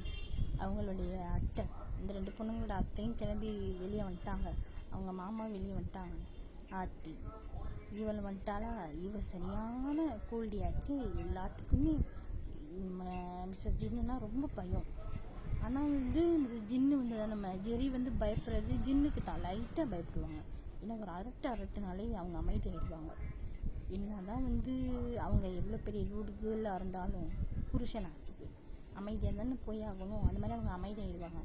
அவங்களுடைய அத்தை, இந்த 2 பொண்ணுங்களோட அத்தையும் கிளம்பி வெளியே வந்துட்டாங்க. அவங்க மாமா வெளியே வந்துட்டாங்க. ஆத்தி இவள் வந்துட்டாலா, இவ சரியான கோல்டியாச்சு. எல்லாத்துக்குமே மிஸ்ஸஸ் ஜின்னுனா ரொம்ப பயம். ஆனால் வந்து மிஸ்ஸஸ் ஜின்னு வந்து நம்ம ஜெரி வந்து பயப்படுறது ஜின்னுக்கு தான், லைட்டாக பயப்படுவாங்க. ஏன்னா ஒரு அரட்டுனாலே அவங்க அமைதியாகிடுவாங்க. என்னதான் வந்து அவங்க எவ்வளோ பெரிய ரூடுகளாக இருந்தாலும் புருஷன் ஆச்சுது அமைதியாக தானே போய் ஆகணும். அந்த மாதிரி அவங்க அமைதியாகிடுவாங்க.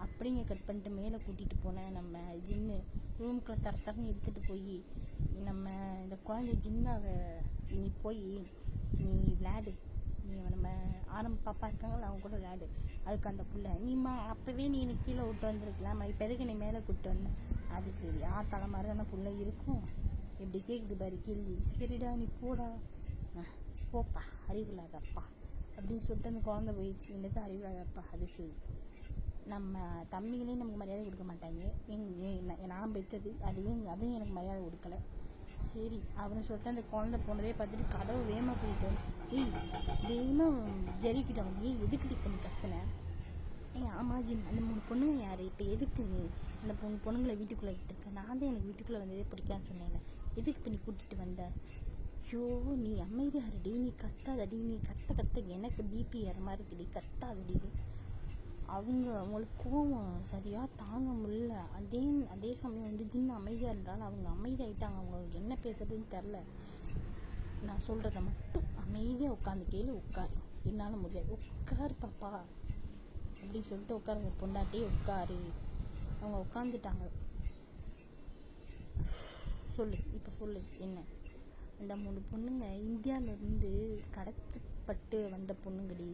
அப்படிங்க கட் பண்ணிட்டு மேலே கூட்டிகிட்டு போனேன் நம்ம ஜின்னு ரூம்குள்ளே தரன்னு எடுத்துகிட்டு போய், நம்ம இந்த குழந்தை ஜின்னாவை நீ போய் நீ விளையாடு, நீ நம்ம ஆரம்ப பாப்பா இருக்காங்களா அவங்க கூட விளையாடு. அதுக்கு அந்த பிள்ளை, நீம்மா அப்போவே நீ எனக்கு கீழே விட்டு வந்துருக்கலாம், இப்போ எதுக்கு நீ மேலே கூப்பிட்டு வந்தேன். அது சரி, தலை மாதிரி தானே பிள்ளை இருக்கும். எப்படி கேட்குது பாரு கேள்வி. சரிடா நீ போடா, போப்பா அறிவில்லாதப்பா அப்படின்னு சொல்லிட்டு அந்த குழந்தை போயிடுச்சு. இந்த அறிவில்லாதப்பா. அது சரி, நம்ம தம்பிகளே நமக்கு மரியாதை கொடுக்க மாட்டாங்க. நான் பெற்றது அதுவும் எனக்கு மரியாதை கொடுக்கலை. சரி அப்படின்னு சொல்லிட்டு அந்த குழந்தை போனதே பார்த்துட்டு கதவை வேகமாக போயிட்டு, வேகமாக ஜெரிக்கிட்ட வந்து, எதுக்கு பண்ணி கத்துனேன். ஆமாம் ஜின், அந்த 3 பொண்ணுங்க யார், இப்போ எதுக்கு நீ அந்த பொண்ணுங்களை வீட்டுக்குள்ளே விட்டுருக்க? நான் தான் எனக்கு வீட்டுக்குள்ளே வந்ததே பிடிக்கான்னு சொன்னேன், எதுக்கு பண்ணி கூட்டிகிட்டு வந்த? ஐயோ நீ அமைதியாக இருடி, நீ கத்தாதடி, நீ கத்த எனக்கு பிபி ஏற மாதிரி இருக்குடி, கத்தாதடி. அவங்களுக்கு கோவம் சரியாக தாங்க முடியல. அதே சமயம் வந்து ஜின்னு அமைதியாக இருந்தாலும் அவங்க அமைதியாகிட்டாங்க. அவங்களுக்கு என்ன பேசுறதுன்னு தெரில. நான் சொல்கிறத மட்டும் அமைதியாக உட்காந்து கேளு, உட்காரு, என்னால் முடியாது, உட்காரு பாப்பா அப்படின்னு சொல்லிட்டு உட்காருங்க. பொண்டாட்டியே உட்காரு. அவங்க உட்காந்துட்டாங்க. சொல்லு, இப்போ சொல்லு என்ன. அந்த 3 பொண்ணுங்க இந்தியாவிலேருந்து கடத்தப்பட்டு வந்த பொண்ணுங்கடி.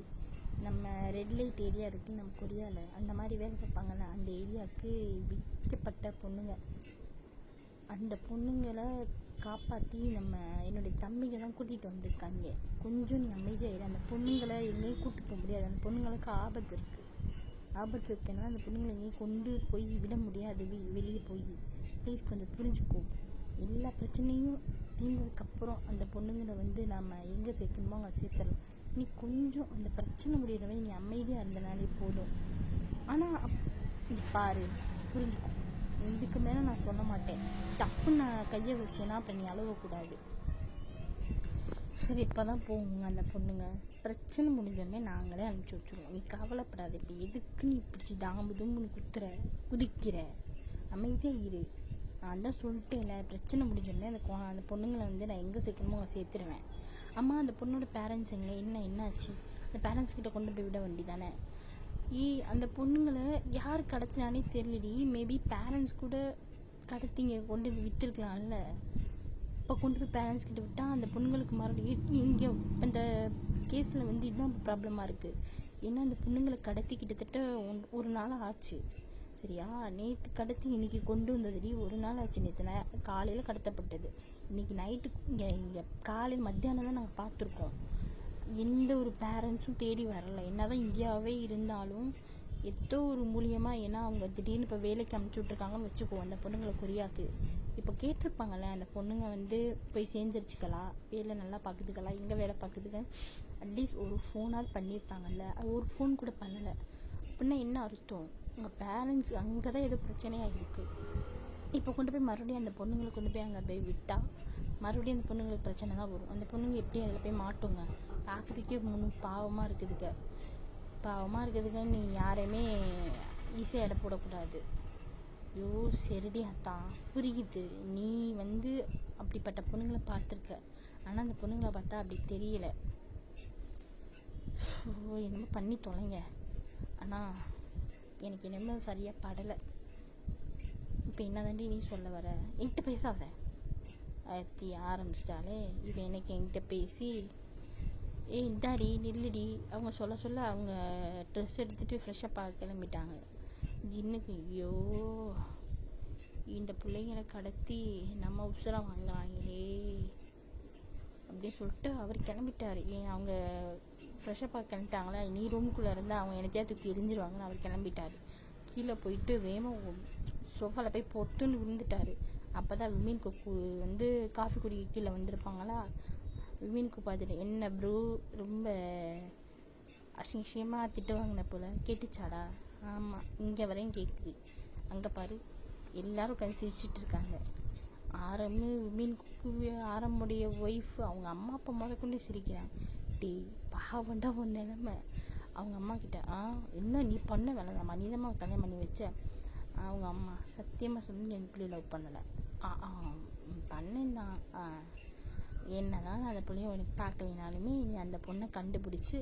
நம்ம ரெட் லைட் ஏரியா இருக்குது நம்ம கொரியாவில், அந்த மாதிரி வேலை பார்ப்பாங்கள்ல, அந்த ஏரியாவுக்கு விற்கப்பட்ட பொண்ணுங்க. அந்த பொண்ணுங்களை காப்பாற்றி நம்ம என்னுடைய தம்பிங்க தான் கூட்டிகிட்டு வந்திருக்காங்க. கொஞ்சம் நீ அமைதியாக, அந்த பொண்ணுங்களை எங்கேயும் கூப்பிட்டு போக முடியாது. அந்த பொண்ணுங்களுக்கு ஆபத்து இருக்குன்னா அந்த பொண்ணுங்களை எங்கேயும் கொண்டு போய் விட முடியாது. வெளியே போய் ப்ளீஸ் கொஞ்சம் புரிஞ்சுக்கோ. எல்லா பிரச்சனையும் தீர்ந்ததுக்கப்புறம் அந்த பொண்ணுங்களை வந்து நம்ம எங்கே சேர்க்கணுமோ அங்கே சேர்த்துடலாம். நீ கொஞ்சம் அந்த பிரச்சனை முடிகிறவே நீ அமைதியாக இருந்தனாலே போதும். ஆனால் இது பாரு, புரிஞ்சுக்கோ, இதுக்கு மேலே நான் சொல்ல மாட்டேன். டப்புன்னு நான் கையை வச்சேன்னா அப்போ நீ அழுவக்கூடாது. சரி இப்போ தான் போகுங்க அந்த பொண்ணுங்க. பிரச்சனை முடிஞ்சோடனே நாங்களே அனுப்பிச்சி வச்சுருவோம், நீ கவலைப்படாது. இப்போ எதுக்கு நீ பிடிச்சி தாம்புதும்னு குதிக்கிற? அமைதியாக இரு. நான் தான் சொல்லிட்டேன்ல, பிரச்சனை முடிஞ்சோடனே அந்த பொண்ணுங்களை வந்து நான் எங்கே சேர்க்கணுமோ அங்கே சேர்த்துருவேன். அம்மா அந்த பொண்ணோட பேரண்ட்ஸ் என்னாச்சு? அந்த பேரண்ட்ஸ் கிட்ட கொண்டு போய் விட வேண்டி தானே. அந்த பொண்ணுங்களை யார் கடத்தினானே தெரியலடி. மேபி பேரண்ட்ஸ் கூட கடத்திங்க கொண்டு போய் விற்றுருக்கலாம்ல. இப்போ கொண்டு போய் பேரண்ட்ஸ் கிட்ட விட்டால் அந்த பொண்ணுங்களுக்கு மறுபடியும் இங்கே இந்த கேஸில் வந்து இதுதான் ப்ராப்ளமாக இருக்குது. ஏன்னா அந்த பொண்ணுங்களை கடத்தி கிட்டத்தட்ட 1 நாள் ஆச்சு. சரியா, நேற்று கடத்தி இன்றைக்கி கொண்டு வந்ததுடி 1 நாள் ஆச்சு. நேற்று காலையில் கடத்தப்பட்டது. இன்றைக்கி நைட்டு இங்கே காலையில் மத்தியானம் தான் நாங்கள் பார்த்துருக்கோம். எந்த ஒரு பேரண்ட்ஸும் தேடி வரலை. என்ன தான் இந்தியாவே இருந்தாலும் ஏதோ ஒரு மூலியமாக, ஏன்னா அவங்க திடீர்னு இப்போ வேலைக்கு அனுப்பிச்சி விட்ருக்காங்கன்னு வச்சுக்குவோம் அந்த பொண்ணுங்களை கொரியாவுக்கு. இப்போ கேட்டிருப்பாங்கள்ல, அந்த பொண்ணுங்க வந்து போய் சேர்ந்துருச்சுக்கலாம், வேலை நல்லா பார்க்குதுக்கலாம், எங்கே வேலை பார்க்குதுங்க, அட்லீஸ்ட் ஒரு ஃபோனாவது பண்ணியிருப்பாங்கல்ல. அது ஒரு ஃபோன் கூட பண்ணலை. அப்படின்னா என்ன அர்த்தம்? உங்கள் பேரண்ட்ஸ் அங்கே தான் ஏதோ பிரச்சனையாக இருக்குது. இப்போ கொண்டு போய் மறுபடியும் அந்த பொண்ணுங்களை கொண்டு போய் அங்கே போய் விட்டால் மறுபடியும் அந்த பொண்ணுங்களுக்கு பிரச்சனை தான் வரும். அந்த பொண்ணுங்க எப்படி அதில் போய் மாட்டுங்க? பார்க்குறதுக்கே பாவமாக இருக்குதுங்க. நீ யாரையுமே ஈஸியாக எடை போடக்கூடாது. ஐயோ சரிடி அத்தா, புரியுது. நீ வந்து அப்படிப்பட்ட பொண்ணுங்களை பார்த்துருக்க, ஆனால் அந்த பொண்ணுங்களை பார்த்தா அப்படி தெரியலை. என்னமோ பண்ணி தொலைங்க. ஆனால் எனக்கு என்னமோ சரியாக படலை. இப்போ என்ன தாண்டி நீ சொல்ல வர? என்கிட்ட பேசாத அத்தி ஆரம்பிச்சிட்டாலே. இவன் எனக்கு என்கிட்ட பேசி இந்தாடி நில்லுடி அவங்க சொல்ல சொல்ல அவங்க ட்ரெஸ் எடுத்துகிட்டு ஃப்ரெஷ்ஷப்பாக கிளம்பிட்டாங்க. ஜின்னுக்கு ஐயோ இந்த பிள்ளைங்களை கடத்தி நம்ம உசுரை வாங்குறாங்களே அப்படின்னு சொல்லிட்டு அவர் கிளம்பிட்டார். ஏன் அவங்க ஃப்ரெஷ்ஷப்பாக கிளம்பிட்டாங்களா, நீ ரூமுக்குள்ளே இருந்தால் அவங்க எனத்தையா தூக்கி எரிஞ்சிருவாங்கன்னு அவர் கிளம்பிட்டார். கீழே போயிட்டு வேகமாக சோஃபாவில் போய் பொட்டுன்னு விழுந்துட்டார். அப்போ தான் விமீன் குக்கு வந்து காஃபி குடிக்க கீழே வந்திருப்பாங்களா. விமீன் குக்கு பார்த்துட்டு என்ன ப்ரோ ரொம்ப அசிங்கமாக திட்டு வாங்கின போல் கேட்டுச்சாடா? ஆமாம் இங்கே வரையும் கேட்குது. அங்கே பாரு எல்லோரும் உட்காந்து சிரிச்சிட்டு இருக்காங்க. விமீன் குக்கு ஆரம்புடைய ஒய்ஃப் அவங்க அம்மா அப்பா கொண்டே சிரிக்கிறாங்க. டே பாவண்டா ஒரு நிலைமை. அவங்க அம்மா கிட்ட என்ன நீ பண்ண வேலைதாம்மா, நீ தான் கல்யாணம் பண்ணி வச்ச. அவங்க அம்மா சத்தியமாக சொல்லி என் பிள்ளைய லவ் பண்ணலை. பண்ணேன்னா என்ன தான் அந்த பிள்ளைய உனக்கு பார்க்கலினாலுமே நீ அந்த பொண்ணை கண்டுபிடிச்சி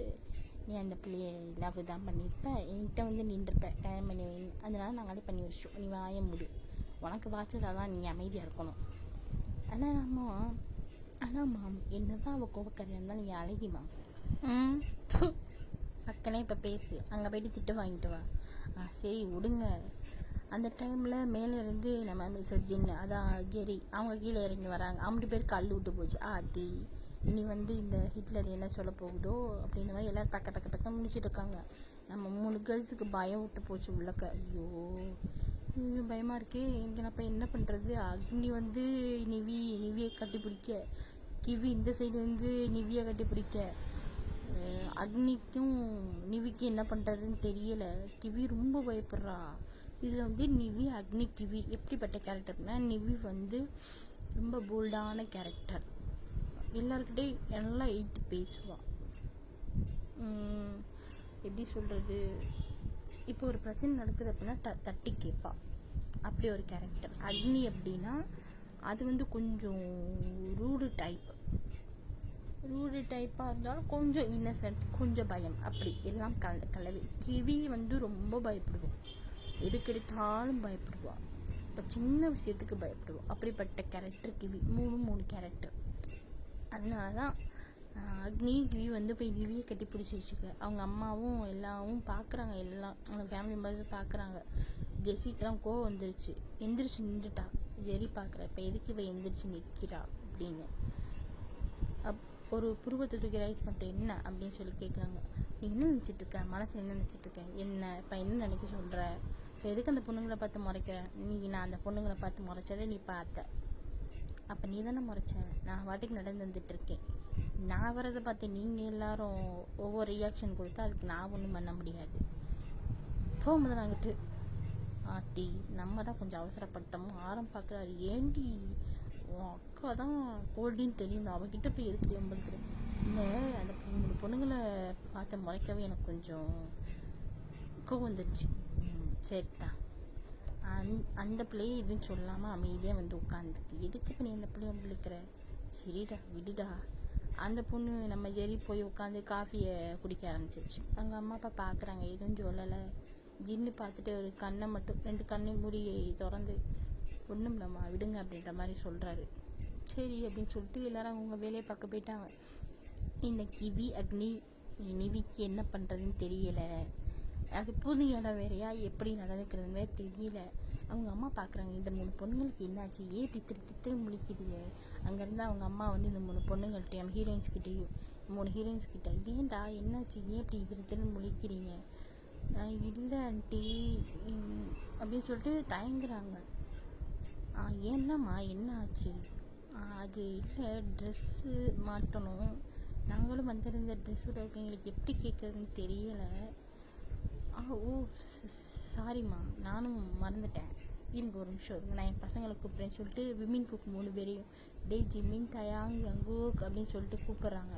நீ அந்த பிள்ளைய லவ் தான் பண்ணியிருப்ப, என்கிட்ட வந்து நின்றுப்ப கல்யாணம் பண்ணி வை. அதனால நாங்களே பண்ணி வச்சிட்டோம், நீ வாய முடி, உனக்கு வாச்சதாக தான் நீ அமைதியாக இருக்கணும். ஆனால் மாம் என்ன தான் அவள் கோபக்காரியாக இருந்தாலும் நீ அழகிமா. பக்கனே இப்போ பேசு, அங்கே போய்ட்டு திட்டு வாங்கிட்டு வா. சரி விடுங்க. அந்த டைமில் மேலே இருந்து நம்ம மிஸ்ஸஸ் ஜின்னு அதான் ஜெரி அவங்க கீழே இறங்கி வராங்க. 5 பேர் கல் விட்டு போச்சு. ஆத்தி இனி வந்து இந்த ஹிட்லர் என்ன சொல்ல போகுதோ அப்படின்ற மாதிரி எல்லோரும் பக்க முடிச்சுட்டு இருக்காங்க. நம்ம 3 கேர்ள்ஸுக்கு பயம் விட்டு போச்சு உள்ளக்க. ஐயோ பயமாக இருக்கே. இங்கே நம்ம என்ன பண்ணுறது? அக்னி வந்து நிவியை கட்டிப்பிடிக்க, கிவி இந்த சைடு வந்து நிவியை கட்டிப்பிடிக்க, அக்னிக்கும் நிவிக்கு என்ன பண்ணுறதுன்னு தெரியலை. கிவி ரொம்ப பயப்படுறா. இதில் வந்து நிவி அக்னி கிவி எப்படிப்பட்ட கேரக்டர்னா, நிவி வந்து ரொம்ப போல்டான கேரக்டர். எல்லாருக்கிட்டே நல்லா எய்த்து பேசுவாள். எப்படி சொல்கிறது, இப்போ ஒரு பிரச்சனை நடக்குது அப்படின்னா தட்டி கேட்பா. அப்படி ஒரு கேரக்டர். அக்னி அப்படின்னா அது வந்து கொஞ்சம் ரூடு டைப்பாக இருந்தாலும் கொஞ்சம் இன்னசென்ட், கொஞ்சம் பயம், அப்படி எல்லாம் கலவை. கிவி வந்து ரொம்ப பயப்படுவோம், எதுக்கெடுத்தாலும் பயப்படுவாள். இப்போ சின்ன விஷயத்துக்கு பயப்படுவோம். அப்படிப்பட்ட கேரக்டர் கிவி. 3 கேரக்டர். அதனால தான் அக்னி கிவி வந்து போய் நிவியை கட்டி பிடிச்சி வச்சுக்க. அவங்க அம்மாவும் எல்லாவும் பார்க்குறாங்க, எல்லாம் அவங்க ஃபேமிலி மெம்பர்ஸும் பார்க்குறாங்க. ஜெஸிக்கெலாம் கோவம் வந்துருச்சு, எந்திரிச்சு நின்றுட்டா. ஜெரி பார்க்குற இப்போ எதுக்கு இவ எந்திரிச்சு நிற்கிறா அப்படின்னு. ஒரு புருவத்தை தூக்கி ரைஸ் பண்ணிட்டு என்ன அப்படின்னு சொல்லி கேட்குறாங்க. நீ என்ன நினச்சிட்ருக்க, மனசில் என்ன நினச்சிட்ருக்க, என்ன இப்போ என்ன நினைக்க சொல்கிற, இப்போ எதுக்கு அந்த பொண்ணுங்களை பார்த்து முறைக்கிற? நான் அந்த பொண்ணுங்களை பார்த்து முறைச்சதே நீ பார்த்த, அப்போ நீ தானே முறைச்ச. நான் வாட்டிக்கு நடந்து வந்துட்டுருக்கேன். நான் வரதை பார்த்து நீங்கள் எல்லாரும் ஒவ்வொரு ரியாக்ஷன் கொடுத்தா அதுக்கு நான் ஒன்றும் பண்ண முடியாது. போகும்போது நாங்கிட்டு ஆத்தி நம்ம தான் கொஞ்சம் அவசரப்பட்டோம். பார்க்குறாரு. ஏண்டி உன் அக்கா தான் கோல்டின்னு தெரியும், அவகிட்ட போய் எதுக்கு எம்பது இல்லை. அந்த 3 பொண்ணுங்களை பார்த்து முறைக்கவே எனக்கு கொஞ்சம் கோவம் வந்துடுச்சு. சரிதான். அந்த பிள்ளையை எதுவும் சொல்லாமல் அமைதியாக வந்து உட்காந்துருக்கு. எதுக்கு இப்போ நீ அந்த பிள்ளைய விழுக்கிற? சரிடா விடுடா. அந்த பொண்ணு நம்ம ஜெரி போய் உட்காந்து காஃபியை குடிக்க ஆரம்பிச்சிருச்சு. அவங்க அம்மா அப்பா பார்க்குறாங்க, எதுவும் சொல்லலை. ஜின்னு பார்த்துட்டு ஒரு கண்ணை மட்டும் 2 கண்ணை மூடி திறந்து ஒன்றும் இல்லைம்மா விடுங்க அப்படின்ற மாதிரி சொல்கிறாரு. சரி அப்படின்னு சொல்லிட்டு எல்லோரும் அவங்க வேலையை பார்க்க போயிட்டாங்க. இந்த கிவி அக்னி நிவிக்கு என்ன பண்ணுறதுன்னு தெரியலை. அது புது இடம் வேறையா, எப்படி நடந்துக்கிறதுன்னு தெரியல. அவங்க அம்மா பார்க்குறாங்க, இந்த 3 பொண்ணுங்களுக்கு என்னாச்சு, ஏன் இப்படி திட்டு முழிக்குதுங்க. அங்கேருந்து அவங்க அம்மா வந்து இந்த 3 பொண்ணுங்கள்கிட்டையும் ஹீரோயின்ஸ்கிட்டையும் 3 ஹீரோயின்ஸ்கிட்ட ஏன்டா என்னாச்சு, ஏன் இப்படி திட்டு முழிக்கிறீங்க? இல்லை ஆண்டி அப்படின்னு சொல்லிட்டு தயங்குறாங்க. ஏன்னாம்மா என்ன ஆச்சு? அது இல்லை ட்ரெஸ்ஸு மாட்டணும், நாங்களும் வந்திருந்த ட்ரெஸ்ஸோட எங்களுக்கு எப்படி கேட்குறதுன்னு தெரியலை. ஓ சாரிம்மா, நானும் மறந்துட்டேன், இருங்க ஒரு நிமிஷம் நான் என் பசங்களை கூப்பிட்றேன்னு சொல்லிட்டு விமின் குக் 3 பேரையும் ஜிமின் தயாங் யங்கூக் அப்படின்னு சொல்லிட்டு கூப்பிட்றாங்க.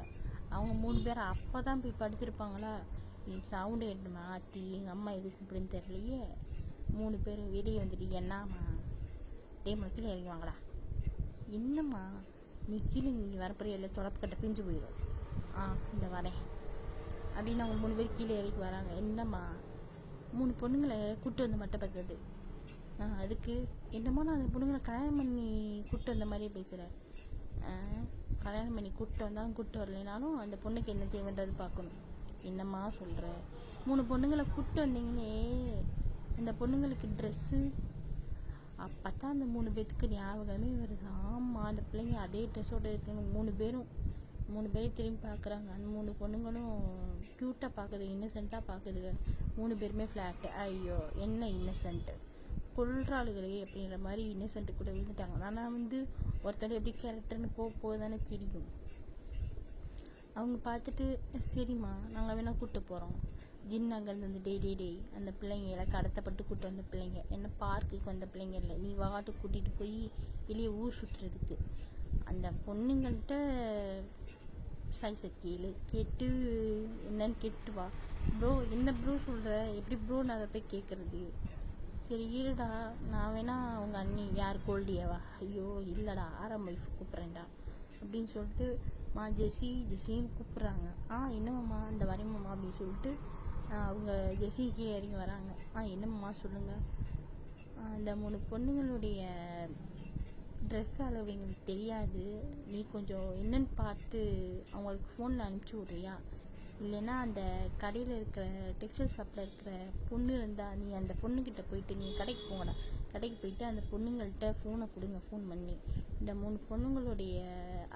அவங்க 3 பேர் அப்போ தான் போய் படுத்துருப்பாங்களா. நீ சவுண்டு எடுமா ஆத்தி, எங்கள் அம்மா எது கூப்பிடுன்னு தெரியலையே. 3 பேரும் வெளியே வந்துட்டு என்னம்மா கீழே இறங்குவாங்களா? என்னம்மா நீ கீழே வரப்போறிய இல்லை, தொடப்பு கட்ட பிஞ்சு போயிடும். இந்த வரேன். அப்படின்னு அவங்க 3 பேர் கீழே இறக்கி வராங்க. என்னம்மா 3 பொண்ணுங்களை கூப்பிட்டு வந்து மட்டும் பார்த்தது, அதுக்கு என்னமோ நான் அந்த பொண்ணுங்களை கல்யாணம் பண்ணி கூப்பிட்டு வந்த மாதிரியே பேசுகிறேன். கல்யாணம் பண்ணி கூப்பிட்டு வந்தாலும் கூப்பிட்டு வரலைனாலும் அந்த பொண்ணுக்கு என்ன தேவைன்றது பார்க்கணும். என்னம்மா சொல்கிற? 3 பொண்ணுங்களை கூப்பிட்டு வந்தீங்களே, அந்த பொண்ணுங்களுக்கு ட்ரெஸ்ஸு. அப்போ தான் அந்த 3 பேர்த்துக்கு ஞாபகமே வருது. ஆமாம், அந்த பிள்ளைங்க அதே ட்ரெஸ்ஸோடு இருக்கணும். 3 பேரும் திரும்பி பார்க்குறாங்க. அந்த 3 பொண்ணுங்களும் க்யூட்டாக பார்க்குது, இன்னசென்ட்டாக பார்க்குதுங்க. 3 பேருமே ஃப்ளாட்டு. ஐயோ என்ன இன்னசென்ட்டு, கொள்றாளுகளே அப்படின்ற மாதிரி இன்னசென்ட்டு கூட விழுந்துட்டாங்க. ஆனால் ஒருத்தர் எப்படி கேரக்டர்னு போக தானே தெரியும். அவங்க பார்த்துட்டு சரிம்மா நாங்கள் வேணால் கூப்பிட்டு போகிறோம். ஜின் அங்கேருந்து வந்து டேய் அந்த பிள்ளைங்க எல்லாம் கடத்தப்பட்டு கூப்பிட்டு வந்த பிள்ளைங்க, என்ன பார்க்குக்கு வந்த பிள்ளைங்க இல்லை, நீ வாட்டு கூட்டிகிட்டு போய் வெளியே ஊர் சுற்றுறதுக்கு. அந்த பொண்ணுங்கள்கிட்ட சைஸை கேட்டு என்னன்னு கேட்டு வா. ப்ரோ என்ன ப்ரோ சொல்கிற, எப்படி ப்ரோ நான் அதை போய் கேட்குறது? சரி இருடா, நான் வேணா உங்கள் அண்ணி யார் கோல்டியாவா? ஐயோ இல்லைடா, ஆரம் ஒய்ஃப் கூப்பிட்றேன்டா அப்படின்னு சொல்லிட்டு ஜெஸின்னு கூப்பிட்றாங்க. என்னம்மா அந்த வரேம்மா அப்படின்னு சொல்லிட்டு அவங்க ஜெஸி கீழே இறங்கி வராங்க. என்னம்மா சொல்லுங்கள். அந்த 3 பொண்ணுங்களுடைய ட்ரெஸ் அளவு எங்களுக்கு தெரியாது, நீ கொஞ்சம் என்னன்னு பார்த்து அவங்களுக்கு ஃபோனில் அனுப்பிச்சி விட்றியா? இல்லைன்னா அந்த கடையில் இருக்கிற டெக்ஸ்டைல் ஷாப்பில் இருக்கிற பொண்ணு இருந்தால் நீ அந்த பொண்ணுக்கிட்ட போயிட்டு, நீ கடைக்கு போங்கடா, கடைக்கு போயிட்டு அந்த பொண்ணுங்கள்கிட்ட ஃபோனை கொடுங்க, ஃபோன் பண்ணி இந்த 3 பொண்ணுங்களுடைய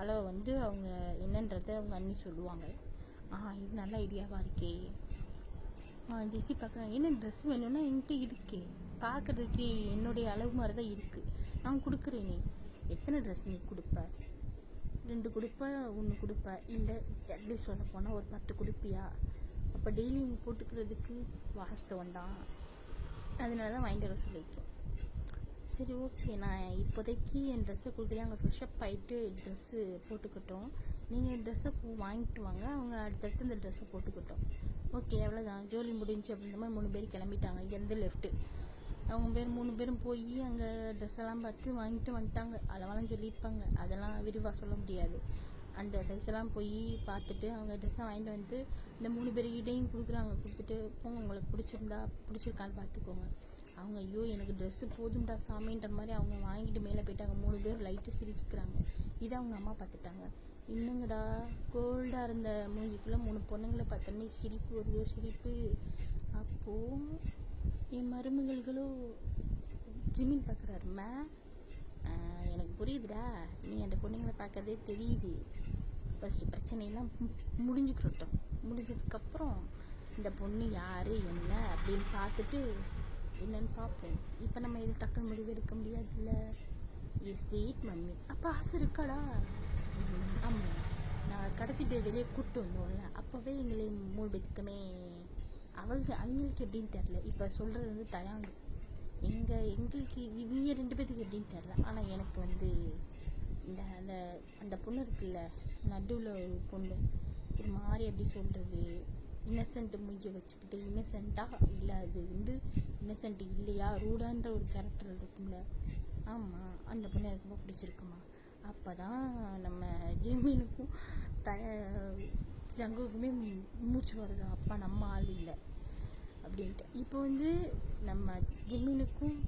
அளவை அவங்க என்னன்றதை அவங்க அண்ணி சொல்லுவாங்க. இது நல்ல ஐடியாவாக இருக்கே. ஜெஸி பார்க்குறேன், என்ன ட்ரெஸ் வேணும்னா என்கிட்ட இருக்கே, பார்க்குறதுக்கு என்னுடைய அளவு மாதிரி தான் இருக்குது, நான் கொடுக்குறேன். நீ எத்தனை ட்ரெஸ் நீ கொடுப்ப? 2 கொடுப்ப, 1 கொடுப்ப, இல்லை அட்லீஸ்ட் சொல்ல போனால் ஒரு 10 கொடுப்பியா? அப்போ டெய்லி நீ போட்டுக்கிறதுக்கு வாஸ்தவம் தான், அதனால தான் வாங்கிட்டு வர சொல்லியிருக்கேன். சரி ஓகே, நான் இப்போதைக்கு என் ட்ரெஸ்ஸை கொடுக்குறேன், அங்கே ஃப்ரெஷ்அப் ஆகிட்டு ட்ரெஸ்ஸு போட்டுக்கிட்டோம், நீங்கள் ட்ரெஸ்ஸை வாங்கிட்டு வாங்க, அவங்க அடுத்தடுத்து இந்த ட்ரெஸ்ஸை போட்டுக்கிட்டோம். ஓகே எவ்வளோதான், ஜோலி முடிஞ்சு அப்படின்ற மாதிரி 3 பேர் கிளம்பிட்டாங்க. இங்கேருந்து லெஃப்ட்டு அவங்க 3 பேரும் போய் அங்கே ட்ரெஸ் எல்லாம் பார்த்து வாங்கிட்டு வந்துட்டாங்க. அளவெல்லாம் சொல்லியிருப்பாங்க, அதெல்லாம் விரிவாக சொல்ல முடியாது. அந்த சைஸெல்லாம் போய் பார்த்துட்டு அவங்க ட்ரெஸ்ஸை வாங்கிட்டு வந்து இந்த 3 பேர்கிட்டையும் கொடுக்குறாங்க. கொடுத்துட்டு போங்க, உங்களுக்கு பிடிச்சிருக்கான்னு பார்த்துக்கோங்க. அவங்க ஐயோ எனக்கு ட்ரெஸ்ஸு போதும்டா சாமின்ற மாதிரி அவங்க வாங்கிட்டு மேலே போயிட்டாங்க. 3 பேர் லைட்டு சிரிச்சுக்கிறாங்க. இதை அவங்க அம்மா பார்த்துட்டாங்க. இன்னுங்கடா கோல்டாக இருந்த மூஞ்சிக்குள்ளே 3 பொண்ணுங்களை பார்த்தோன்னே சிரிப்பு வருதோ சிரிப்பு. அப்போது என் மருமகளும் ஜிமின் பார்க்குறாருமா, எனக்கு புரியுதுடா, நீ அந்த பொண்ணுங்களை பார்க்கறதே தெரியுது, ஃபஸ்ட்டு பிரச்சனையெல்லாம் முடிஞ்சதுக்கப்புறம் இந்த பொண்ணு யார் என்ன அப்படின்னு பார்த்துட்டு என்னன்னு பார்ப்போம். இப்போ நம்ம எதுவும் டக்குன்னு முடிவு எடுக்க முடியாதுல்ல. ஸ்வீட் மம்மி, அப்போ ஆசை இருக்காடா? ஆமாம், நான் கடத்திட்டு வெளியே கூப்பிட்டு வந்தோம்ல, அப்போவே எங்களை 3 பேத்துக்குமே அவங்களுக்கு எப்படின்னு தெரில. இப்போ சொல்கிறது தயாங்கு எங்களுக்கு இவங்க 2 பேத்துக்கு எப்படின்னு தெரில. ஆனால் எனக்கு இந்த அந்த பொண்ணு இருக்குல்ல, நடுவில் ஒரு பொண்ணு, ஒரு மாதிரி எப்படி சொல்கிறது, இன்னசென்ட்டு மூஞ்சி வச்சுக்கிட்டு இன்னசென்ட்டாக இல்லை, அது இன்னசென்ட் இல்லையா, ரூடான்ற ஒரு கேரக்டர் இருக்கும்ல. ஆமாம், அந்த பொண்ணு எனக்கு ரொம்ப பிடிச்சிருக்குமா. அப்போ தான் நம்ம ஜிம்மினுக்கும் ஜங்குக்குமே மூச்சு வருது, அப்பா நம்ம ஆள் இல்லை அப்படின்ட்டு. இப்போ நம்ம ஜிம்மினுக்கும்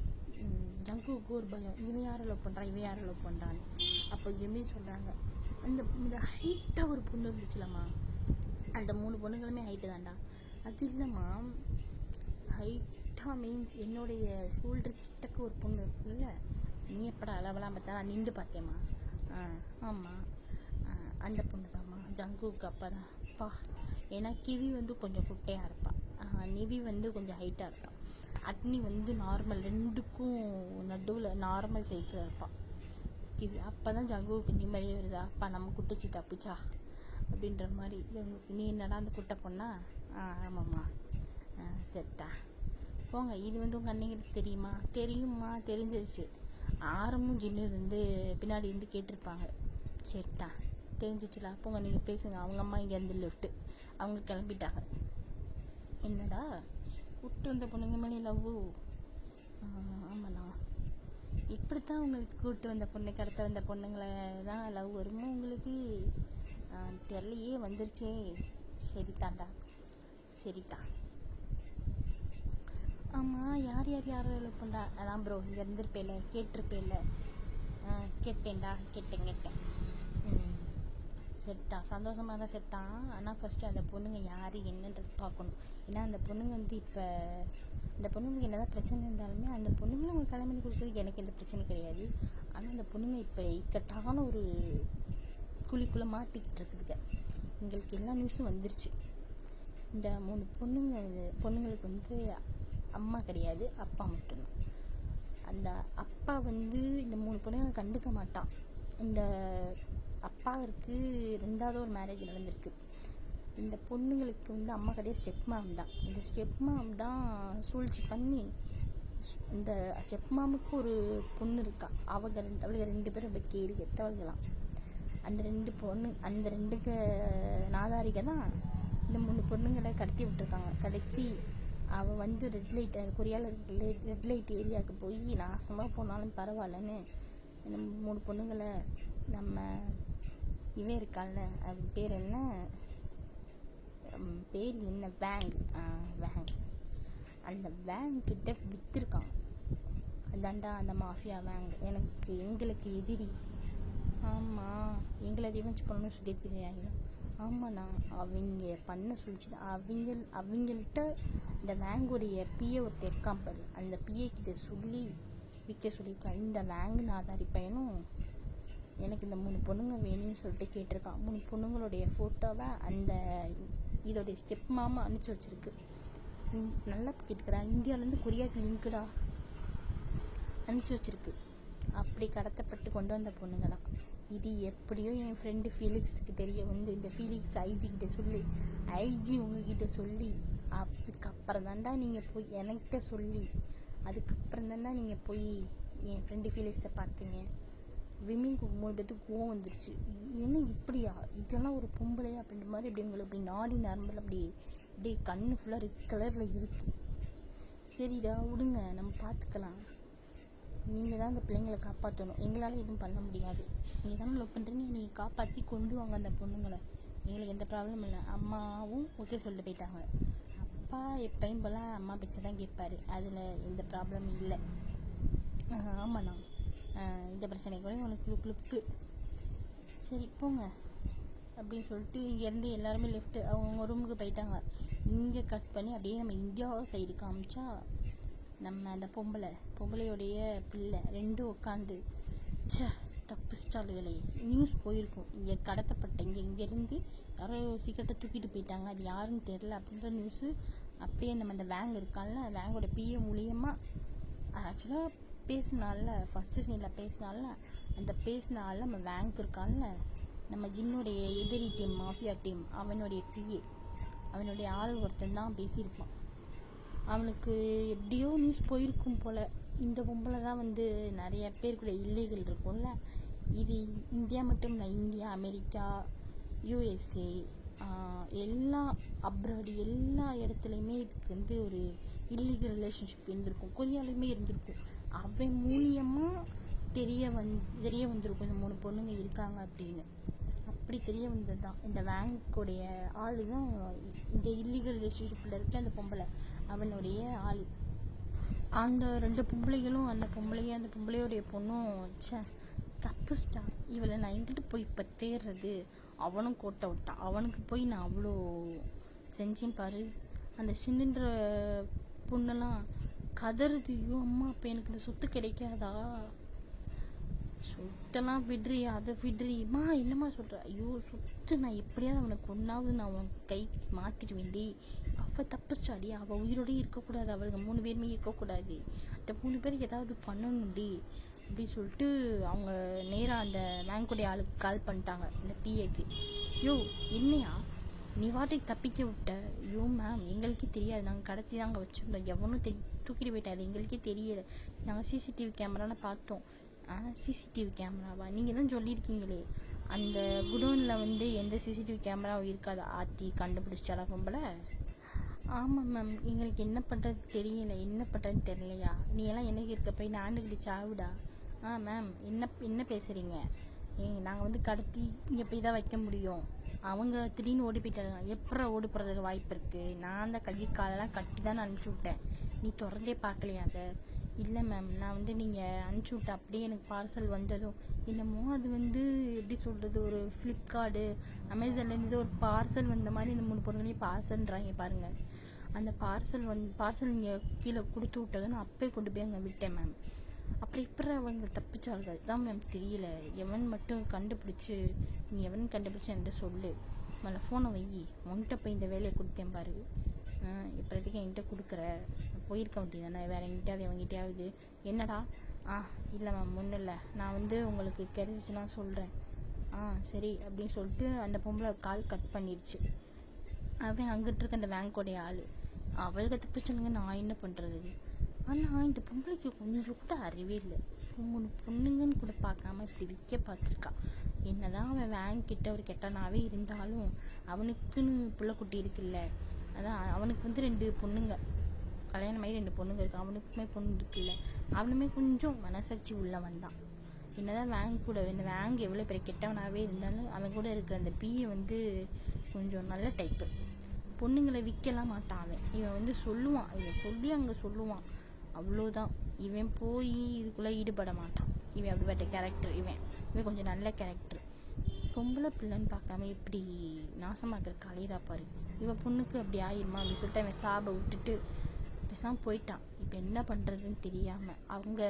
ஜங்குக்கும் ஒரு பயம், இவன் யாரை லவ் பண்ணுறான்னு. அப்போ ஜிம்மின் சொல்கிறாங்க, இந்த ஹைட்டாக ஒரு பொண்ணு இருந்துச்சுலம்மா, அந்த 3 பொண்ணுங்களுமே ஹைட்டு தான்டா. அது இல்லைம்மா, ஹைட்டாக மீன்ஸ் என்னுடைய ஷோல்டர் கிட்டக்க ஒரு பொண்ணு இருக்குல்ல, நீ எப்படா அளவெல்லாம் பார்த்தா நான் நின்று பார்த்தேம்மா. ஆமாம், அந்த பொண்ணு தான்மா ஜங்குக்கு. அப்போ தான் பா, ஏன்னா கிவி கொஞ்சம் குட்டையாக இருப்பாள், நிவி கொஞ்சம் ஹைட்டாக இருப்பாள், அக்னி நார்மல், 2க்கும் நடுவில் நார்மல் சைஸில் இருப்பாள் கிவி. அப்போ தான் ஜங்குவுக்கு நிம்மதியே வருதா, அப்பா நம்ம குட்டிச்சு தப்பிச்சா அப்படின்ற மாதிரி. நீ என்னடா அந்த குட்டை பொண்ணா? ஆமாம்மா, சரிட்டா போங்க. இது உங்கள் அன்னைங்களுக்கு தெரியுமா? தெரிஞ்சிருச்சு. ஆரமும் ஜின்னு பின்னாடி கேட்டிருப்பாங்க. சரிட்டா தெரிஞ்சிச்சுலா, போங்க நீங்கள் பேசுங்க. அவங்க அம்மா இங்கேருந்து லெஃப்ட்டு அவங்க கிளம்பிட்டாங்க. என்னடா விட்டு வந்த பொண்ணுங்க மேலே லவ்வு? ஆமாண்ணா, இப்படித்தான் உங்களுக்கு கூப்பிட்டு வந்த பொண்ணு கடத்த வந்த பொண்ணுங்களை தான் லவ் வருமோ உங்களுக்கு? தெரியலையே, வந்துருச்சே. சரி தாண்டா. சரிதா. ஆமாம், யார் லவ் பண்ணுறா? அதான் ப்ரோ இங்கே இருந்திருப்பேல, கேட்டிருப்பேல. கேட்டேன். செத்தான், சந்தோஷமாக தான் செத்தான். ஆனால் ஃபஸ்ட்டு அந்த பொண்ணுங்க யார் என்னன்றது பார்க்கணும். ஏன்னா அந்த பொண்ணுங்க வந்து இப்போ அந்த பொண்ணுங்களுக்கு என்ன தான் பிரச்சனை இருந்தாலுமே அந்த பொண்ணுங்களை அவங்க கல்யாணம் பண்ணி கொடுக்குறதுக்கு எனக்கு எந்த பிரச்சனையும் கிடையாது. ஆனால் அந்த பொண்ணுங்க இப்போ இக்கட்டான ஒரு குழிக்குள்ளே மாட்டிக்கிட்டு இருக்குதுங்க. எங்களுக்கு எல்லா நியூஸும் வந்துருச்சு. இந்த 3 பொண்ணுங்களுக்கு வந்து அம்மா கிடையாது, அப்பா மட்டும்தான். அந்த அப்பா வந்து இந்த 3 பொண்ணுங்களை கண்டுக்க மாட்டான். இந்த அப்பாவிற்கு 2வது ஒரு மேரேஜ் நடந்திருக்கு. இந்த பொண்ணுங்களுக்கு வந்து அம்மா கிடையாது, ஸ்டெப் மாம் தான். இந்த ஸ்டெப் மாம் தான் சூழ்ச்சி பண்ணி இந்த ஸ்டெப் மாமுக்கு ஒரு பொண்ணு இருக்கா. அவளுக்கு 2 பேரும் இப்போ கேடு கெட்டவங்களாம். அந்த 2 நாதாரிகை தான் இந்த 3 பொண்ணுங்களை கடத்தி விட்டுருக்காங்க. கடத்தி அவள் வந்து ரெட் லைட் ஏரியாவுக்கு போய் நாசமாக போனாலும் பரவாயில்லன்னு இந்த 3 பொண்ணுங்களை நம்ம இவன் இருக்கால, அது பேர் என்ன, வேங், அந்த வேங்கிட்ட விற்றுருக்காங்க. அதாண்டா அந்த மாஃபியா வேங். எங்களுக்கு எதிரி. ஆமாம், எங்களை ரிவெஞ்ச் பண்ணணும்னு சொல்லி தெரியாது. ஆமாண்ணா, அவங்க பண்ண சொல்லிச்சு. அவங்கள்ட்ட இந்த வேங்குடைய பிஏ ஒரு இருக்கான், அந்த பிஏ கிட்ட சொல்லி விற்க சொல்லியிருக்கான். இந்த வேங்கு நாதாரி பையனும் எனக்கு இந்த 3 பொண்ணுங்க வேணும்னு சொல்லிட்டு கேட்டிருக்கான். 3 பொண்ணுங்களுடைய ஃபோட்டோவை அந்த இதோடைய ஸ்டெப் மாமா அனுப்பிச்சி வச்சிருக்கு. நல்லா கேட்டுக்கிறேன், இந்தியாவிலேருந்து கொரியாவுக்கு லிங்க்குடா அனுப்பிச்சி வச்சிருக்கு. அப்படி கடத்தப்பட்டு கொண்டு வந்த பொண்ணுங்க தான். இது எப்படியோ என் ஃப்ரெண்டு ஃபீலிக்ஸுக்கு தெரிய வந்து இந்த ஃபீலிக்ஸ் ஐஜிக்கிட்ட சொல்லி, ஐஜி உங்ககிட்ட சொல்லி, அதுக்கப்புறம் தாண்டா நீங்கள் போய் என்கிட்ட சொல்லி, அதுக்கப்புறம் தாண்டா நீங்கள் போய் என் ஃப்ரெண்டு ஃபீலிக்ஸை பார்த்தீங்க. விமிங்க்கு 3 பேத்துக்கு கோவம் வந்துருச்சு. என்ன இப்படியா, இதெல்லாம் ஒரு பொம்பளையா அப்படின்ற மாதிரி இப்படி உங்களுக்கு அப்படி நாடி நார்மல் அப்படியே கண்ணு ஃபுல்லாக ரெட் கலரில் இருக்குது. சரிடா விடுங்க, நம்ம பார்த்துக்கலாம். நீங்கள் தான் அந்த பிள்ளைங்களை காப்பாற்றணும், எங்களால் எதுவும் பண்ண முடியாது. நீங்கள் தானே லவ் பண்ணுறீங்க, நீங்கள் காப்பாற்றி கொண்டு வாங்க அந்த பொண்ணுங்களை. எங்களுக்கு எந்த ப்ராப்ளமும் இல்லை. அம்மாவும் ஓகே சொல்லிட்டு போயிட்டாங்க. அப்பா எப்பயும் போல் அம்மா பிச்சை தான் கேட்பாரு, அதில் எந்த ப்ராப்ளமும் இல்லை. ஆமாண்ணா, இந்த பிரச்சனை கூட உனக்கு லுக்கு. சரி போங்க அப்படின்னு சொல்லிட்டு இங்கேருந்து எல்லாருமே லெஃப்ட்டு அவங்க ரூமுக்கு போயிட்டாங்க. இங்கே கட் பண்ணி அப்படியே நம்ம இந்தியா சைடு காமிச்சா நம்ம அந்த பொம்பளையோடைய பிள்ளை 2 உட்காந்து தப்பிச்சிட்டாளுகளே. நியூஸ் போயிருக்கும், இங்கே கடத்தப்பட்ட இங்கேருந்து யாரோ சீக்கிரத்தை தூக்கிட்டு போயிட்டாங்க, அது யாருன்னு தெரில அப்படின்ற நியூஸு அப்படியே நம்ம அந்த வேங் இருக்கான்ல, வேங்கோட பிஏ மூலியமாக ஆக்சுவலாக பேசினால, ஃபஸ்ட்டு சீனில் பேசினால, அந்த பேசினால நம்ம வேங்க் இருக்கான்ல, நம்ம ஜின்னுடைய எதிரி டீம், மாஃபியா டீம், அவனுடைய பிஏ, அவனுடைய ஆள் ஒருத்தன் தான் பேசியிருப்பான். அவனுக்கு எப்படியோ நியூஸ் போயிருக்கும் போல். இந்த பொம்பளை தான் வந்து நிறைய பேருக்குள்ள இல்லீகல் இருக்கும்ல, இது இந்தியா மட்டும் இல்லை, இந்தியா, அமெரிக்கா, யூஎஸ்ஏ, எல்லா அப்ராடு எல்லா இடத்துலையுமே இதுக்கு வந்து ஒரு இல்லீகல் ரிலேஷன்ஷிப் இருந்திருக்கும். கொரியாலையுமே இருந்திருக்கும். அவன் மூலியமாக தெரிய வந்திருக்கும் இந்த 3 பொண்ணுங்க இருக்காங்க அப்படின்னு. அப்படி தெரிய வந்தது தான் இந்த வேங்குடைய ஆள் தான் இந்த இல்லீகல் ரிலேஷன்ஷிப்பில் இருக்க அந்த பொம்பளை, அவனுடைய ஆள். அந்த 2 பொம்பளைகளும் அந்த பொம்பளையோடைய பொண்ணும் தப்புச்சிட்டா. இவளை நான் எங்கிட்ட போய் இப்போ தேடுறது, அவனும் கோட்டை விட்டான். அவனுக்கு போய் நான் அவ்வளோ செஞ்சேன் பாரு. அந்த சின்ன பொண்ணெல்லாம் கதறுது, ஐயோ அம்மா இப்போ எனக்கு இந்த சொத்து கிடைக்காதா, சொத்தெல்லாம் விடுறி, அதை விடுறிமா, என்னம்மா சொல்கிற, ஐயோ சொத்து நான் எப்படியாவது அவனை கொண்டாவது நான் அவன் கை மாற்றிடுவேண்டி. அவள் தப்பிச்சாடி, அவள் உயிரோடய இருக்கக்கூடாது, அவளுக்கு 3 பேருமே இருக்கக்கூடாது, அந்த 3 பேருக்கு ஏதாவது பண்ணணும்டி அப்படின்னு சொல்லிட்டு அவங்க நேராக அந்த வேங்குடைய ஆளுக்கு கால் பண்ணிட்டாங்க, இந்த பிஏக்கு. யோ என்னையா நீ வாட்டிக்கு தப்பிக்க விட்ட? ஐயோ மேம் எங்களுக்கே தெரியாது, நாங்கள் கடத்தி தான் அங்கே வச்சுருந்தோம், எவனும் தூக்கிட்டு போயிட்டாது, எங்களுக்கே தெரியலை, நாங்கள் சிசிடிவி கேமரான்னு பார்த்தோம். சிசிடிவி கேமராவா? நீங்கள் தான் சொல்லியிருக்கீங்களே அந்த குடோனில் வந்து எந்த சிசிடிவி கேமராவும் இருக்காது, ஆத்தி கண்டுபிடிச்சாலா கும்பலை? ஆமாம் மேம், எங்களுக்கு என்ன பண்ணுறது தெரியலை, என்ன பண்ணுறதுன்னு தெரியலையா? நீ எல்லாம் எனக்கு இருக்க போய் நான் ஆண்டுகிட்டு சாவுடா. மேம் என்ன பேசுகிறீங்க? நாங்கள் வந்து கடத்தி இங்கே போய் தான் வைக்க முடியும். அவங்க திடீர்னு ஓடி போயிட்டாங்க. எப்போ ஓடி போகிறதுக்கு வாய்ப்பு இருக்குது? நான் அந்த கை காலெல்லாம் கட்டி தான் அனுப்பிச்சி விட்டேன். நீ திறந்தே பார்க்கலையா அதை? இல்லை மேம், நான் வந்து நீங்கள் அனுப்பிச்சி விட்டேன், அப்படியே எனக்கு பார்சல் வந்ததும் என்னமோ அது வந்து எப்படி சொல்கிறது, ஒரு ஃப்ளிப்கார்டு அமேசான்லேருந்து ஒரு பார்சல் வந்த மாதிரி இந்த 3 பொருளையும் பார்சல்ன்றாங்க பாருங்கள். அந்த பார்சல் நீங்கள் கீழே கொடுத்து விட்டதை நான் அப்போயே கொண்டு போய் அங்கே விட்டேன் மேம். அப்புறம் இப்போ அவங்க தப்பிச்சாங்க, அதுதான் மேம் தெரியல. எவன் மட்டும் கண்டுபிடிச்சி, நீ எவன் கண்டுபிடிச்சி என்கிட்ட சொல்லு. மேலே ஃபோனை வை, உன்கிட்ட போய் இந்த வேலையை கொடுத்தேன் பாரு. இப்போதைக்கு என்கிட்ட கொடுக்குற, போயிருக்க வேண்டியதானே வேறு எங்கிட்டாவது எவங்கிட்டையாவது. என்னடா? இல்லை மேம் ஒன்றும் இல்லை, நான் வந்து உங்களுக்கு கிடைச்சிச்சுன்னா சொல்கிறேன். சரி அப்படின்னு சொல்லிட்டு அந்த பொம்பளை கால் கட் பண்ணிடுச்சு. அவன் அங்கிட்டு இருக்க அந்த பேங்கோடைய ஆள், அவளுக்கு தப்பிச்சுனுங்க, நான் என்ன பண்ணுறது? ஆனால் இந்த பொம்பளைக்கு கொஞ்சம் கூட அறிவே இல்லை. 3 பொண்ணுங்கன்னு கூட பார்க்காம இப்படி விற்க பார்த்துருக்கா. என்னதான் அவன் வாங்கிக்கிட்ட ஒரு கெட்டனாவே இருந்தாலும் அவனுக்குன்னு புள்ளக்குட்டி இருக்குல்ல. அதான் அவனுக்கு வந்து 2 பொண்ணுங்க கல்யாணமாகி 2 பொண்ணுங்க இருக்கு. அவனுக்குமே பொண்ணு இருக்குல்ல. அவனுமே கொஞ்சம் மனசாட்சி உள்ளவன் தான். என்னதான் வேங் கூட இந்த வேங் எவ்வளோ பெரிய கெட்டவனாகவே இருந்தாலும் அவன் கூட இருக்கிற அந்த பிஏ வந்து கொஞ்சம் நல்ல டைப்பு. பொண்ணுங்களை விற்கலாம் மாட்டான் அவன். இவன் வந்து சொல்லுவான், இவன் சொல்லி அங்கே சொல்லுவான், அவ்வளோதான். இவன் போய் இதுக்குள்ளே ஈடுபட மாட்டான். இவன் அப்படிப்பட்ட கேரக்டர். இவன் கொஞ்சம் நல்ல கேரக்டர். பொம்பளை பிள்ளைன்னு பார்க்காம இப்படி நாசமாக்குற கலையதா பாரு. இவன் பொண்ணுக்கு அப்படி ஆயிருமா அப்படின்னு சொல்லிட்டு அவன் சாபை விட்டுட்டு பேசாமல் போயிட்டான். இப்போ என்ன பண்ணுறதுன்னு தெரியாமல் அவங்க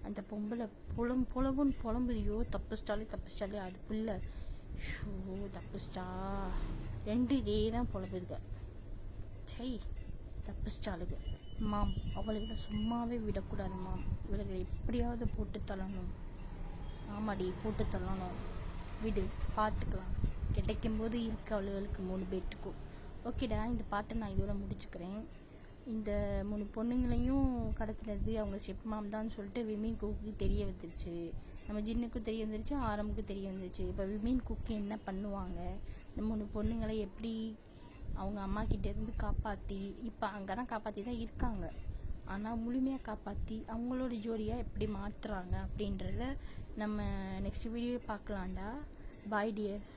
அந்த பொம்பளை புலம்புதையோ தப்பிச்சிட்டாலே அது பிள்ளை ஷோ தப்பிச்சிட்டா. 2 இதே தான் புலம்புதுங்க. சை தப்பிச்சிட்டாளுங்க. மாம், அவளுக்கு சும்மாவே விடக்கூடாது மாம். இவளுக்கு எப்படியாவது போட்டு தள்ளணும். ஆமாடி, போட்டு தள்ளணும். விடு, பார்த்துக்கலாம். கிடைக்கும்போது இருக்கு அவளுகளுக்கு 3 பேர்த்துக்கும். ஓகேடா, இந்த பாட்டை நான் இதோட முடிச்சுக்கிறேன். இந்த 3 பொண்ணுங்களையும் கடத்துனது அவங்க ஷெப் மாம் தான் சொல்லிட்டு விமீன் குக்கு தெரிய வந்துருச்சு. நம்ம ஜின்னுக்கும் தெரிய வந்துருச்சு, ஆரம்புக்கும் தெரிய வந்துருச்சு. இப்போ விமீன் குக்கு என்ன பண்ணுவாங்க, இந்த 3 பொண்ணுங்களை எப்படி அவங்க அம்மா கிட்டேருந்து காப்பாற்றி, இப்போ அங்கே தான் காப்பாற்றி தான் இருக்காங்க, ஆனால் முழுமையாக காப்பாற்றி அவங்களோட ஜோடியாக எப்படி மாற்றுறாங்க அப்படின்றத நம்ம நெக்ஸ்ட் வீடியோ பார்க்கலாம்டா. பாய் டியர்ஸ்.